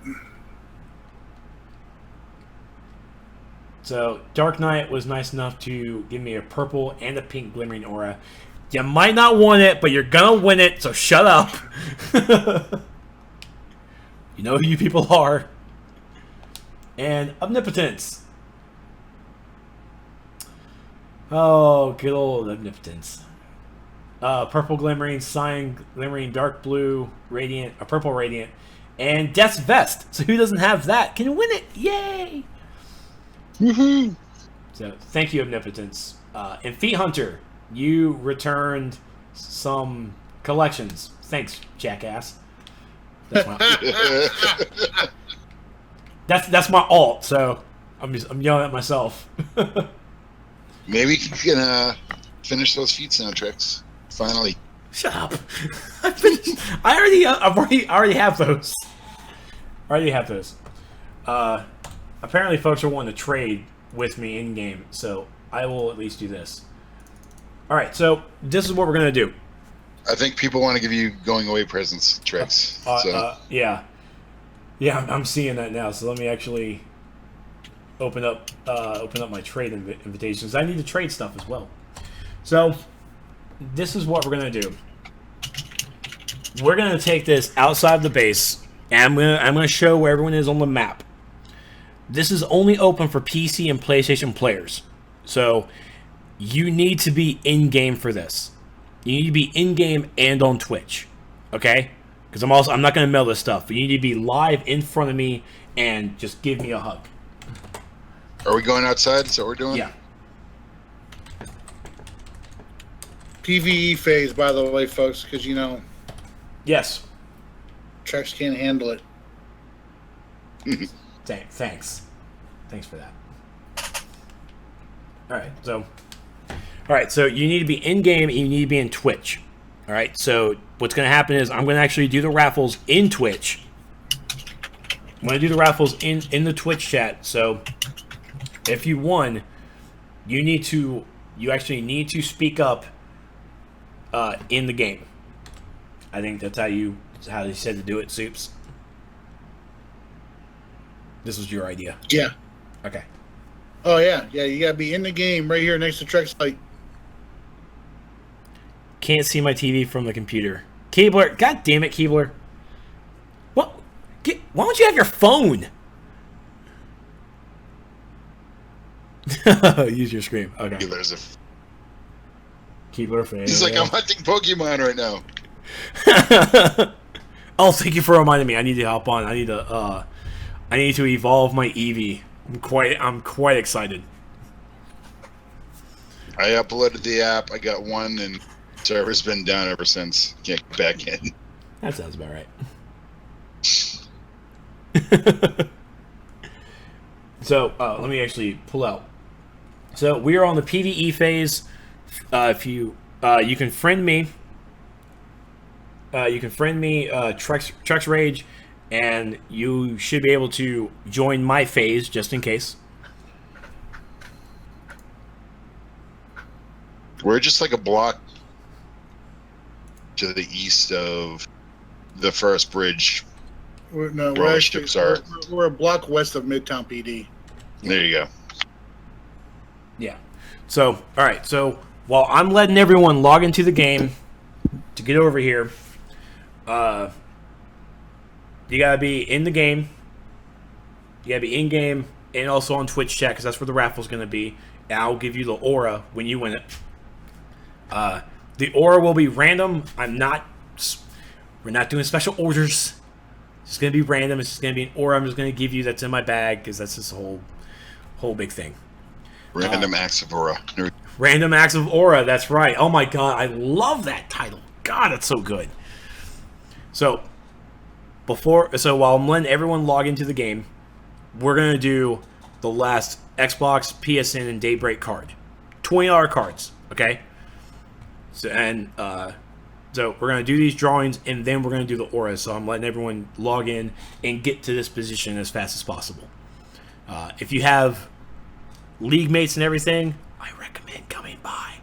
So, Dark Knight was nice enough to give me a purple and a pink glimmering aura. You might not want it, but you're gonna win it, so shut up. You know who you people are. And Omnipotence. Oh, good old Omnipotence. Purple glimmering, cyan glimmering, dark blue, radiant, a purple radiant, and Death's Vest. So who doesn't have that can win it. Yay! Woohoo! So thank you, Omnipotence. And Feet Hunter, you returned some collections. Thanks, jackass. That's my alt. So I'm yelling at myself. Maybe you can finish those feet soundtracks finally. Shut up! I already have those. Apparently, folks are wanting to trade with me in game, so I will at least do this. All right, so this is what we're gonna do. I think people want to give you going away presents, Trex. Yeah, I'm seeing that now. So let me actually open up my trade invitations. I need to trade stuff as well. So this is what we're gonna do. We're gonna take this outside the base, and I'm gonna show where everyone is on the map. This is only open for PC and PlayStation players, so you need to be in game for this. You need to be in game and on Twitch, okay? Because I'm not gonna mail this stuff, but you need to be live in front of me and just give me a hug. Are we going outside? Is that what we're doing? Yeah. PvE phase, by the way, folks, because Yes. Trex can't handle it. Thanks for that. All right, so you need to be in game and you need to be in Twitch. All right, so what's going to happen is I'm going to actually do the raffles in Twitch. I'm going to do the raffles in the Twitch chat. So if you won, you actually need to speak up in the game. I think that's how they said to do it, Soups. This was your idea. Yeah. Okay. Oh yeah, you gotta be in the game right here next to Trexlight. Can't see my TV from the computer. Keebler, god damn it, Keebler. What? Why don't you have your phone? Use your screen. Okay. Keebler fail. He's like, I'm hunting Pokemon right now. Oh, thank you for reminding me. I need to hop on. I need to evolve my Eevee. I'm quite excited. I uploaded the app. I got one, and server's been down ever since. Can't get back in. That sounds about right. So let me actually pull out. So we are on the PvE phase. If you can friend me. Trex Rage, and you should be able to join my phase just in case. We're just like a block to the east of the first bridge. We're a block west of Midtown PD. There you go. Yeah. So, all right. So while I'm letting everyone log into the game to get over here, you gotta be in the game. You gotta be in game and also on Twitch chat because that's where the raffle's gonna be. And I'll give you the aura when you win it. The aura will be random. We're not doing special orders. It's just going to be random. It's just going to be an aura I'm just going to give you that's in my bag because that's this whole big thing. Random acts of aura. Random acts of aura. That's right. Oh my god, I love that title. God, it's so good. So while I'm letting everyone log into the game, we're going to do the last Xbox, PSN, and Daybreak card. $20 cards, okay? So we're going to do these drawings, and then we're going to do the auras. So I'm letting everyone log in and get to this position as fast as possible. If you have league mates and everything, I recommend coming by.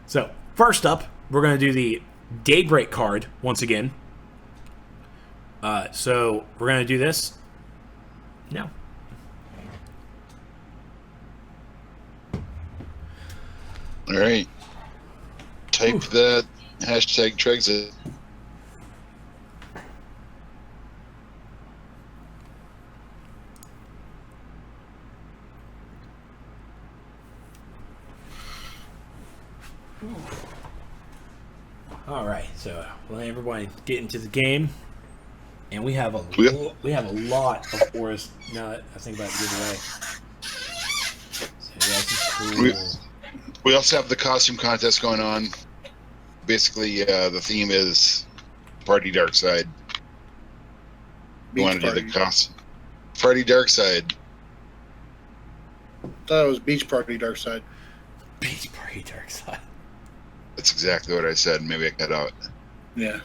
So first up, we're going to do the Daybreak card once again. So we're going to do this now. All right. Type that hashtag Trexlight. All right, so let everybody get into the game, and we have a lot of auras now that I think about it, give away. So that's cool. We also have the costume contest going on. Basically, the theme is Party Dark Side. You want to do the costume? Party Dark Side. I thought it was Beach Party Dark Side. Beach Party Dark Side. That's exactly what I said. Maybe I cut out. Yeah.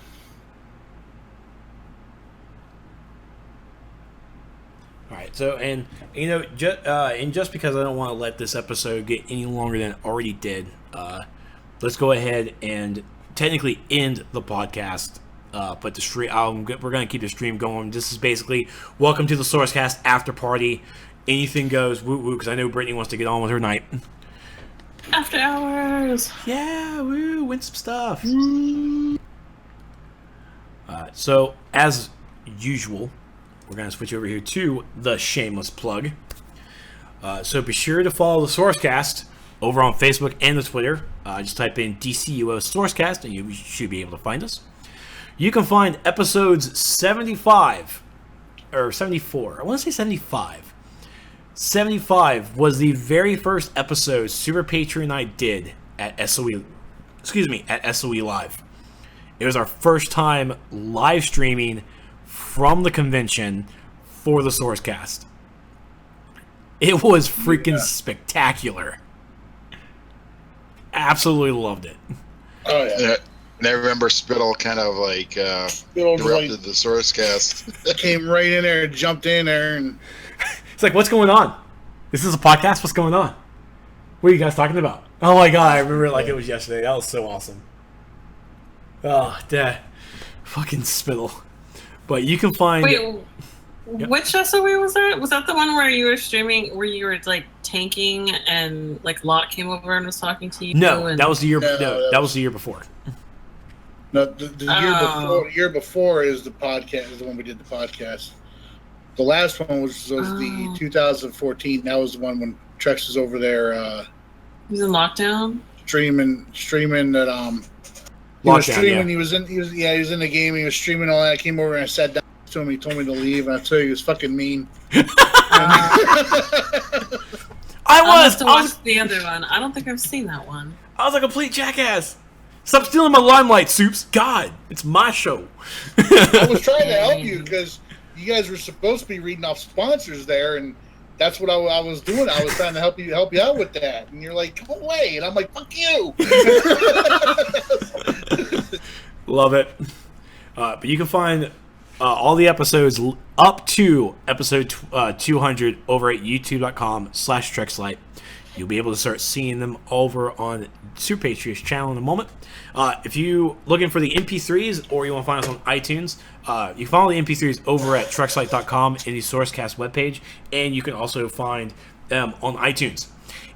All right. So, and just because I don't want to let this episode get any longer than it already did, let's go ahead and technically end the podcast. But the stream, we're going to keep the stream going. This is basically welcome to the Sourcecast after party. Anything goes, woo woo, because I know Brittany wants to get on with her night. After hours. Yeah, woo, win some stuff. So, as usual, we're going to switch over here to the shameless plug. So be sure to follow the Sourcecast over on Facebook and the Twitter. Just type in DCUO Sourcecast and you should be able to find us. You can find episodes 75, or 74. I want to say 75. 75 was the very first episode Super Patreon and I did at SOE. At SOE Live. It was our first time live streaming from the convention for the Sourcecast. It was freaking spectacular. Absolutely loved it. Oh yeah. And I remember Spittle kind of like interrupted the Sourcecast. Came right in there, jumped in there, and it's like, what's going on? This is a podcast? What's going on? What are you guys talking about? Oh my god, I remember it like it was yesterday. That was so awesome. Oh, dad. Fucking Spittle. But you can find... Wait, which SOE was that? Was that the one where you were streaming, where you were like tanking and like Lot came over and was talking to you? No, and... that was the year. That was the year before. No, the year before is the podcast. Is the one we did the podcast. The last one was the 2014. That was the one when Trex was over there. He was in lockdown. Streaming that He was streaming. Yeah. He was in the game. He was streaming all that. I came over and I sat down to him. He told me to leave, and I tell you, he was fucking mean. I must have watched the other one. I don't think I've seen that one. I was a complete jackass. Stop stealing my limelight, Soups. God, it's my show. I was trying to help you because you guys were supposed to be reading off sponsors there, and that's what I was doing. I was trying to help you out with that, and you're like, "Go away," and I'm like, "Fuck you." Love it. But you can find all the episodes up to episode 200 over at youtube.com/Trexlight. You'll be able to start seeing them over on Super Patriots channel in a moment. If you looking for the MP3s or you want to find us on iTunes, you can follow the MP3s over at Trexlight.com in the Sourcecast webpage, and you can also find them on iTunes.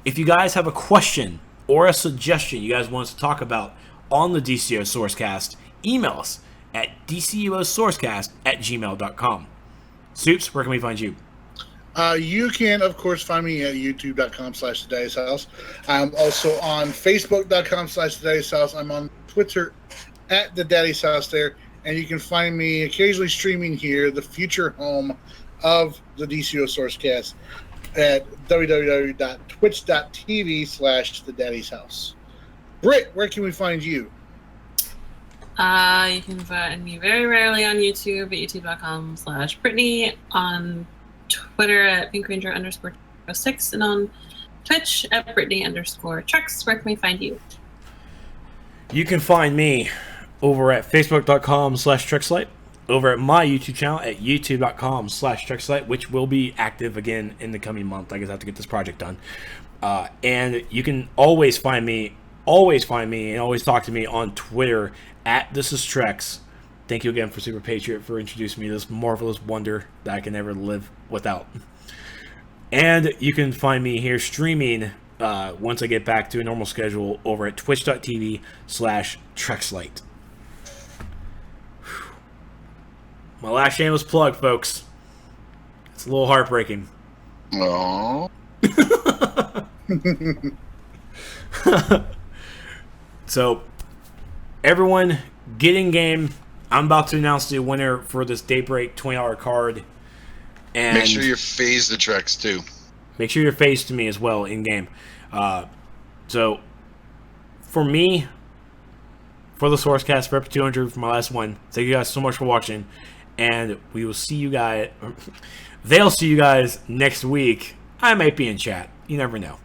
If you guys have a question or a suggestion you guys want us to talk about on the DCUO Sourcecast, email us at dcuosourcecast@gmail.com. Soups, where can we find you? You can, of course, find me at youtube.com/thedaddy'shouse. I'm also on facebook.com/thedaddy'shouse. I'm on Twitter at the Daddy's House there. And you can find me occasionally streaming here, the future home of the DCUO Sourcecast, at www.twitch.tv/thedaddy'shouse. Britt, where can we find you? You can find me very rarely on YouTube at youtube.com/Brittany, on Twitter at PinkRanger_06, and on Twitch at Brittany_Trex. Where can we find you? You can find me over at facebook.com/Trexlight, over at my YouTube channel at youtube.com/Trexlight, which will be active again in the coming month. I guess I have to get this project done. And you can always find me, and always talk to me on Twitter at This Is Trex. Thank you again for Super Patriot for introducing me to this marvelous wonder that I can never live without. And you can find me here streaming once I get back to a normal schedule over at twitch.tv/Trexlight. My last shameless plug, folks. It's a little heartbreaking. Aww. So, everyone, get in game. I'm about to announce the winner for this Daybreak $20 card. And Make sure you're phased the Trex, too. make sure you're phased to me as well in game. So, for me, for the Sourcecast, for episode 200, for my last one, thank you guys so much for watching. And we will see you guys. They'll see you guys next week. I might be in chat. You never know.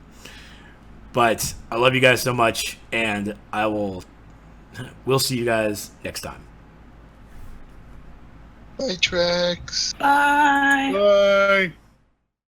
But I love you guys so much, and we'll see you guys next time. Bye, Trex. Bye. Bye.